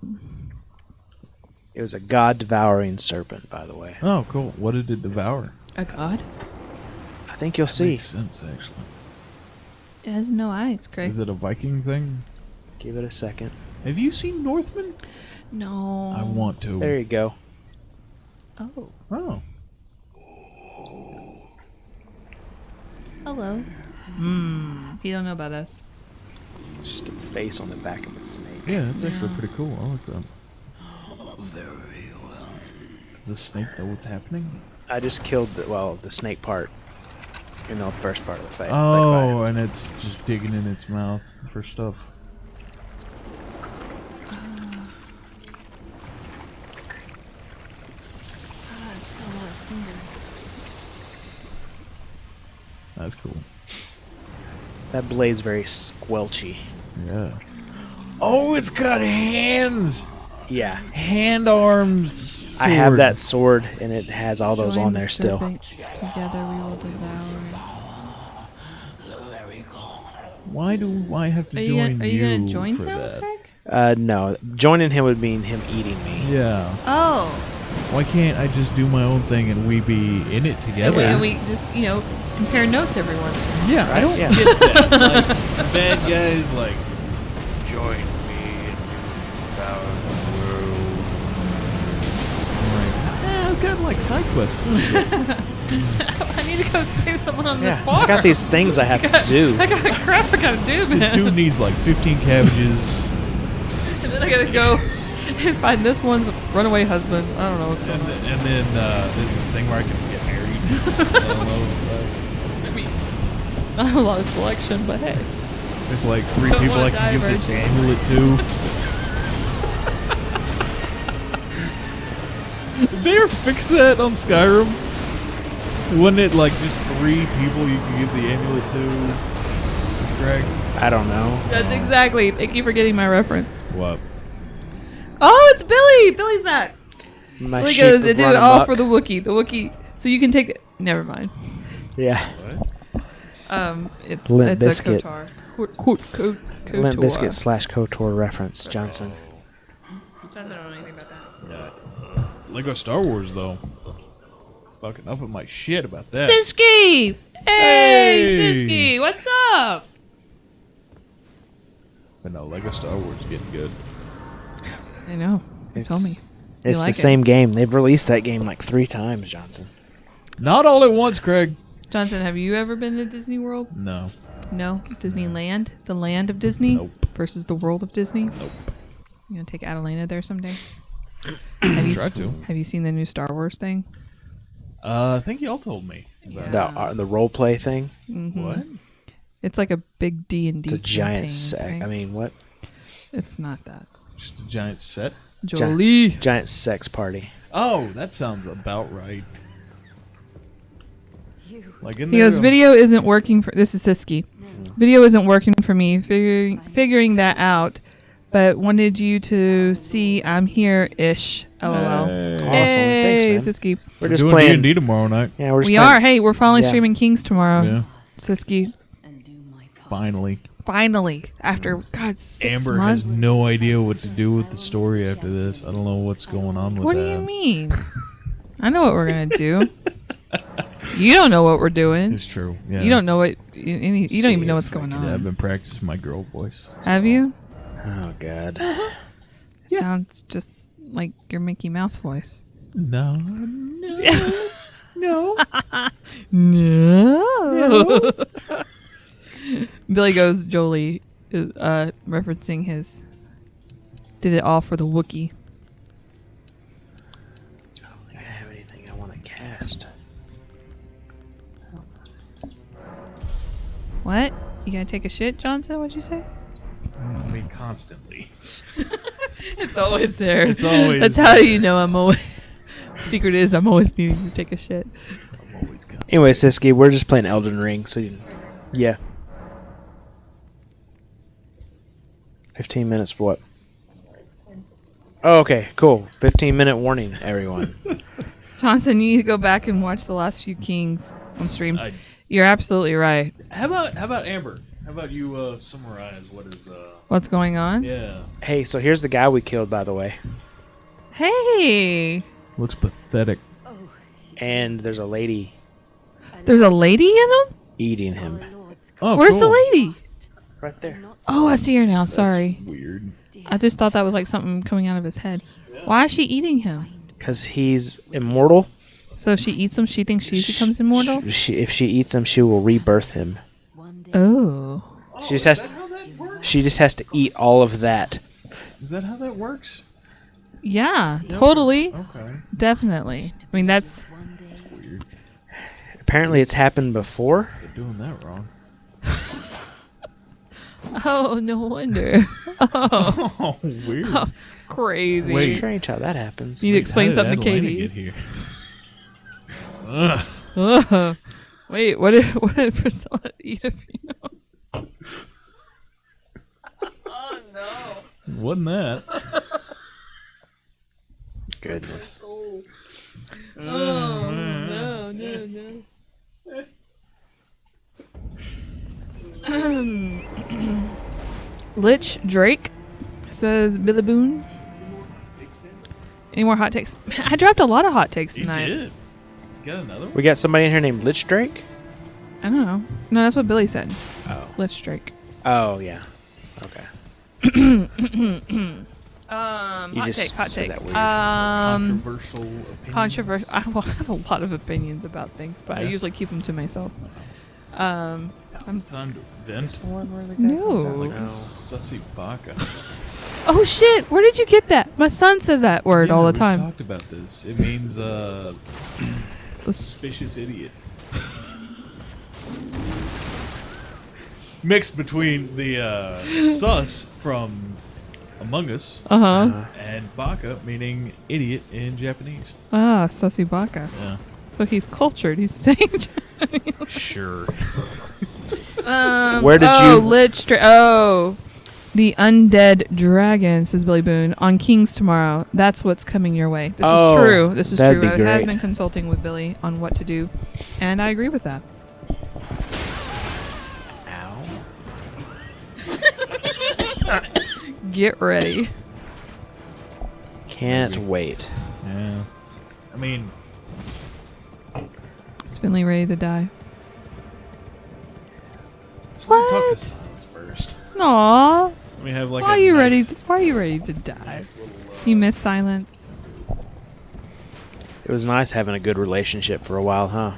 It was a god-devouring serpent, by the way. Oh, cool. What did it devour? A god? I think you'll see. Makes sense, actually. It has no eyes, Craig. Is it a Viking thing? Give it a second. Have you seen Northman? No. I want to. There you go. Oh. Oh. Hello. He don't know about us. It's just a face on the back of a snake. Yeah, that's actually Yeah. pretty cool. I like that. Very well. Does the snake know what's happening? I just killed the snake part in the first part of the fight. Oh, and it's just digging in its mouth for stuff. That's cool. That blade's very squelchy. Yeah. Oh, it's got hands! Yeah. Hand arms! I have sword. that sword, and it has all those Join on the there still. serpent. Together we will devour. Why do I have to Are join you gonna join for him, that? Craig? No. Joining him would mean him eating me. Yeah. Oh. Why can't I just do my own thing and we be in it together? And we just, compare notes every once in a while. Yeah, I don't Yeah. get that. Like, bad guys, like, join me and devour the world. I'm like, I've got, like, side quests and shit. I need to go save someone on Yeah, this farm. I got these things I have to do. I got crap I gotta do, man. This dude needs, like, 15 cabbages. And then I gotta go and find this one's runaway husband. I don't know what's going And, on. and then there's this thing where I can get married. I don't know. I mean, I don't have a lot of selection, but hey. There's, like, 3 Don't people wanna I can die give this virgin. amulet to. Did they ever fix that on Skyrim? Wasn't it like just 3 people you could give the amulet to? Greg? I don't know. That's exactly. Thank you for getting my reference. What? Oh, it's Billy. Billy's back. My Billy sheep goes, have it did run it all amok. for the Wookiee. The Wookiee. So you can take it. Never mind. Yeah. What? It's Limp it's Bizkit. a Kotar. Kotar. Limp Biscuit / KOTOR reference, Johnson. I don't know anything about that. Yeah. Lego Star Wars, though. Fucking up with my shit about that. Siski! Hey, Hey! Siski, what's up? But no, Lego Star Wars is getting good. I know. You told me. It's like the it. same game. They've released that game like 3 times, Johnson. Not all at once, Craig. Johnson, have you ever been to Disney World? No. No? Disneyland? The land of Disney? Nope. Versus the world of Disney? Nope. You gonna take Adelina there someday? Have you Try to. Have you seen the new Star Wars thing? I think y'all told me. The role play thing. Mhm. What? It's like a big D&D. It's a giant campaign sack. thing. I mean, what? It's not that. Just a giant set? Jolie. Giant sex party. Oh, that sounds about right. Like in He goes, there, video isn't working for. This is Siski. Video isn't working for me. Figuring that out, but wanted you to see I'm here ish. LOL. Hey. Awesome. Hey, Thanks, man. Siski. We're We're just doing playing. D&D tomorrow night. Yeah, we're just We playing. are. Hey, we're finally Yeah. streaming Kings tomorrow. Yeah, Siski. And do my part. finally. Finally, after God 6 Amber months. has no idea what to do with the story after this. I don't know what's going on with What that. do you mean? I know what we're gonna do. You don't know what we're doing. It's true. Yeah. You don't know what. You don't even know what's going Yeah, I've on. been practicing my girl voice. Have you? Oh God. Sounds just like your Mickey Mouse voice. No, no. No. Billy goes, Jolie is referencing his did it all for the Wookiee. I don't think I have anything I want to cast. What? You gotta take a shit, Johnson? What'd you say? I mean, constantly. It's always there. It's always That's how there. you know I'm always. Secret is I'm always needing to take a shit. I'm always constantly. Anyway, Siski, we're just playing Elden Ring, so yeah. 15 minutes for what? Oh, okay, cool. 15-minute warning, everyone. Johnson, you need to go back and watch the last few Kings on streams. You're absolutely right. How about Amber? How about you summarize what is What's going on? yeah. Hey, so here's the guy we killed, by the way. Hey, Looks pathetic. And there's a lady there's a lady in him? eating him. Oh, Where's the cool. lady? Right there. Oh, I see her now. Sorry. Weird. I just thought that was like something coming out of his head. Why is she eating him? Because he's immortal. So if she eats him, she thinks she becomes immortal? If she eats him, she will rebirth him. Oh. She just has. She just has to eat all of that. Is that how that works? Yeah, totally. Okay. Definitely. I mean, that's. Weird. Apparently, it's happened before. They're doing that wrong. Oh, no wonder. Oh, Oh, weird. crazy. Wait. Strange how that happens. You need to explain How did something to Adelina Katie. get here? Ugh. Ugh. Wait, what did Priscilla eat of you? Oh, no. Wasn't that? Goodness. Oh, no, no, no. Lich Drake says Billy Boone. Any more hot takes? I dropped a lot of hot takes You tonight. did. You got another one? We got somebody in here named Lich Drake. I don't know. No, that's what Billy said. Oh. Lich Drake. Oh yeah. Okay. Hot just take, hot said take. that weird. Controversial opinion. Controversial. I will have a lot of opinions about things, but I Yeah. usually keep them to myself. I'm Time to vent. no. Like No. a sussy baka. Oh shit! Where did you get that? My son says that word all the We time. talked about this. It means Let's- suspicious idiot. Mixed between the sus from Among Us Uh-huh. and baka, meaning idiot in Japanese. Ah, Sussy Baka. Yeah. So he's cultured. He's saying. Sure. Where did oh, you- Lich oh, the undead dragon, says Billy Boone, on Kings tomorrow. That's what's coming your way. This Oh, is true. This is that'd true. be I have great. been consulting with Billy on what to do, and I agree with that. Ow. Get ready. Can't wait. Yeah. I mean, Is Finley ready to die? let's talk What? to Sons first. Aww. Let me have like Why a are you nice, ready? Why are you ready to die? nice little, You miss silence. It was nice having a good relationship for a while, huh?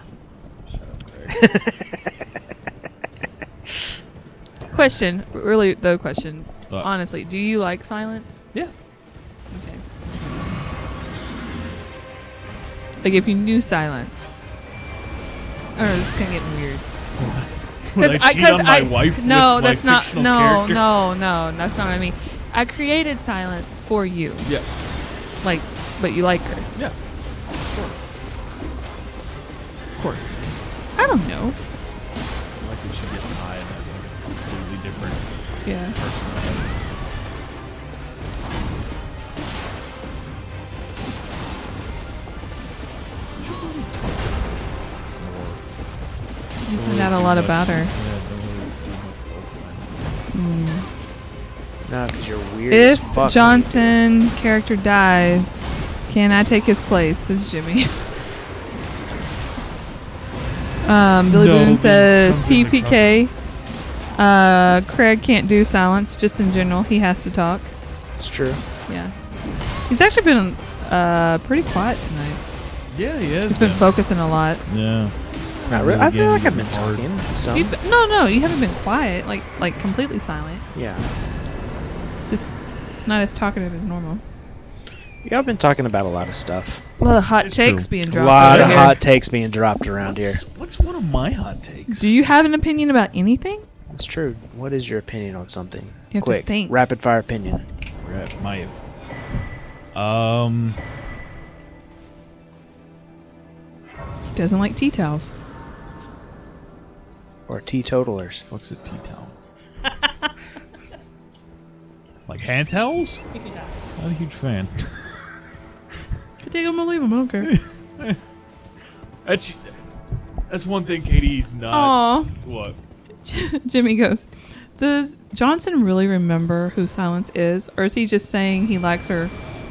Question, really though. Question. Honestly, do you like silence? Yeah. Okay. Like if you knew silence. I don't know, this is kind of getting weird. Would I cheat on my wife no, with that's my not. fictional No, character? no, that's not what I mean. I created silence for you, Yeah. like, but you like her, Yeah. of course. I don't know. Like that she gets high and has a completely different Yeah. personality. You find out a lot about her. Yeah, don't really do much love No, because you're weird as If fuck. when you Johnson character dies, can I take his place? Says Jimmy. Billy No, Boone this says comes in the TPK. Craig can't do silence, just in general. He has to talk. do it. It's true. Yeah. He's actually been pretty quiet tonight. Yeah, he has He's been focusing a lot. Yeah. Not really. I feel like I've Again, been hard. talking some. No, you haven't been quiet, like completely silent. Yeah. Just not as talkative as normal. Yeah, I've been talking about a lot of stuff. A lot of hot It's takes true. being A dropped. lot over of here. hot takes being dropped around here. What's one of my hot takes? Do you have an opinion about anything? That's true. What is your opinion on something? You have to Quick, think. rapid fire opinion. My He doesn't like tea towels. Or teetotalers. what's a tea towel? Like hand towels? Yeah. Not a huge fan. Could take them or leave them. I don't care. That's one thing Katie's not. Aw. What? Jimmy goes, does Johnson really remember who Silence is? Or is he just saying he likes her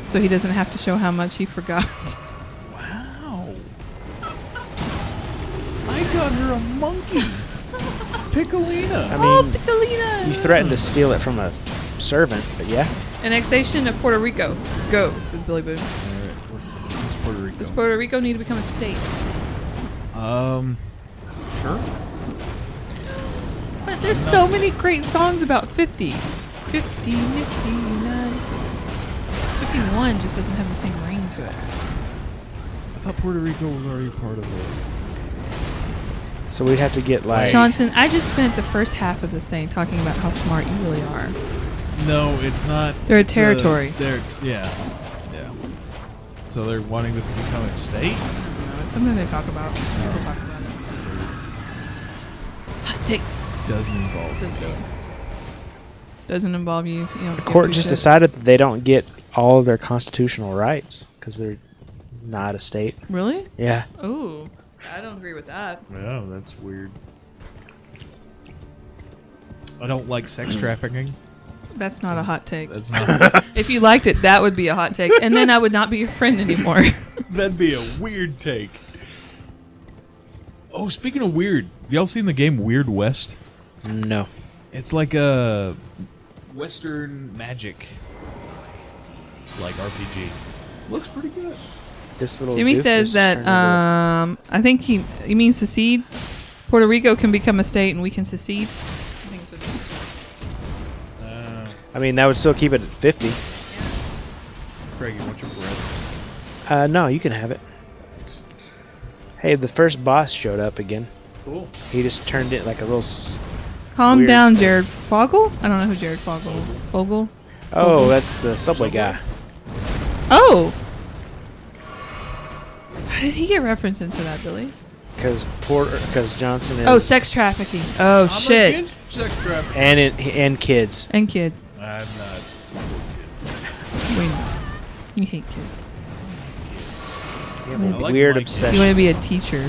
so he doesn't have to show how much he forgot? Wow. I got her a monkey. Piccolina. I Oh, mean, Piccolina! you threatened to steal it from a servant, but yeah. Annexation of Puerto Rico. Go, says Billy Boone. Alright, what's Puerto Rico? Does Puerto Rico need to become a state? Sure. But there's so many great songs about 50. 50, nifty, 96. 51 just doesn't have the same ring to it. I thought Puerto Rico was already part of it. So we'd have to get like. Johnson, I just spent the first half of this thing talking about how smart you really are. No, it's not. They're a it's territory. Yeah. So they're wanting to become a state? It's something they talk about. People talk about it. Hot takes. Doesn't involve Says Billy. Doesn't involve you. You don't The give court two just shits. decided that they don't get all of their constitutional rights because they're not a state. Really? Yeah. Ooh. I don't agree with that. Yeah, that's weird. I don't like sex trafficking. That's not a hot take. That's not. If you liked it, that would be a hot take. And then I would not be your friend anymore. That'd be a weird take. Oh, speaking of weird, y'all seen the game Weird West? No. It's like a Western magic, like RPG. Looks pretty good. This little Jimmy doofus says is that turned into I think he means secede. Puerto Rico can become a state and we can secede. I think it's what he means. I mean, that would still keep it at 50. Craig, you want your bread? No, you can have it. Hey, the first boss showed up again. Cool. He just turned it like a real. Calm Weird. down, Jared Fogle. I don't know who Jared Fogle. Oh, that's the subway guy. Oh. How did he get referenced into that, Billy? Because Johnson is. Oh, sex trafficking. Oh, shit. Sex trafficking. And kids. And kids. I'm not. We know. You hate kids. You have a I like weird my obsession. You want to be a teacher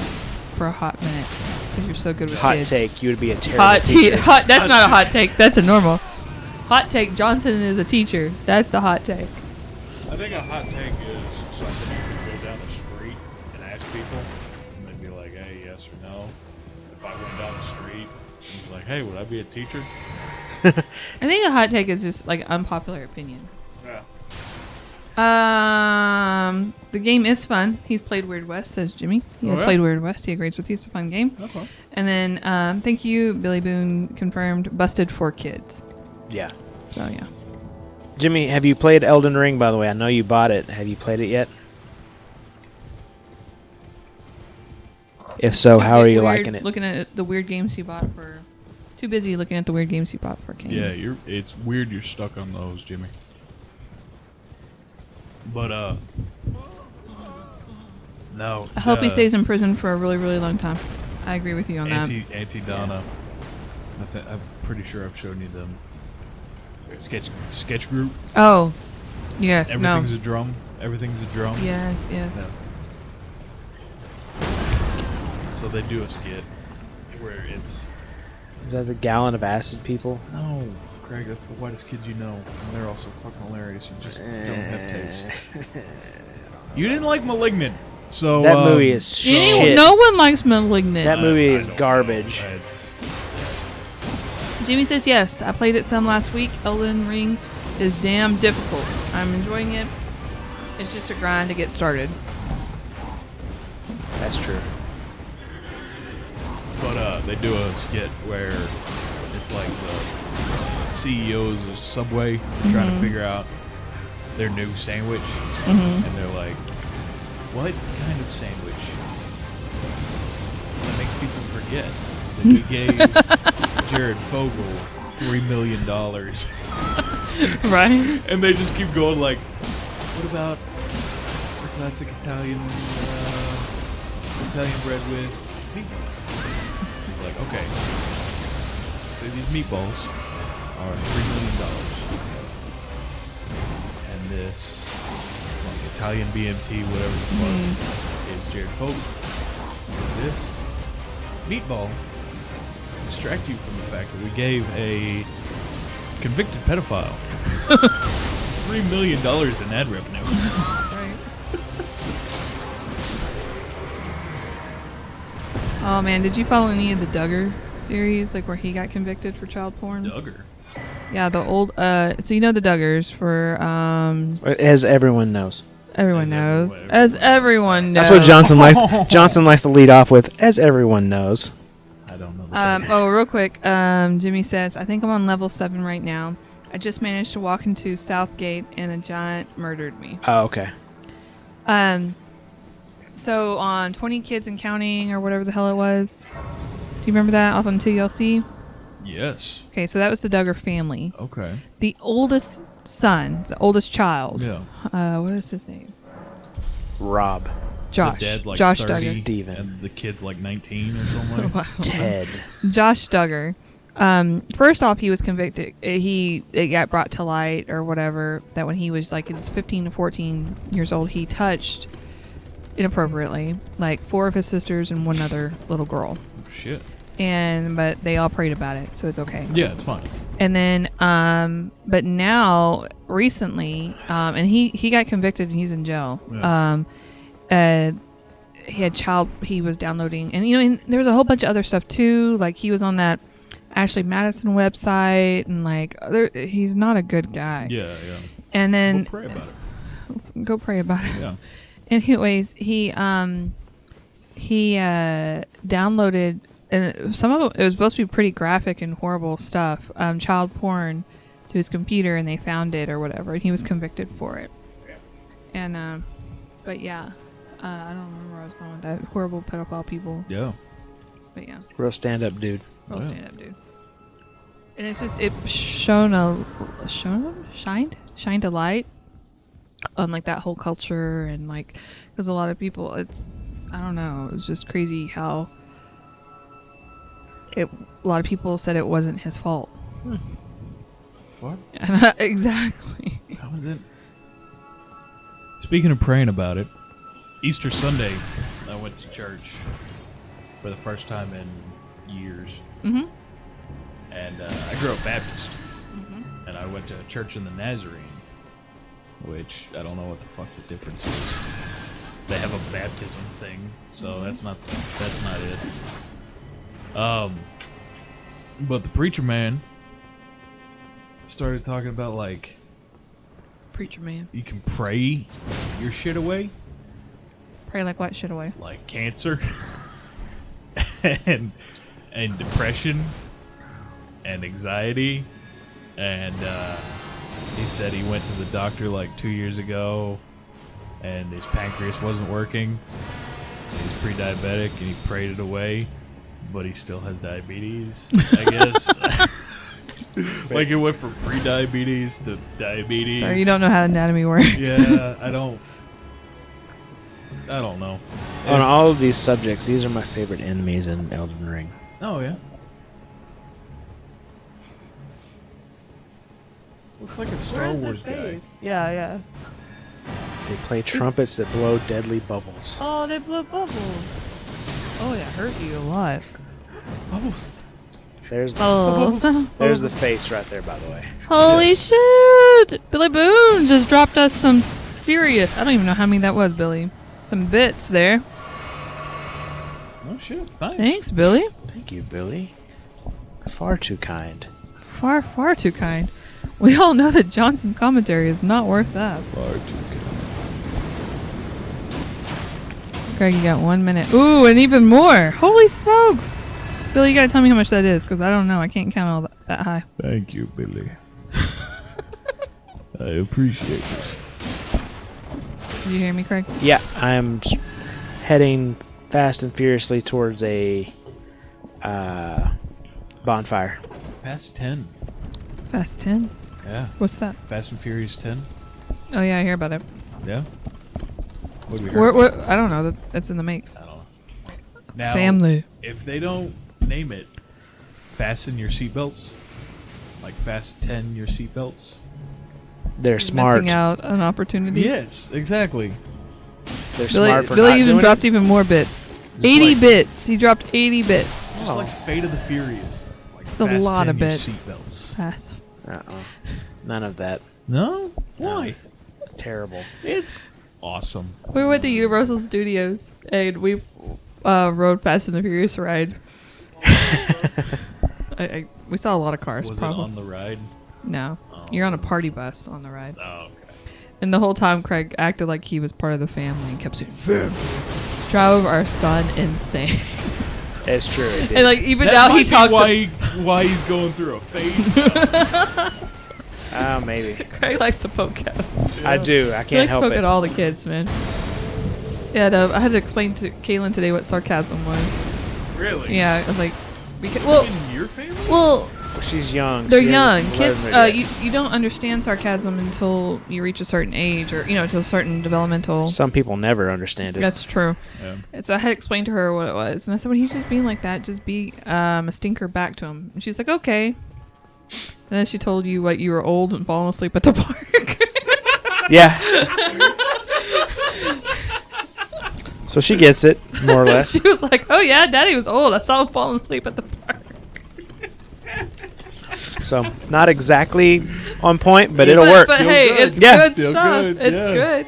for a hot minute because you're so good with Hot kids. take. You would be a terrible Hot teacher. hot. That's not a hot take. That's a normal. Hot take. Johnson is a teacher. That's the hot take. I think a hot take is something you can go down the street and ask people, and they'd be like, "Hey, yes or no." If I went down the street and was like, "Hey, would I be a teacher?" I think a hot take is just like unpopular opinion. Yeah. The game is fun. He's played Weird West, says Jimmy. He has yeah? played Weird West. He agrees with you. It's a fun game. And then, thank you, Billy Boone confirmed. Busted for kids. Yeah. So yeah. Jimmy, have you played Elden Ring, by the way? I know you bought it. Have you played it yet? If so, how are you liking it? Looking at the weird games he bought for. Too busy looking at the weird games he bought for King. Yeah, it's weird you're stuck on those, Jimmy. But no. I hope he stays in prison for a really, really long time. I agree with you on that. Auntie Donna. I'm pretty sure I've shown you them. Sketch group. Oh, yes. Everything's No. a drum. Everything's a drum. Yes. Yes. Yeah. So they do a skit where it's Is that the gallon of acid people? no, Craig. That's the whitest kids you know, and they're also fucking hilarious. You just don't have taste. You didn't like *Malignant*, so That movie is shit. No one likes *Malignant*. That movie is I know. garbage. Jimmy says yes. I played it some last week. Elden Ring is damn difficult. I'm enjoying it. It's just a grind to get started. That's true. But they do a skit where it's like the CEOs of Subway trying to figure out their new sandwich, and they're like, "What kind of sandwich that makes people forget that we gave Jared Fogle $3 million?" Right? And they just keep going like, "What about the classic Italian bread with meatballs?" He's like, "Okay, so these meatballs are $3 million, and this like Italian BMT, whatever the fuck, is Jared Fogle. This meatball distract you from the fact that we gave a convicted pedophile $3 million in ad revenue." Oh man, did you follow any of the Duggar series, like where he got convicted for child porn? Duggar. Yeah, the old. So you know the Duggars for As everyone knows. everyone knows. Everyone- As everyone knows. That's what Johnson likes. Johnson likes to lead off with, as everyone knows. I don't know. The Oh, real quick. Jimmy says, I think I'm on level 7 right now. I just managed to walk into Southgate and a giant murdered me. Oh, okay. So on 20 Kids and Counting or whatever the hell it was. Do you remember that off on TLC? Yes. Okay, so that was the Duggar family. Okay. The oldest son, the oldest child. Yeah. What is his name? Rob. Josh. The dad, like Josh 30, Duggar. Steven. and the kid's like 19 or something. Wow. Ted. Josh Duggar. First off, he was convicted. It got brought to light or whatever that when he was like 15 to 14 years old, he touched inappropriately like 4 of his sisters and one other little girl. Shit. But they all prayed about it, so it's okay. Yeah, it's fine. And then, but now recently, and he got convicted and he's in jail. Yeah. He was downloading, and and there was a whole bunch of other stuff too. Like he was on that Ashley Madison website, and like he's not a good guy. Yeah, yeah. And then We'll pray about it. go pray about it. Yeah. Anyways, he downloaded, and some of it was supposed to be pretty graphic and horrible stuff, child porn, to his computer, and they found it or whatever, and he was convicted for it. And but yeah, I don't remember where I was going with that. Horrible pedophile people. Yeah. But yeah, Real stand-up dude. real Yeah. stand up, dude. And it's just it shined a light on like that whole culture, and like because a lot of people, I don't know, it's just crazy how a lot of people said it wasn't his fault. What? Exactly. How is it? Speaking of praying about it, Easter Sunday, I went to church for the first time in years. Mm-hmm. And I grew up Baptist. And I went to church in the Nazarene, which I don't know what the fuck the difference is. They have a baptism thing, so that's not it. But the preacher man started talking about like Preacher man. you can pray your shit away, Pray like what shit away. like cancer and depression and anxiety and he said he went to the doctor like 2 years ago, and his pancreas wasn't working. He's pre-diabetic, and he prayed it away, but he still has diabetes, I guess. Like it went from pre-diabetes to diabetes. Sorry, you don't know how anatomy works. Yeah, I don't know. On It's- all of these subjects, these are my favorite enemies in Elden Ring. Oh yeah. Looks like a Star Where's Wars the guy. face? Yeah, yeah. They play trumpets that blow deadly bubbles. Oh, they blow bubbles. Oh, that hurt you a lot. Bubbles. There's the, Oh, there's the face right there, by the way. holy shit! Billy Boone just dropped us some serious. I don't even know how many that was, Billy. Some bits there. Oh shit! Nice. Thanks, Billy. Thank you, Billy. Far too kind. Far, far too kind. We all know that Johnson's commentary is not worth that. Far too good. Craig, you got 1 minute. Ooh, and even more. Holy smokes! Billy, you gotta tell me how much that is, because I don't know. I can't count all that high. Thank you, Billy. I appreciate it. Did you hear me, Craig? Yeah, I'm heading fast and furiously towards a bonfire. Fast 10. Fast 10? Yeah. What's that? Fast and Furious 10. Oh, yeah, I hear about it. Yeah. What did we hear? I don't know. That's in the makes. I don't know. Now, Family. if they don't name it, fasten your seatbelts. Like Fast 10 your seatbelts. They're smart. Missing out an opportunity. Yes, exactly. They're Billy, smart for Billy not even doing dropped it. even more bits. Just 80 like- bits. He dropped 80 bits. Just like Fate of the Furious. Like It's a Fast lot 10 of your bits. Seatbelts. Fast. None of that. No? Why? It's terrible. It's awesome. We went to Universal Studios and we rode Fast and the Furious ride. We saw a lot of cars. Was probably it on the ride? No, you're on a party bus on the ride, Oh, okay. and the whole time Craig acted like he was part of the family and kept saying "family." Drove our son insane. It's true. It did. And like even That now might he be talks. why he's going through a phase. Oh, maybe. Craig likes to poke at him. I do. I He can't likes to help poke it. at all the kids, man. Yeah, I had to explain to Kaylin today what sarcasm was. Really? Yeah, I was like, well, In your family? well, She's young. they're She young hasn't kids. learned it yet. You don't understand sarcasm until you reach a certain age, or until a certain developmental. Some people never understand it. That's true. Yeah. And so I had to explain to her what it was, and I said, when he's just being like that, just be a stinker back to him. And she's like, okay. And then she told you what you were old and falling asleep at the park. Yeah. So she gets it, more or less. She was like, oh yeah, Daddy was old. I saw him falling asleep at the park. So not exactly on point, but it'll work. But Still hey, good. it's Yeah. good Still stuff. good, It's yeah. good.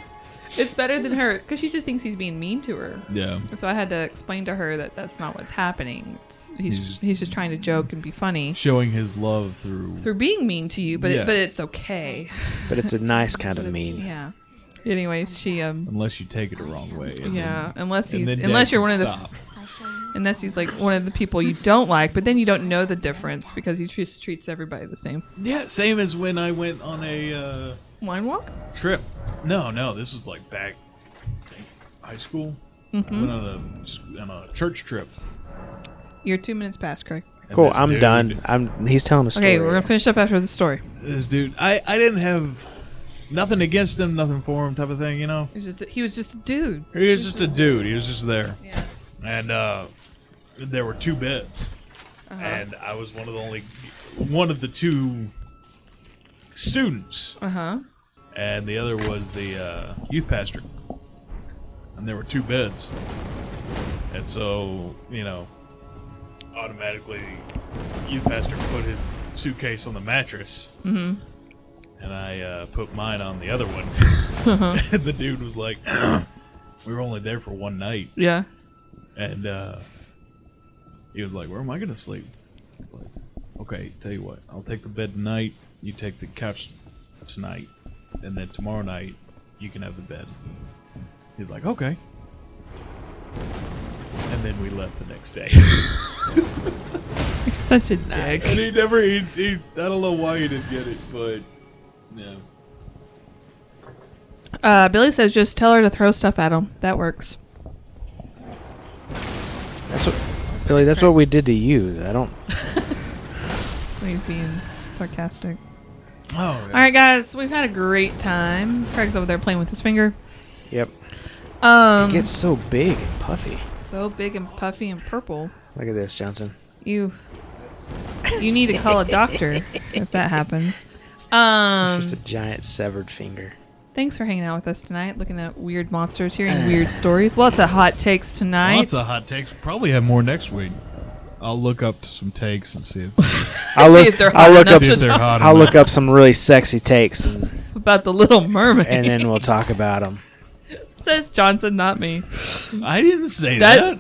It's better than her, because she just thinks he's being mean to her. Yeah. So I had to explain to her that that's not what's happening. He's- He's just trying to joke and be funny Showing his love through. being mean to you, but Yeah. but it's okay. But it's a nice kind But of it's- mean. Yeah. Anyways, she Unless you take it the wrong way. and yeah. then- Unless and he's then unless Dad you're one can of the stop. unless he's like one of the people you don't like, but then you don't know the difference because he just treats everybody the same. Yeah, same as when I went on a Wine walk? trip. No, this was like back I think, high school. Mm-hmm. I went on a church trip. You're 2 minutes past, Craig. And Cool. this I'm dude- done. He's telling a story. Okay, we're gonna finish up after the story. This dude, I didn't have nothing against him, nothing for him, type of thing. You know, He was just a dude. he was just a dude. He was just there, Yeah. and there were two beds, Uh-huh. and I was one of the two students, Uh-huh. and the other was the youth pastor, and there were two beds, and so automatically, youth pastor put his suitcase on the mattress. Mm-hmm. And I put mine on the other one. Uh-huh. And the dude was like, we were only there for one night. Yeah. And he was like, where am I going to sleep? Like, okay, tell you what, I'll take the bed tonight. You take the couch tonight. And then tomorrow night, you can have the bed. He's like, okay. And And then we left the next day. You're such a dick. And he never, I don't know why he didn't get it, but, yeah. Billy says just tell her to throw stuff at him. That works. That's what, Billy. That's what we did to you. I don't. He's being sarcastic. Oh, yeah. All right, guys, we've had a great time. Craig's over there playing with his finger. Yep. It gets so big and puffy. So big and puffy and purple. Look at this, Johnson. You need to call a doctor if that happens. It's just a giant severed finger. Thanks for hanging out with us tonight, looking at weird monsters, hearing weird stories. Lots of hot takes tonight. Lots of hot takes. Probably have more next week. I'll look up some takes and see if, I'll See look. if they're I'll hot look enough up. see if to they're talk hot I'll enough. look up some really sexy takes, about the Little Mermaid. and then we'll talk about them. Says Johnson, not me. I didn't say that.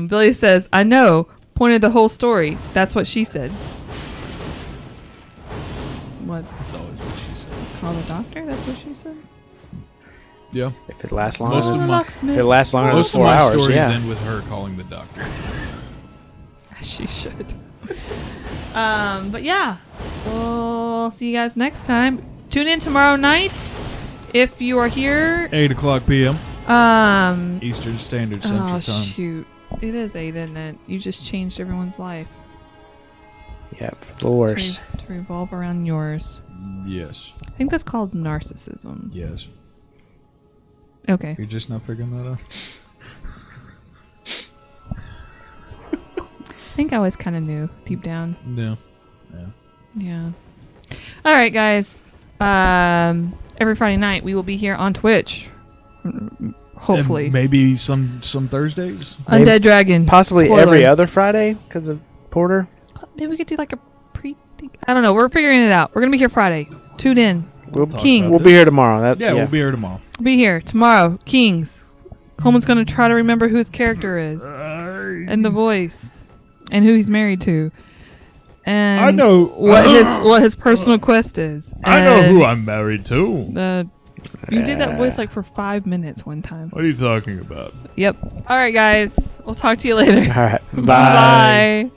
Billy says, I know. Pointed the whole story. That's what she said. What? That's always what she said. Call the doctor? That's what she said? Yeah. If it lasts Most longer, of than, my- Locksmith. if it lasts longer than Most of 4 my hours, stories yeah. end with her calling the doctor. She should. But yeah, we'll see you guys next time. Tune in tomorrow night if you are here. 8 o'clock p.m. Eastern Eastern Standard Central Oh Time. shoot, it is 8, isn't it? You just changed everyone's life Yep, for the worst. to revolve around yours. Yes. I think that's called narcissism. Yes. Okay. You're just not figuring that out? I think I was kind of new deep down. No. Yeah. All right, guys. Every Friday night we will be here on Twitch. Hopefully. And maybe some Thursdays? Maybe- Undead Dragon. Possibly Spoiler. every other Friday because of Porter. Maybe we could do like a I don't know. We're figuring it out. We're gonna be here Friday. Tune in. We'll, talk Kings. about we'll be here tomorrow. That, Yeah, we'll be here tomorrow. We'll be here tomorrow. Kings. Coleman's gonna try to remember who his character is and the voice and who he's married to. And I know what his personal quest is. I know who And I'm married to. you did that voice like for 5 minutes one time. What are you talking about? Yep. All right, guys. We'll talk to you later. All right. Bye. Bye.